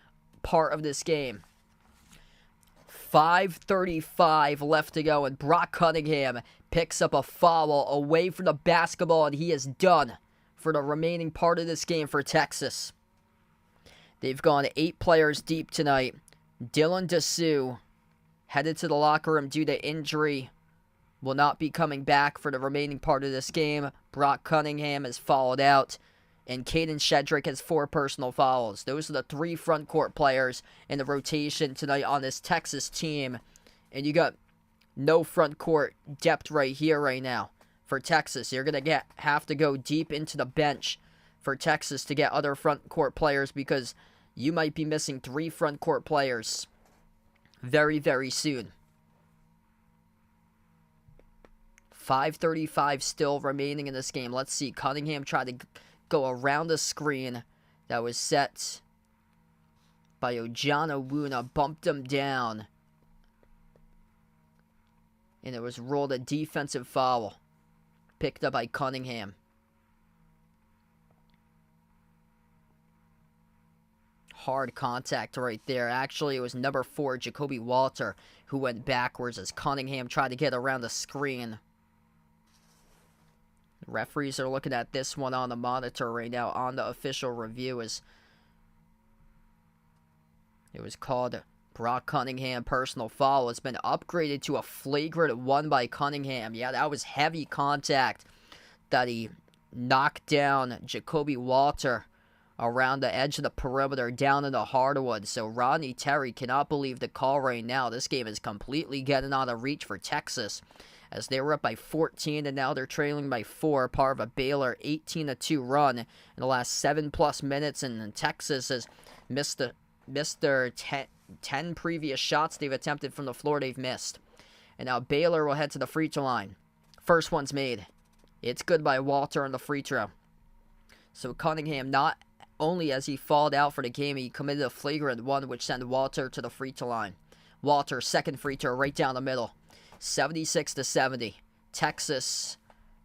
part of this game. 5:35 left to go, and Brock Cunningham picks up a foul away from the basketball, and he is done for the remaining part of this game for Texas. They've gone 8 players deep tonight. Dylan Dessou, headed to the locker room due to injury, will not be coming back for the remaining part of this game. Brock Cunningham is fouled out, and Caden Shedrick has 4 personal fouls. Those are the 3 front court players in the rotation tonight on this Texas team. And you got no front court depth right here right now for Texas. You're going to have to go deep into the bench for Texas to get other front court players, because you might be missing 3 front court players very, very soon. 5:35 still remaining in this game. Let's see. Cunningham tried to go around the screen that was set by Ojanawuna, bumped him down, and it was ruled a defensive foul, picked up by Cunningham. Hard contact right there. Actually, it was number 4, Jacoby Walter, who went backwards as Cunningham tried to get around the screen. The referees are looking at this one on the monitor right now on the official review, as it was called Brock Cunningham personal foul. It's been upgraded to a flagrant 1 by Cunningham. Yeah, that was heavy contact that he knocked down Jacoby Walter around the edge of the perimeter down in the hardwood. So Rodney Terry cannot believe the call right now. This game is completely getting out of reach for Texas, as they were up by 14 and now they're trailing by 4, part of a Baylor 18-2 run in the last 7+ minutes, and Texas has missed their 10 previous shots they've attempted from the floor. They've missed. And now Baylor will head to the free throw line. First one's made. It's good by Walter on the free throw. So Cunningham, not only has he fouled out for the game, he committed a flagrant 1, which sent Walter to the free throw line. Walter, second free throw right down the middle. 76-70. Texas,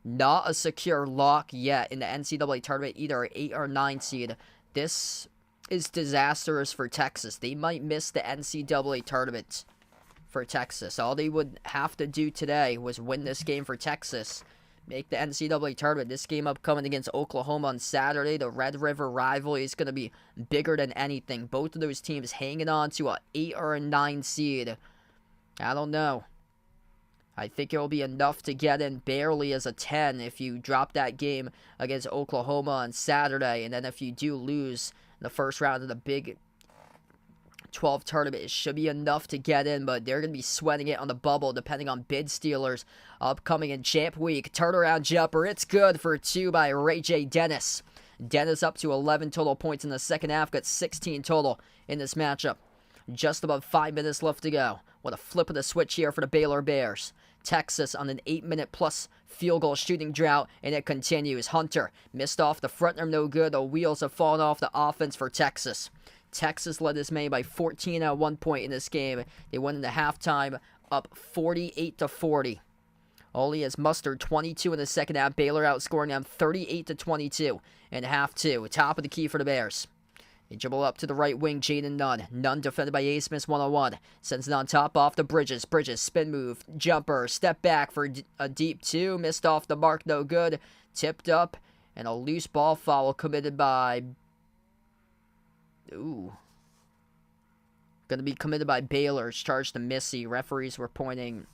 not a secure lock yet in the NCAA tournament, either an 8 or 9 seed. This is disastrous for Texas. They might miss the NCAA tournament for Texas. All they would have to do today was win this game for Texas, make the NCAA tournament. This game upcoming against Oklahoma on Saturday, the Red River rivalry, is going to be bigger than anything. Both of those teams hanging on to an 8 or a 9 seed. I don't know. I think it will be enough to get in barely as a 10 if you drop that game against Oklahoma on Saturday. And then if you do lose in the first round of the Big 12 tournament, it should be enough to get in, but they're going to be sweating it on the bubble depending on bid stealers upcoming in Champ Week. Turnaround jumper, it's good for 2 by Ray J. Dennis. Dennis up to 11 total points in the second half, got 16 total in this matchup. Just about 5 minutes left to go. What a flip of the switch here for the Baylor Bears. Texas on an 8-minute plus field goal shooting drought, and it continues. Hunter missed off the front arm, no good. The wheels have fallen off the offense for Texas. Texas led this game by 14 at one point in this game. They went into halftime up 48-40. Only has mustered 22 in the second half. Baylor outscoring them 38-22 in half 2. Top of the key for the Bears. They dribble up to the right wing, Jaden Nunn. Nunn defended by A. Smith one-on-one. Sends it on top off the Bridges. Bridges, spin move, jumper, step back for a deep 2. Missed off the mark, no good. Tipped up, and a loose ball foul committed by... Going to be committed by Baylor. It's charged to Missy. Referees were pointing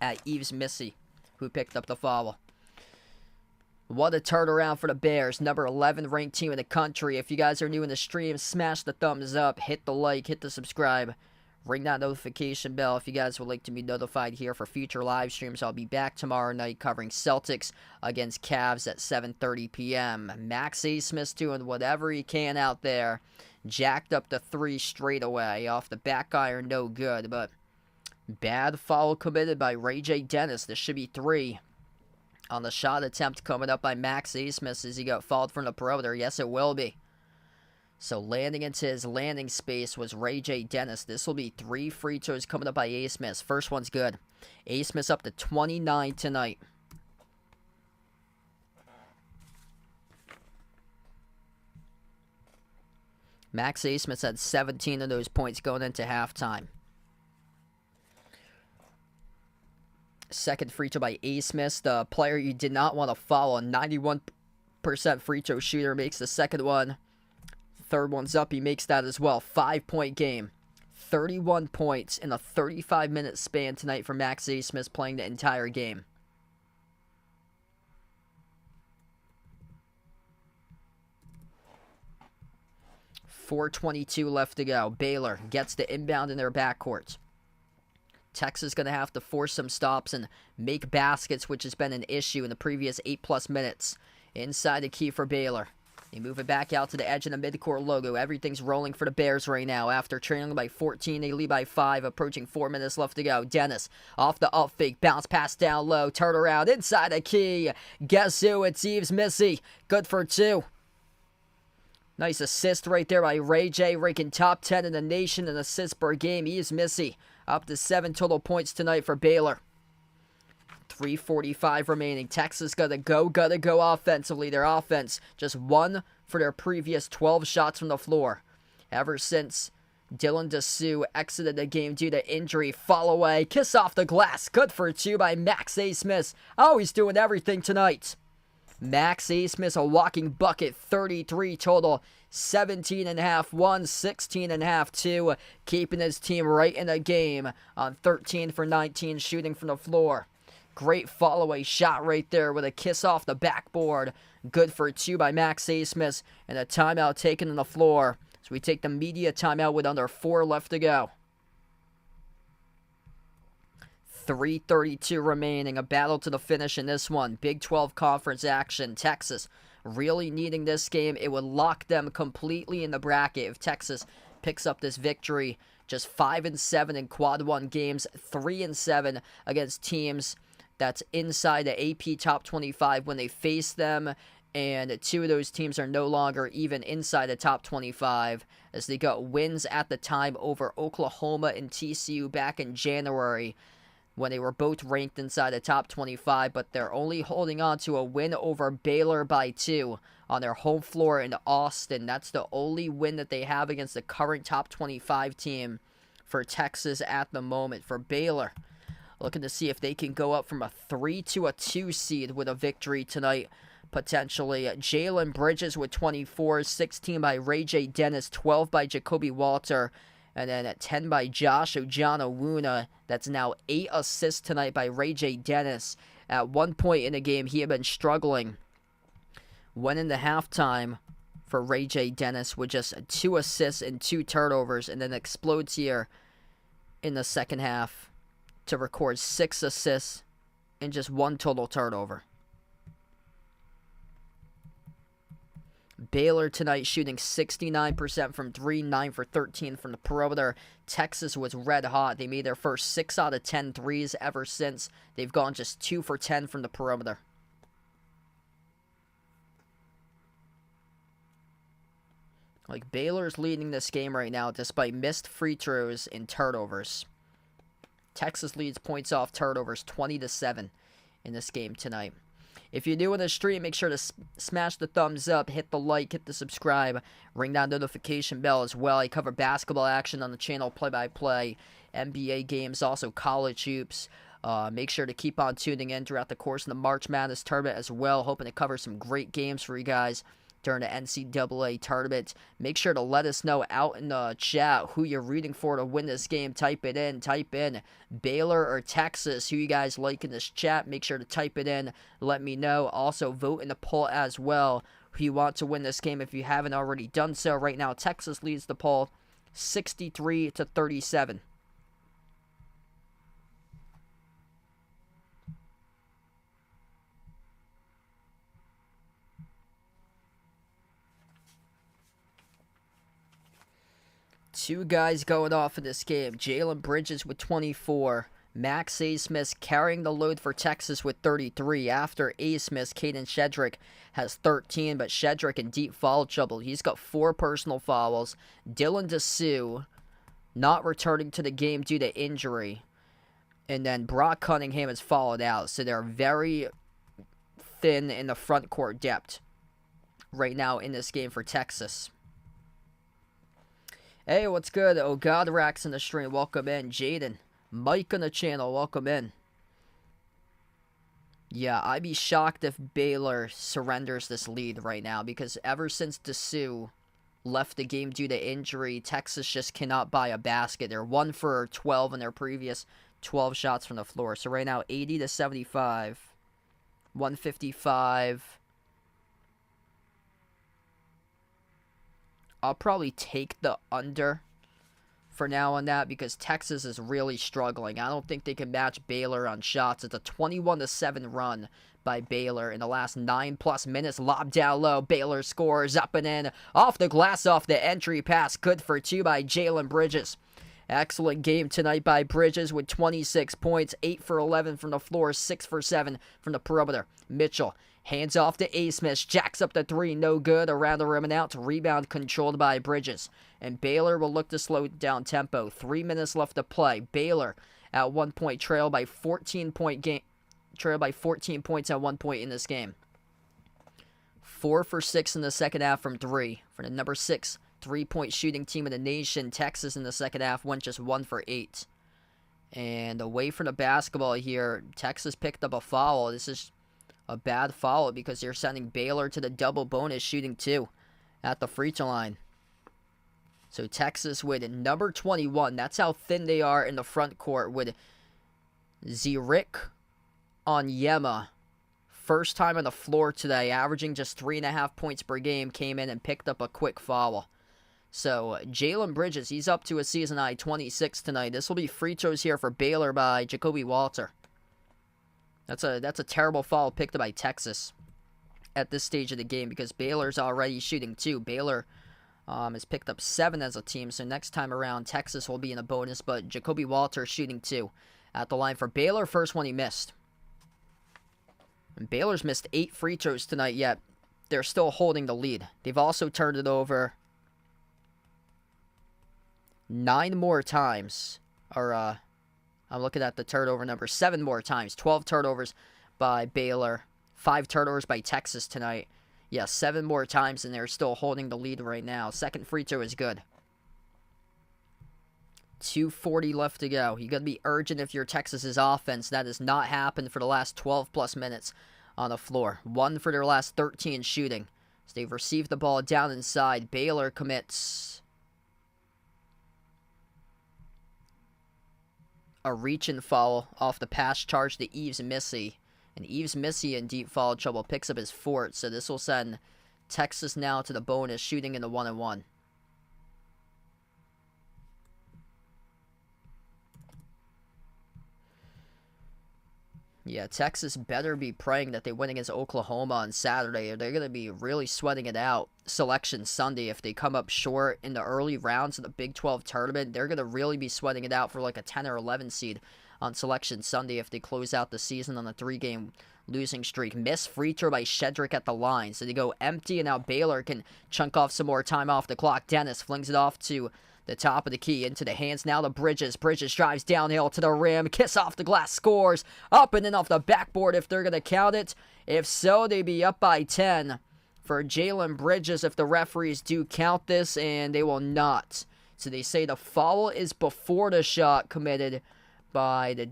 at Eves Missy, who picked up the foul. What a turnaround for the Bears, number 11 ranked team in the country. If you guys are new in the stream, smash the thumbs up, hit the like, hit the subscribe, ring that notification bell if you guys would like to be notified here for future live streams. I'll be back tomorrow night covering Celtics against Cavs at 7:30 p.m. Max A. Smith's doing whatever he can out there. Jacked up the 3 straight away off the back iron, no good, but bad foul committed by Ray J. Dennis. This should be 3. On the shot attempt coming up by Max Asmus as he got fouled from the perimeter. Yes, it will be. So landing into his landing space was Ray J. Dennis. This will be 3 free throws coming up by Asmus. First one's good. Asmus up to 29 tonight. Max Asmus had 17 of those points going into halftime. Second free throw by Asmus, the player you did not want to follow. 91% free throw shooter makes the second one. Third one's up, he makes that as well. 5-point game. 31 points in a 35-minute span tonight for Max Asmus, playing the entire game. .422 left to go. Baylor gets the inbound in their backcourt. Texas going to have to force some stops and make baskets, which has been an issue in the previous 8+ minutes. Inside the key for Baylor. They move it back out to the edge of the midcourt logo. Everything's rolling for the Bears right now. After trailing by 14, they lead by 5, approaching 4 minutes left to go. Dennis off the up fake, bounce pass down low, turn around inside the key. Guess who? It's Yves Missy. Good for 2. Nice assist right there by Ray J, ranking top 10 in the nation in assists per game. Yves Missy up to 7 total points tonight for Baylor. 3:45 remaining. Texas gotta go offensively. Their offense just 1 for their previous 12 shots from the floor. Ever since Dylan Dessou exited the game due to injury. Fall away, kiss off the glass. Good for 2 by Max Asmus. Oh, he's doing everything tonight. Max Asmus, a walking bucket, 33 total, 17.5 1, 16.5 2, keeping his team right in the game on 13 for 19 shooting from the floor. Great follow-away shot right there with a kiss off the backboard. Good for 2 by Max Asmus, and a timeout taken on the floor. So we take the media timeout with under 4 left to go. 3:32 remaining. A battle to the finish in this one. Big 12 conference action. Texas really needing this game. It would lock them completely in the bracket if Texas picks up this victory. Just 5-7 in quad 1 games. 3-7 against teams that's inside the AP top 25 when they face them. And 2 of those teams are no longer even inside the top 25 as they got wins at the time over Oklahoma and TCU back in January, when they were both ranked inside the top 25, but they're only holding on to a win over Baylor by 2 on their home floor in Austin. That's the only win that they have against the current top 25 team for Texas at the moment. For Baylor, looking to see if they can go up from a 3 to a 2 seed with a victory tonight, potentially. Jalen Bridges with 24, 16 by Ray J. Dennis, 12 by Jacoby Walter, and then at 10 by Josh Ojanawuna. That's now 8 assists tonight by Ray J. Dennis. At one point in the game, he had been struggling. Went into halftime for Ray J. Dennis with just 2 assists and 2 turnovers, and then explodes here in the second half to record 6 assists and just 1 total turnover. Baylor tonight shooting 69% from 3, 9 for 13 from the perimeter. Texas was red hot. They made their first 6 out of 10 threes ever since. They've gone just 2 for 10 from the perimeter. Like, Baylor's leading this game right now despite missed free throws and turnovers. Texas leads points off turnovers 20-7 in this game tonight. If you're new in the stream, make sure to smash the thumbs up, hit the like, hit the subscribe, ring that notification bell as well. I cover basketball action on the channel, play-by-play, NBA games, also college hoops. Make sure to keep on tuning in throughout the course of the March Madness tournament as well. Hoping to cover some great games for you guys during the NCAA tournament. Make sure to let us know out in the chat who you're rooting for to win this game. Type in Baylor or Texas, who you guys like in this chat. Make sure to type it in. Let me know. Also, vote in the poll as well who you want to win this game if you haven't already done so. Right now, Texas leads the poll 63-37. Two guys going off in this game. Jalen Bridges with 24. Max A. Smith carrying the load for Texas with 33. After A. Smith, Caden Shedrick has 13, but Shedrick in deep foul trouble. He's got 4 personal fouls. Dylan DeSue not returning to the game due to injury. And then Brock Cunningham has fouled out. So they're very thin in the front court depth right now in this game for Texas. Hey, what's good? Oh, Godrak's in the stream. Welcome in. Jaden. Mike on the channel. Welcome in. Yeah, I'd be shocked if Baylor surrenders this lead right now, because ever since DeSue left the game due to injury, Texas just cannot buy a basket. They're 1 for 12 in their previous 12 shots from the floor. So right now, 80-75. 155. I'll probably take the under for now on that, because Texas is really struggling. I don't think they can match Baylor on shots. It's a 21-7 run by Baylor in the last 9+ minutes. Lob down low. Baylor scores up and in. Off the glass, off the entry pass. Good for 2 by Jalen Bridges. Excellent game tonight by Bridges with 26 points. 8 for 11 from the floor. 6 for 7 from the perimeter. Mitchell hands off to A. Smith. Jacks up the 3. No good. Around the rim and out. Rebound controlled by Bridges. And Baylor will look to slow down tempo. 3 minutes left to play. Baylor at 1 point trail by 14 points at 1 point in this game. 4 for 6 in the second half from 3 for the number 6 3-point shooting team in the nation. Texas in the second half went just 1 for 8. And away from the basketball here, Texas picked up a foul. This is a bad foul because they're sending Baylor to the double bonus, shooting 2 at the free throw line. So Texas with number 21. That's how thin they are in the front court with Zirik Onyema. First time on the floor today, averaging just 3.5 points per game, came in and picked up a quick foul. So Jalen Bridges, he's up to a season high 26 tonight. This will be free throws here for Baylor by Jacoby Walter. That's a terrible foul picked up by Texas at this stage of the game, because Baylor's already shooting 2. Baylor has picked up 7 as a team, so next time around Texas will be in a bonus, but Jacoby Walter shooting 2 at the line for Baylor. First one he missed. And Baylor's missed 8 free throws tonight, yet they're still holding the lead. They've also turned it over 9 more times. Or, I'm looking at the turnover number. 7 more times. 12 turnovers by Baylor. 5 turnovers by Texas tonight. Yeah, 7 more times, and they're still holding the lead right now. Second free throw is good. 2:40 left to go. You got to be urgent if you're Texas's offense. That has not happened for the last 12+ minutes on the floor. 1 for their last 13 shooting. So they've received the ball down inside. Baylor commits a reach-and foul off the pass charge to Eves Missy. And Eves Missy in deep foul trouble picks up his 4th. So this will send Texas now to the bonus, shooting in the 1-and-1. Yeah, Texas better be praying that they win against Oklahoma on Saturday, or they're going to be really sweating it out Selection Sunday. If they come up short in the early rounds of the Big 12 tournament, they're going to really be sweating it out for like a 10 or 11 seed on Selection Sunday if they close out the season on a 3-game losing streak. Missed free throw by Shedrick at the line, so they go empty, and now Baylor can chunk off some more time off the clock. Dennis flings it off to the top of the key, into the hands now to Bridges. Bridges drives downhill to the rim. Kiss off the glass, scores. Up and in off the backboard if they're going to count it. If so, they'd be up by 10 for Jalen Bridges if the referees do count this, and they will not. So they say the foul is before the shot committed by the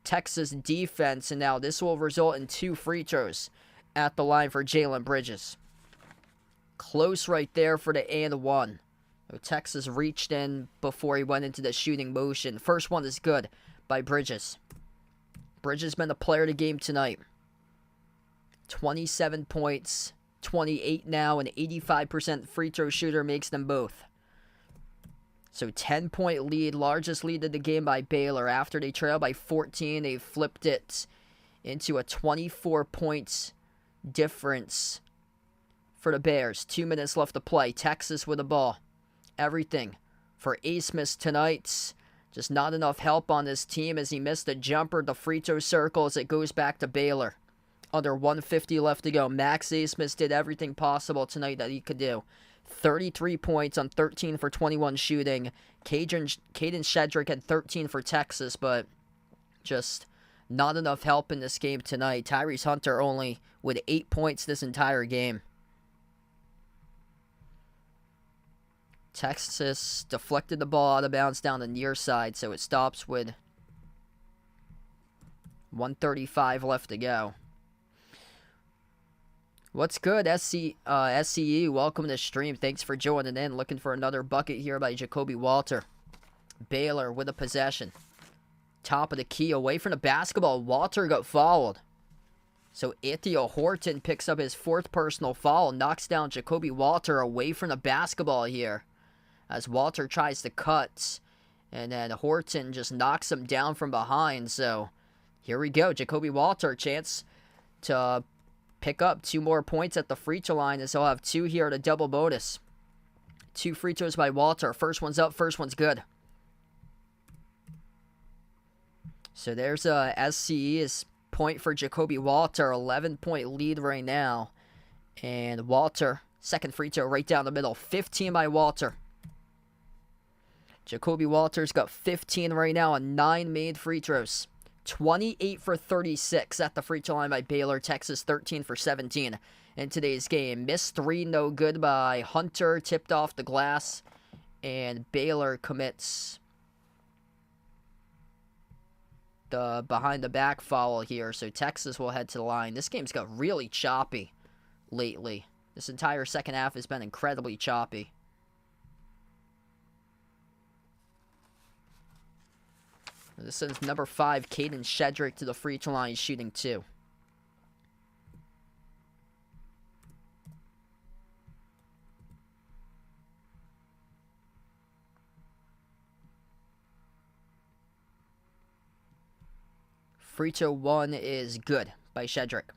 Texas defense, and now this will result in 2 free throws at the line for Jalen Bridges. Close right there for the and 1. Texas reached in before he went into the shooting motion. First one is good by Bridges. Bridges been the player of the game tonight. 27 points, 28 now, an 85% free throw shooter makes them both. So 10-point lead, largest lead of the game by Baylor. After they trail by 14, they flipped it into a 24 points difference for the Bears. 2 minutes left to play. Texas with the ball. Everything for A. Smith tonight. Just not enough help on this team as he missed a jumper at the free throw circle as it goes back to Baylor. Under 150 left to go. Max Asmus did everything possible tonight that he could do. 33 points on 13 for 21 shooting. Caden Shedrick had 13 for Texas, but just not enough help in this game tonight. Tyrese Hunter only with 8 points this entire game. Texas deflected the ball out of bounds down the near side, so it stops with 1:35 left to go. What's good, SCE? Welcome to the stream. Thanks for joining in. Looking for another bucket here by Jacoby Walter. Baylor with a possession. Top of the key, away from the basketball. Walter got fouled. So Ithiel Horton picks up his 4th personal foul, knocks down Jacoby Walter away from the basketball here. As Walter tries to cut, and then Horton just knocks him down from behind. So here we go. Jacoby Walter, chance to pick up 2 more points at the free throw line as he'll have 2 here at a double bonus. 2 free throws by Walter. First one's up, first one's good. So there's SCE's point for Jacoby Walter. 11-point lead right now. And Walter, second free throw right down the middle. 15 by Walter. Jacoby Walter's got 15 right now on 9 made free throws. 28 for 36 at the free throw line by Baylor. Texas 13 for 17 in today's game. Missed 3, no good by Hunter. Tipped off the glass. And Baylor commits the behind the back foul here. So Texas will head to the line. This game's got really choppy lately. This entire second half has been incredibly choppy. This sends number 5, Caden Shedrick, to the free throw line. He's shooting 2. Free throw 1 is good by Shedrick.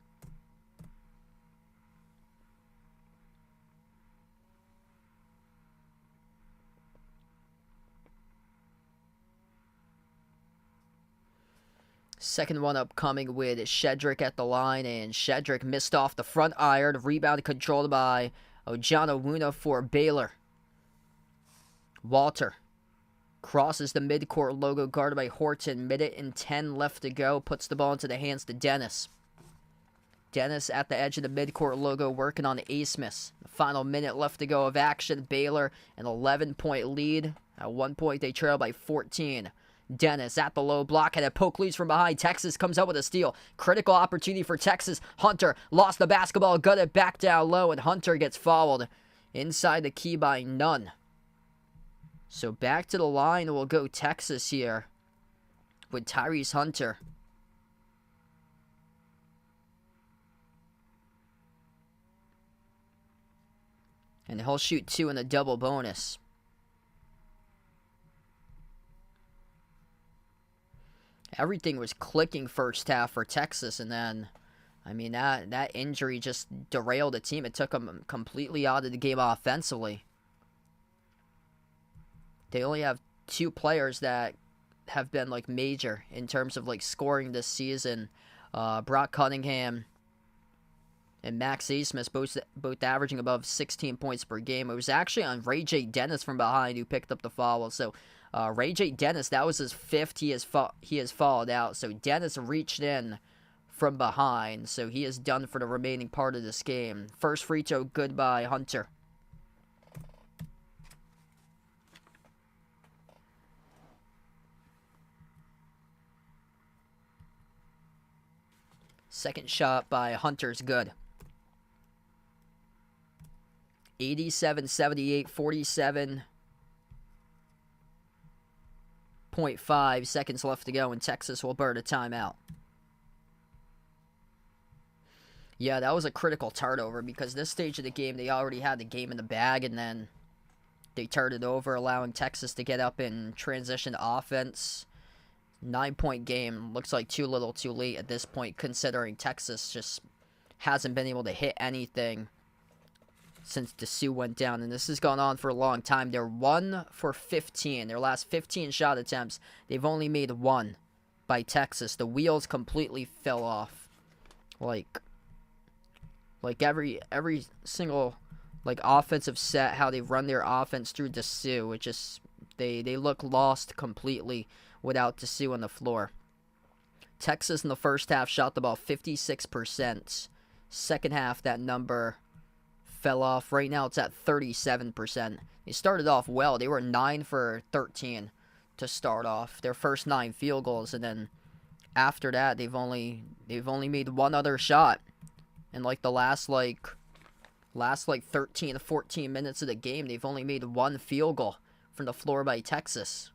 Second one upcoming with Shedrick at the line, and Shedrick missed off the front iron. Rebound controlled by Ojanawuna for Baylor. Walter crosses the midcourt logo guarded by Horton. Minute and 10 left to go. Puts the ball into the hands to Dennis. Dennis at the edge of the midcourt logo working on Asmus. The final minute left to go of action. Baylor an 11-point lead. At one point they trail by 14. Dennis at the low block and a poke leads from behind. Texas comes out with a steal. Critical opportunity for Texas. Hunter lost the basketball, got it back down low, and Hunter gets fouled inside the key by none. So back to the line will go Texas here with Tyrese Hunter. And he'll shoot 2 in a double bonus. Everything was clicking first half for Texas, and then, I mean, that injury just derailed the team. It took them completely out of the game offensively. They only have 2 players that have been, like, major in terms of, like, scoring this season. Brock Cunningham and Max Asmus, both averaging above 16 points per game. It was actually on Ray J. Dennis from behind who picked up the foul. So Ray J. Dennis, that was his 5th. He has fouled out. So Dennis reached in from behind. So he is done for the remaining part of this game. First free throw, good by Hunter. Second shot by Hunter's good. 87-78, 47.5 seconds left to go, and Texas will burn a timeout. Yeah, that was a critical turnover because this stage of the game, they already had the game in the bag, and then they turned it over, allowing Texas to get up in transition offense. 9-point game. Looks like too little too late at this point, considering Texas just hasn't been able to hit anything since Dessou went down, and this has gone on for a long time. They're 1 for 15. Their last 15 shot attempts, they've only made 1 by Texas. The wheels completely fell off. Like every single offensive set, how they run their offense through Dessou, it just they look lost completely without Dessou on the floor. Texas in the first half shot the ball 56%. Second half, that number fell off. Right now, it's at 37%. They started off well. They were 9 for 13 to start off. Their first 9 field goals, and then after that, they've only made 1 other shot. And the last 13 to 14 minutes of the game, they've only made 1 field goal from the floor by Texas.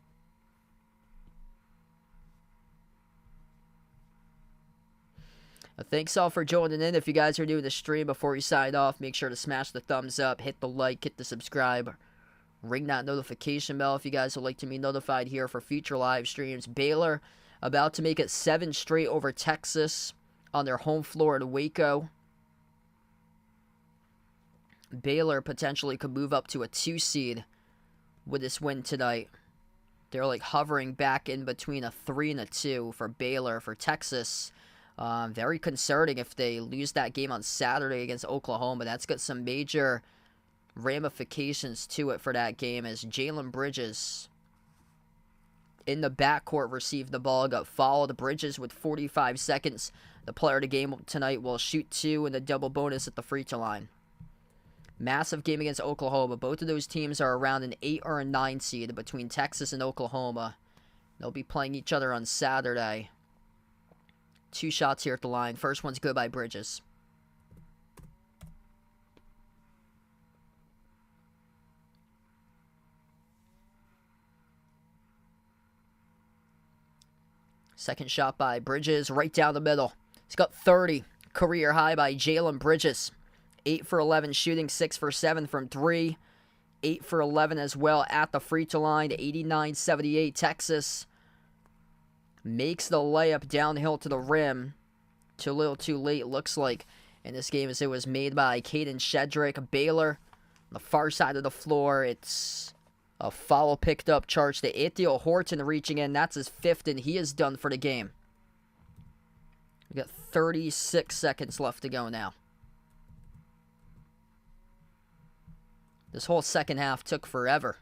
Thanks all for joining in. If you guys are new to the stream, before we sign off, make sure to smash the thumbs up, hit the like, hit the subscribe, ring that notification bell if you guys would like to be notified here for future live streams. Baylor about to make it 7 straight over Texas on their home floor in Waco. Baylor potentially could move up to a 2 seed with this win tonight. They're hovering back in between a 3 and a 2 for Baylor. For Texas, very concerning if they lose that game on Saturday against Oklahoma. That's got some major ramifications to it for that game, as Jalen Bridges in the backcourt received the ball, got fouled. Bridges with 45 seconds. The player of the game tonight will shoot 2 in the double bonus at the free throw line. Massive game against Oklahoma. Both of those teams are around an 8 or a 9 seed between Texas and Oklahoma. They'll be playing each other on Saturday. 2 shots here at the line. First one's good by Bridges. Second shot by Bridges, right down the middle. He's got 30. Career high by Jalen Bridges. 8 for 11 shooting, 6 for 7 from 3. 8 for 11 as well at the free throw line. 89-78 Texas makes the layup downhill to the rim. Too little too late, looks like, in this game, as it was made by Caden Shedrick. Baylor on the far side of the floor. It's a foul picked up, charge to Ithiel Horton reaching in. That's his 5th, and he is done for the game. We got 36 seconds left to go now. This whole second half took forever.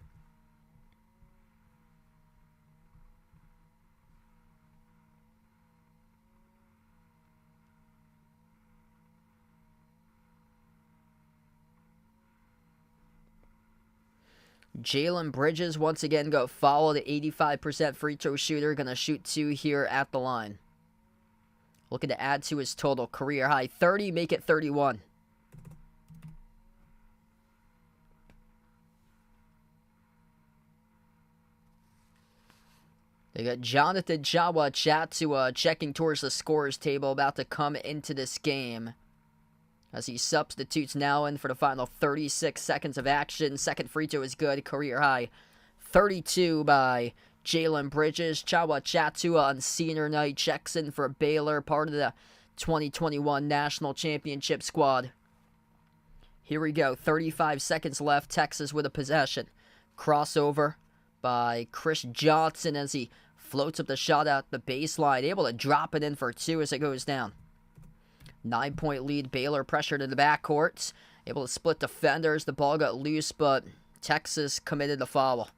Jalen Bridges once again got fouled. 85% free throw shooter. Going to shoot 2 here at the line. Looking to add to his total. Career high 30, make it 31. They got Jonathan Chatua checking towards the scorer's table, about to come into this game, as he substitutes now in for the final 36 seconds of action. Second free throw is good. Career high 32 by Jalen Bridges. Chatua on senior night checks in for Baylor, part of the 2021 National Championship squad. Here we go. 35 seconds left. Texas with a possession. Crossover by Chris Johnson as he floats up the shot at the baseline. Able to drop it in for 2 as it goes down. 9-point lead. Baylor pressured in the backcourt. Able to split defenders. The ball got loose, but Texas committed the foul.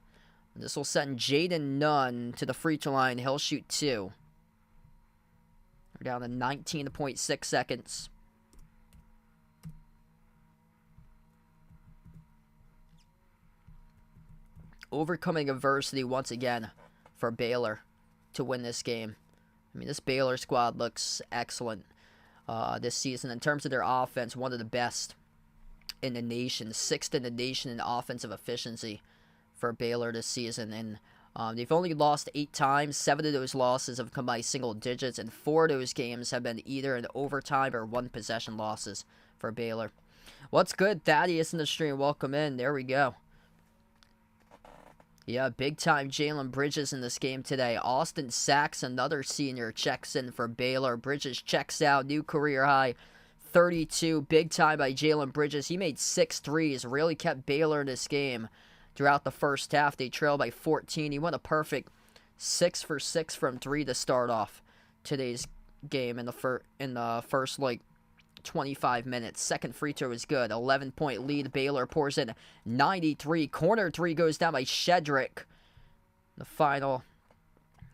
This will send Jaden Nunn to the free throw line. He'll shoot 2. We're down to 19.6 seconds. Overcoming adversity once again for Baylor to win this game. I mean, this Baylor squad looks excellent this season. In terms of their offense, one of the best in the nation. 6th in the nation in offensive efficiency for Baylor this season. And they've only lost 8 times. 7 of those losses have come by single digits, and 4 of those games have been either in overtime or 1-possession losses for Baylor. What's good? Thaddeus in the stream. Welcome in. There we go. Yeah, big-time Jalen Bridges in this game today. Austin Sachs, another senior, checks in for Baylor. Bridges checks out, new career high, 32, big time by Jalen Bridges. He made 6 threes, really kept Baylor in this game throughout the first half. They trailed by 14. He went a perfect 6 for 6 from 3 to start off today's game in the first 25 minutes. Second free throw is good. 11-point lead. Baylor pours in 93. Corner 3 goes down by Shedrick. The final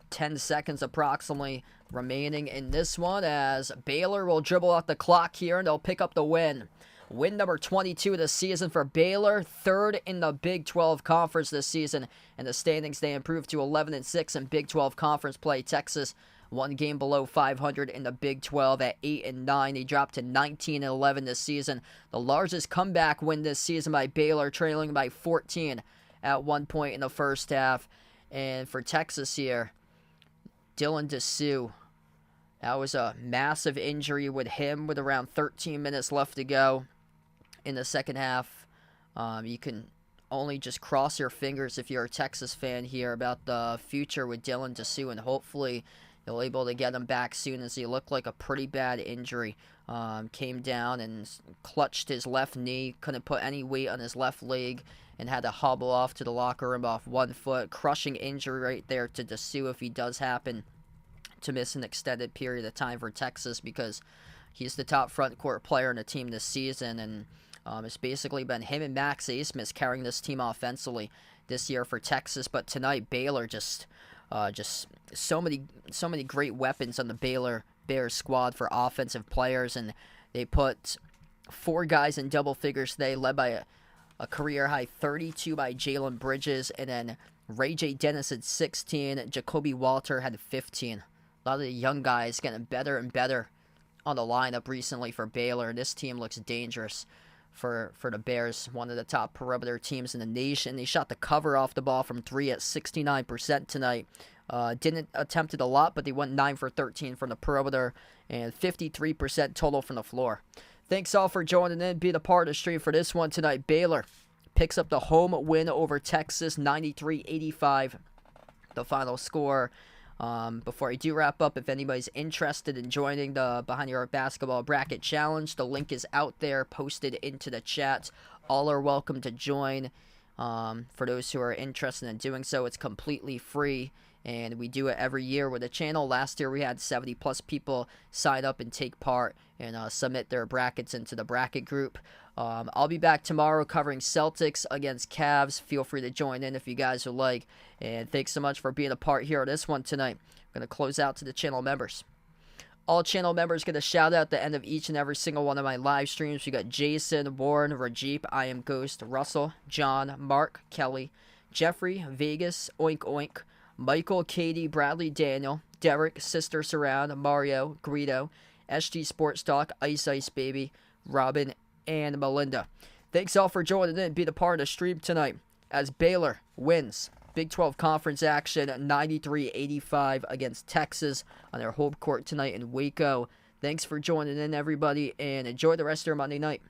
10 seconds approximately remaining in this one, as Baylor will dribble out the clock here and they'll pick up the win. Win number 22 of the season for Baylor, third in the Big 12 Conference this season. In the standings, they improved to 11-6 in Big 12 Conference play. Texas, one game below 500 in the Big 12 at 8-9. They dropped to 19-11 this season. The largest comeback win this season by Baylor, trailing by 14 at one point in the first half. And for Texas here, Dylan Dessou, that was a massive injury with him with around 13 minutes left to go in the second half. You can only just cross your fingers if you're a Texas fan here about the future with Dylan Dessou, and hopefully they'll able to get him back soon, as he looked like a pretty bad injury. Came down and clutched his left knee, couldn't put any weight on his left leg, and had to hobble off to the locker room off 1 foot. Crushing injury right there to Dessou if he does happen to miss an extended period of time for Texas, because he's the top front court player in the team this season, and it's basically been him and Max Asmus carrying this team offensively this year for Texas. But tonight, Baylor just so many great weapons on the Baylor Bears squad for offensive players, and they put 4 guys in double figures today, led by a career-high 32 by Jalen Bridges, and then Ray J. Dennis had 16, Jacoby Walter had 15. A lot of the young guys getting better and better on the lineup recently for Baylor. This team looks dangerous for the Bears, one of the top perimeter teams in the nation. They shot the cover off the ball from 3 at 69% tonight. Didn't attempt it a lot, but they went 9 for 13 from the perimeter and 53% total from the floor. Thanks all for joining in. Be a part of the stream for this one tonight. Baylor picks up the home win over Texas, 93-85, the final score. Before I do wrap up, if anybody's interested in joining the Behind Your Arc Basketball Bracket Challenge, the link is out there, posted into the chat. All are welcome to join. For those who are interested in doing so, it's completely free, and we do it every year with the channel. Last year, we had 70-plus people sign up and take part and submit their brackets into the bracket group. I'll be back tomorrow covering Celtics against Cavs. Feel free to join in if you guys would like. And thanks so much for being a part here on this one tonight. I'm going to close out to the channel members. All channel members get a shout out at the end of each and every single one of my live streams. We got Jason, Warren, Rajeep, I Am Ghost, Russell, John, Mark, Kelly, Jeffrey, Vegas, Oink Oink, Michael, Katie, Bradley, Daniel, Derek, Sister Surround, Mario, Greedo, SG Sports Talk, Ice Ice Baby, Robin, and Melinda. Thanks all for joining in and being a part of the stream tonight as Baylor wins Big 12 Conference action 93-85 against Texas on their home court tonight in Waco. Thanks for joining in, everybody, and enjoy the rest of your Monday night.